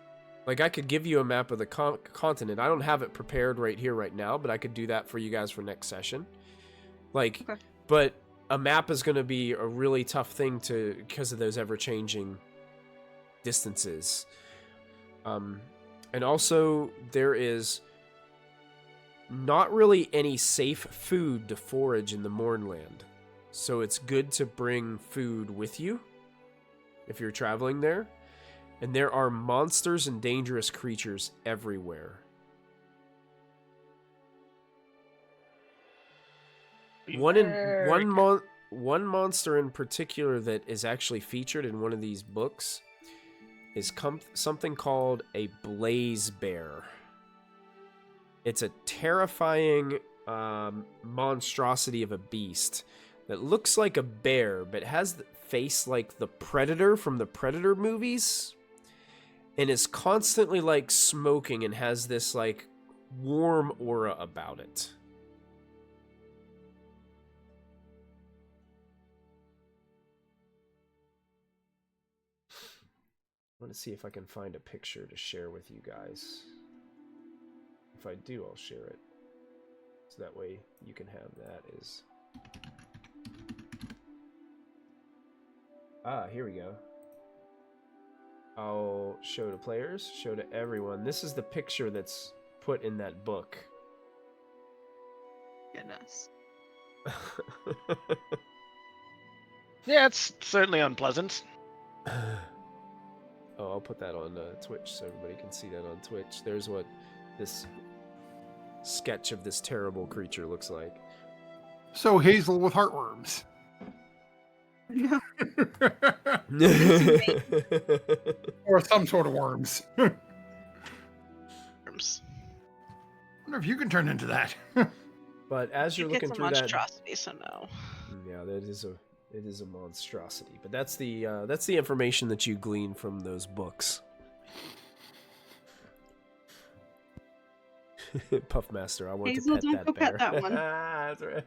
Like, I could give you a map of the continent. I don't have it prepared right here, right now, but I could do that for you guys for next session. Like, okay. But a map is going to be a really tough thing because of those ever-changing distances. And also, there is not really any safe food to forage in the Mournland. So it's good to bring food with you if you're traveling there. And there are monsters and dangerous creatures everywhere. One monster in particular that is actually featured in one of these books is something called a blaze bear. It's a terrifying monstrosity of a beast that looks like a bear, but has the face like the Predator from the Predator movies, and is constantly like smoking and has this like warm aura about it. I want to see if I can find a picture to share with you guys. If I do, I'll share it. So that way you can have that as... here we go. I'll show to players, show to everyone. This is the picture that's put in that book. Goodness. Yeah, it's certainly unpleasant. Oh, I'll put that on Twitch so everybody can see that on Twitch. There's what this sketch of this terrible creature looks like. So Hazel with heartworms. Yeah. Or some sort of worms. Worms. I wonder if you can turn into that. But as you're looking through that, monstrosity, so no. Yeah, it is a monstrosity. But that's the information that you glean from those books. Puffmaster, I want Hazel, to pet don't that go bear. pet that one. That's right.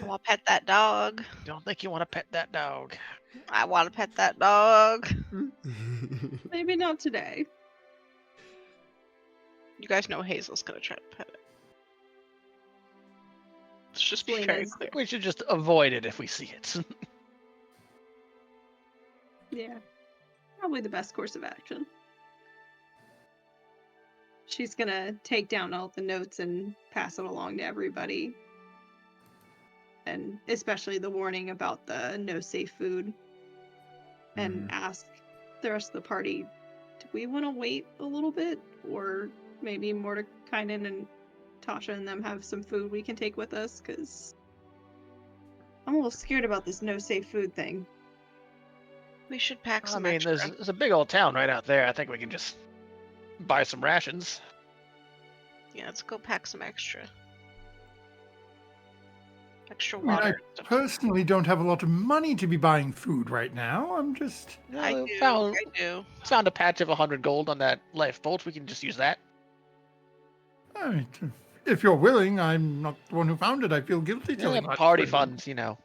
I want to pet that dog. Don't think you want to pet that dog. I want to pet that dog. Maybe not today. You guys know Hazel's gonna try to pet it. Let's just be Explain very this. clear. We should just avoid it if we see it. Yeah. Probably the best course of action. She's gonna take down all the notes and pass it along to everybody. And especially the warning about the no safe food. And ask the rest of the party, do we want to wait a little bit? Or maybe Mordekainen and Tasha and them have some food we can take with us? Because I'm a little scared about this no safe food thing. We should pack some I mean, extra. there's a big old town right out there. I think we can just buy some rations. Yeah, let's go pack some extra. Extra I mean, water. I and stuff. personally don't have a lot of money to be buying food right now. I'm just... I Uh, do. found, I do. found a patch of 100 gold on that life bolt. We can just use that. All right. If you're willing, I'm not the one who found it. I feel guilty Yeah, telling you. party funds, you know.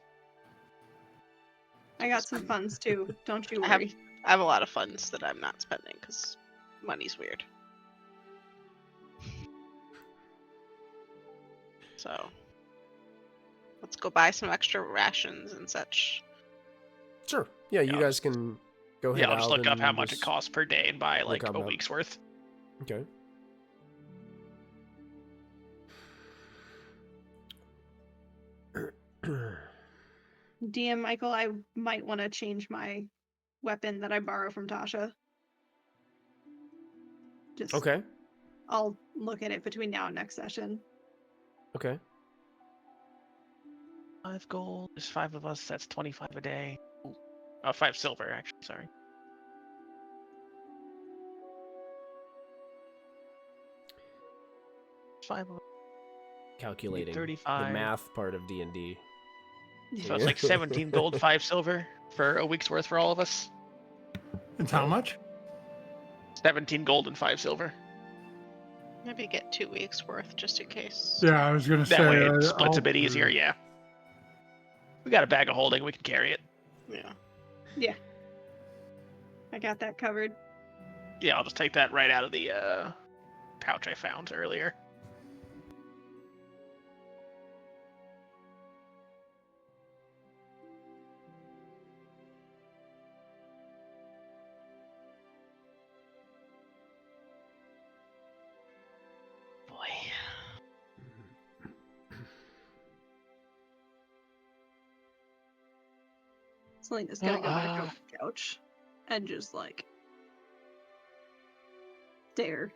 I got some funds too. Don't you I have, worry. I have a lot of funds that I'm not spending because money's weird. So, Let's go buy some extra rations and such. Sure. Yeah, you Yeah, guys can go ahead. Yeah, I'll just look up how much it just costs per day and buy like up a how- week's worth. Okay. DM Michael, I might want to change my weapon that I borrow from Tasha. Just Okay. I'll look at it between now and next session. Okay. 5 gold. There's 5 of us. That's 25 a day. Ooh. 5 silver, actually. Sorry. Five. Calculating the 35. math part of D&D. So it's like 17 gold, 5 silver for a week's worth for all of us. It's how much? 17 gold and 5 silver. Maybe get 2 weeks worth just in case. Yeah, I was gonna That say. way it splits I'll- a bit easier, yeah. We got a bag of holding, we can carry it. Yeah. I got that covered. Yeah, I'll just take that right out of the pouch I found earlier. Boy. Selena's gonna go back Uh-uh. on the couch and just like stare.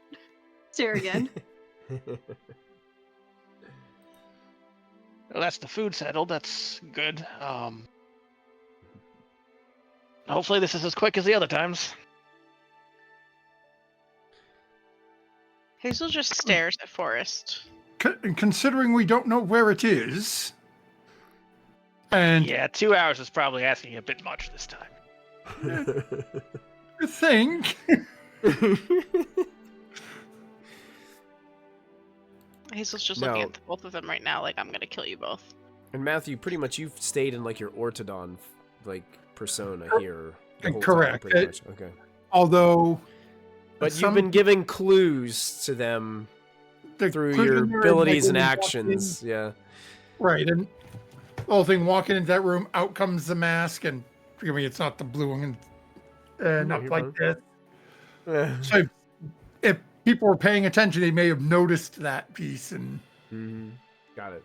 Stare again. Well, that's the food settled. That's good. Hopefully this is as quick as the other times. Hazel just stares at Forrest. Considering we don't know where it is, and Yeah, 2 hours is probably asking a bit much this time. I think Hazel's just No. looking at the both of them right now like, I'm gonna kill you both. And Matthew, pretty much you've stayed in like your Ortodon like persona here. the whole time, correct. pretty much. Okay. although But some- you've been giving clues to them the through clues your in there, abilities like, and when we walk actions. Yeah. in- right, and the whole thing walking into that room, out comes the mask, and forgive me, it's not the blue one, not you're like fine. this. So if people were paying attention, they may have noticed that piece, and Mhm. Got it.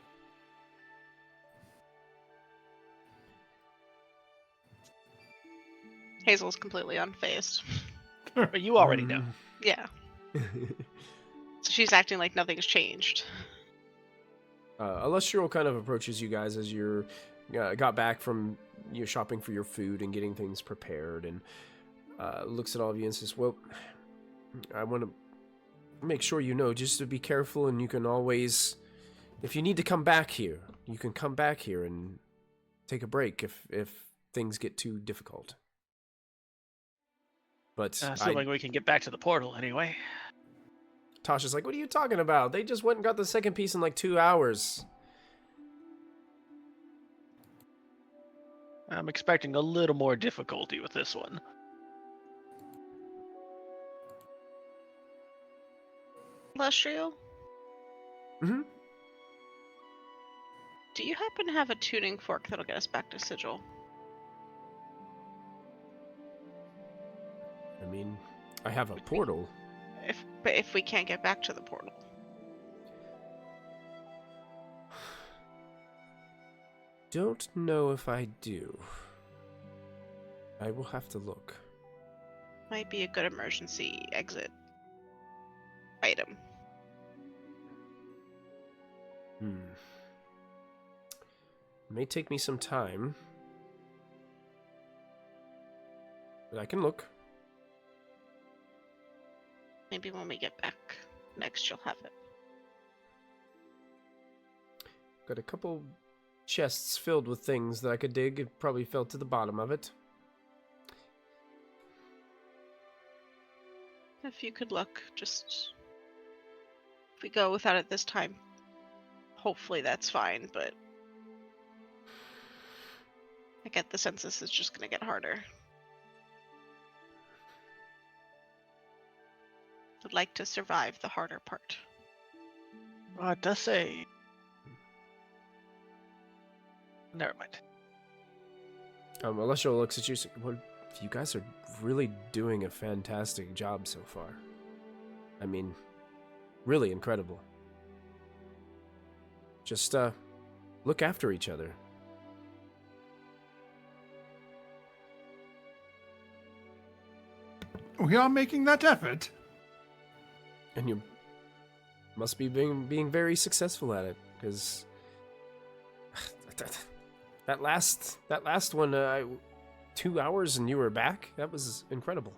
Hazel's completely unfazed. But you already know. Yeah. So she's acting like nothing's changed. Illustrial kind of approaches you guys as you're got back from your shopping for your food and getting things prepared, and looks at all of you and says, "Well, I want to make sure you know just to be careful, and you can always, if you need to come back here, you can come back here and take a break if things get too difficult." But Assuming we can get back to the portal anyway. Tasha's like, "What are you talking about? They just went and got the second piece in like 2 hours." I'm expecting a little more difficulty with this one. Illustrial? Mm-hmm. Do you happen to have a tuning fork that'll get us back to Sigil? I mean, I have a portal. But if we can't get back to the portal. Don't know if I do. I will have to look. Might be a good emergency exit item. May take me some time. But I can look. Maybe when we get back next, you'll have it. Got a couple chests filled with things that I could dig. It probably fell to the bottom of it. If you could look, just... If we go without it this time, hopefully that's fine, but... I get the sense this is just gonna get harder. Would like to survive the harder part. Well, it does say Never mind. Alessio looks at you. Well, you guys are really doing a fantastic job so far. I mean, really incredible. Just look after each other. We are making that effort. And you must be being very successful at it, because that last one, 2 hours and you were back. That was incredible.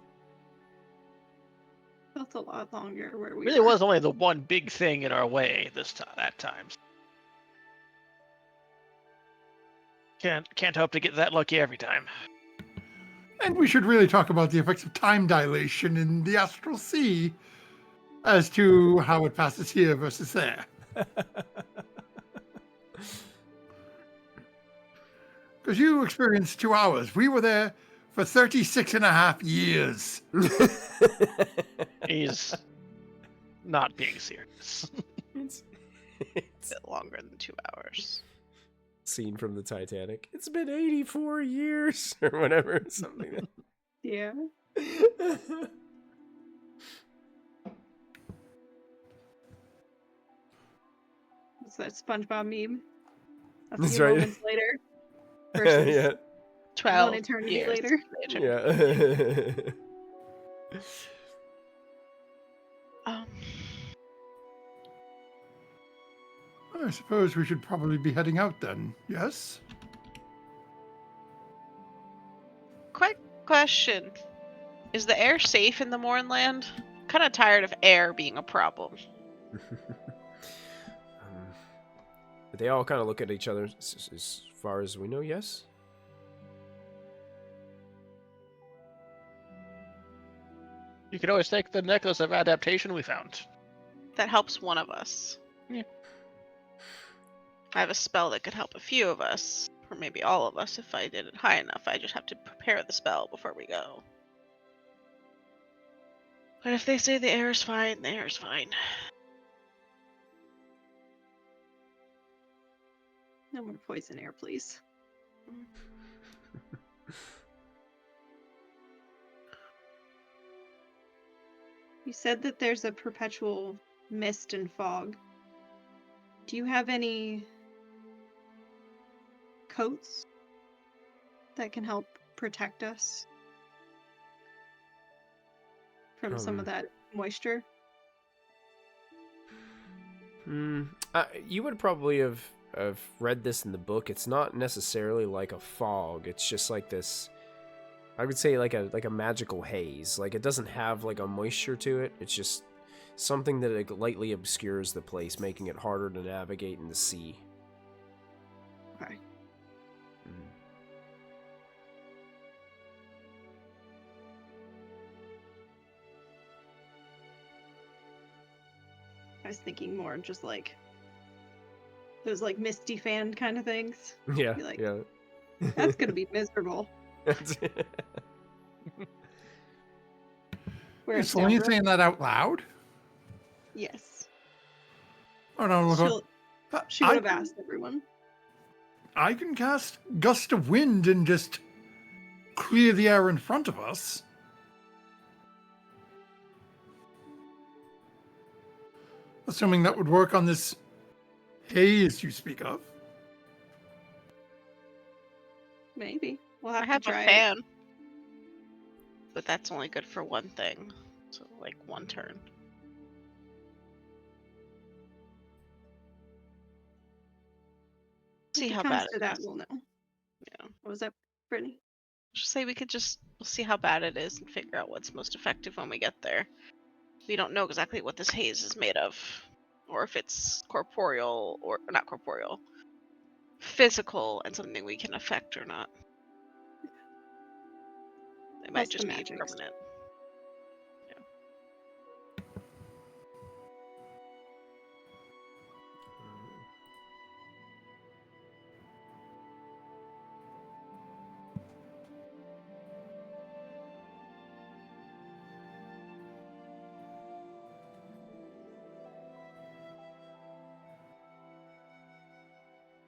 Felt a lot longer where we Really were. was only the one big thing in our way at times. Can't hope to get that lucky every time. And we should really talk about the effects of time dilation in the Astral Sea as to how it passes here versus there. Because you experienced 2 hours. We were there for 36 and a half years. He's not being serious. It's A bit longer than 2 hours. scene from the Titanic. It's been 84 years or whatever, something. Yeah. What's that SpongeBob meme? A That's few right. moments later. Versus Yeah. 12 one eternity years later. later. Yeah. I suppose we should probably be heading out then, yes? Quick question. Is the air safe in the Mornland? Kind of tired of air being a problem. But they all kind of look at each other. As far as we know, yes. You could always take the necklace of adaptation we found. That helps one of us. Yeah. I have a spell that could help a few of us, or maybe all of us if I did it high enough. I just have to prepare the spell before we go. But if they say the air is fine, the air is fine. No more poison air, please. You said that there's a perpetual mist and fog. Do you have any coats that can help protect us from some of that moisture? You would probably have read this in the book. It's not necessarily like a fog. It's just like this. I would say like a magical haze. Like it doesn't have like a moisture to it. It's just something that like, lightly obscures the place, making it harder to navigate in the sea. Okay. I was thinking more just like those like misty fan kind of things. Yeah, Be like, yeah. That's gonna be miserable. Whereas Is Celine Deborah- saying that out loud? Yes. Oh no, look. She would have asked everyone. I can cast Gust of Wind and just clear the air in front of us. Assuming that would work on this haze you speak of. Maybe. We'll have I to have a try it. fan. But that's only good for one thing. So, like, one turn. If See it how comes bad to it that, is. we'll know. Yeah. What was that, Brittany? Just say we'll see how bad it is and figure out what's most effective when we get there. We don't know exactly what this haze is made of. Or if it's corporeal, or not corporeal. Physical and something we can affect or not. It might Plus the just be magics. permanent.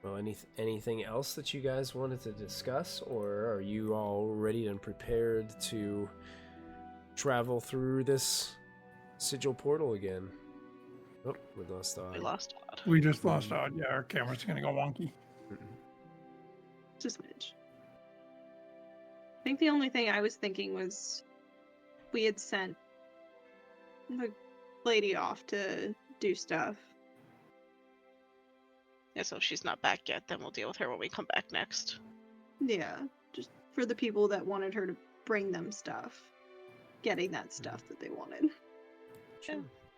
Well, anything else that you guys wanted to discuss, or are you all ready and prepared to travel through this sigil portal again? Oh, we lost Odd. We lost Odd. We just lost Odd. Yeah, our camera's gonna go wonky. Just a minute. I think the only thing I was thinking was we had sent the lady off to do stuff. Yeah, so if she's not back yet, then we'll deal with her when we come back next. Yeah, just for the people that wanted her to bring them stuff. Getting that stuff that they wanted. Yeah,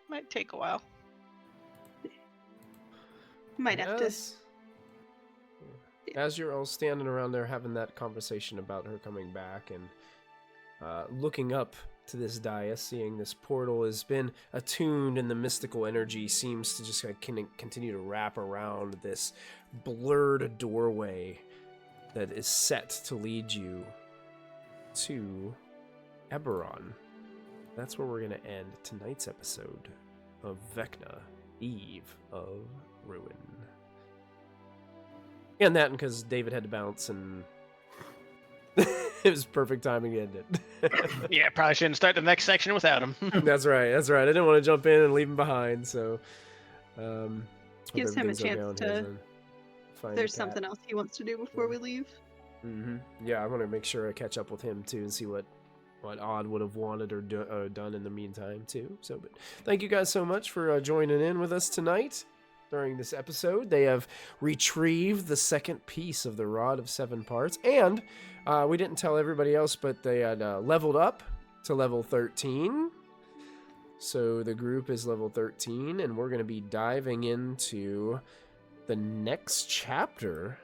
might take a while. Might have to. As you're all standing around there having that conversation about her coming back and looking up to this dais, seeing this portal has been attuned and the mystical energy seems to just continue to wrap around this blurred doorway that is set to lead you to Eberron. That's where we're going to end tonight's episode of Vecna, Eve of Ruin. And that because David had to bounce and it was perfect timing to end it. Yeah, probably shouldn't start the next section without him. That's right. I didn't want to jump in and leave him behind, so Gives him a everything's okay chance on to. his end. Find There's the cat. something else he wants to do before we leave. Yeah, I want to make sure I catch up with him too and see what Odd would have wanted or done in the meantime too. So, but thank you guys so much for joining in with us tonight. During this episode, they have retrieved the second piece of the Rod of Seven Parts, and we didn't tell everybody else, but they had leveled up to level 13. So the group is level 13, and we're going to be diving into the next chapter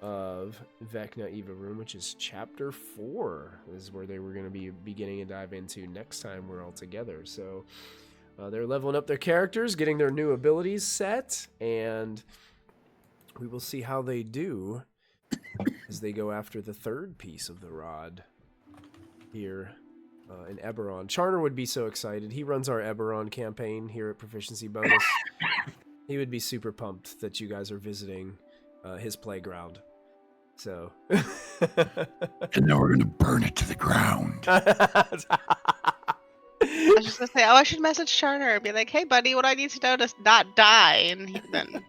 of Vecna Eva Room, which is chapter 4, is where they were going to be beginning to dive into next time we're all together. So they're leveling up their characters, getting their new abilities set, and we will see how they do as they go after the third piece of the rod here in Eberron. Charner would be so excited. He runs our Eberron campaign here at Proficiency Bonus. He would be super pumped that you guys are visiting his playground. So, And now we're gonna burn it to the ground. I was just gonna say, I should message Charner and be like, "Hey, buddy, what I need to know to not die," and then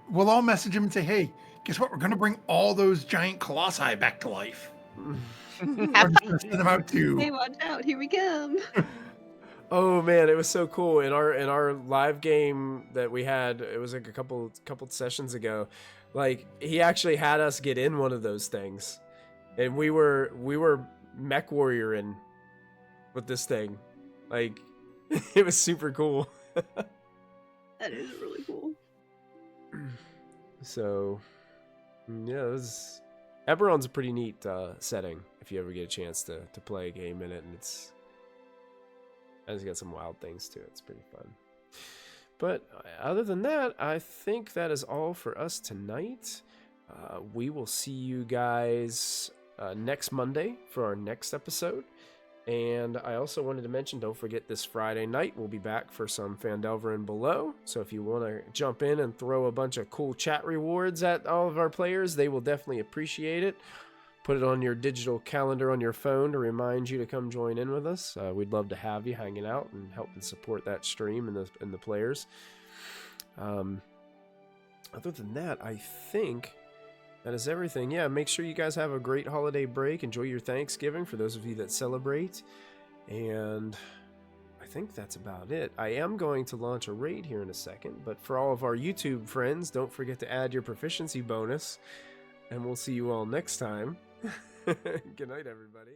We'll all message him and say, "Hey, guess what? We're gonna bring all those giant colossi back to life. We're just gonna send them out to." Hey, watch out! Here we come. Oh man, it was so cool in our live game that we had. It was like a couple sessions ago. Like he actually had us get in one of those things, and we were mech warrioring with this thing. Like it was super cool. That is really cool. So yeah, Eberron's a pretty neat setting if you ever get a chance to play a game in it, and it's got some wild things to it. It's pretty fun. But other than that, I think that is all for us tonight. We will see you guys next Monday for our next episode. And I also wanted to mention, don't forget this Friday night, we'll be back for some Phandelver and Below. So if you want to jump in and throw a bunch of cool chat rewards at all of our players, they will definitely appreciate it. Put it on your digital calendar on your phone to remind you to come join in with us. We'd love to have you hanging out and help and support that stream and the players. Other than that, I think that is everything. Yeah, make sure you guys have a great holiday break. Enjoy your Thanksgiving for those of you that celebrate. And I think that's about it. I am going to launch a raid here in a second, but for all of our YouTube friends, don't forget to add your proficiency bonus. And we'll see you all next time. Good night, everybody.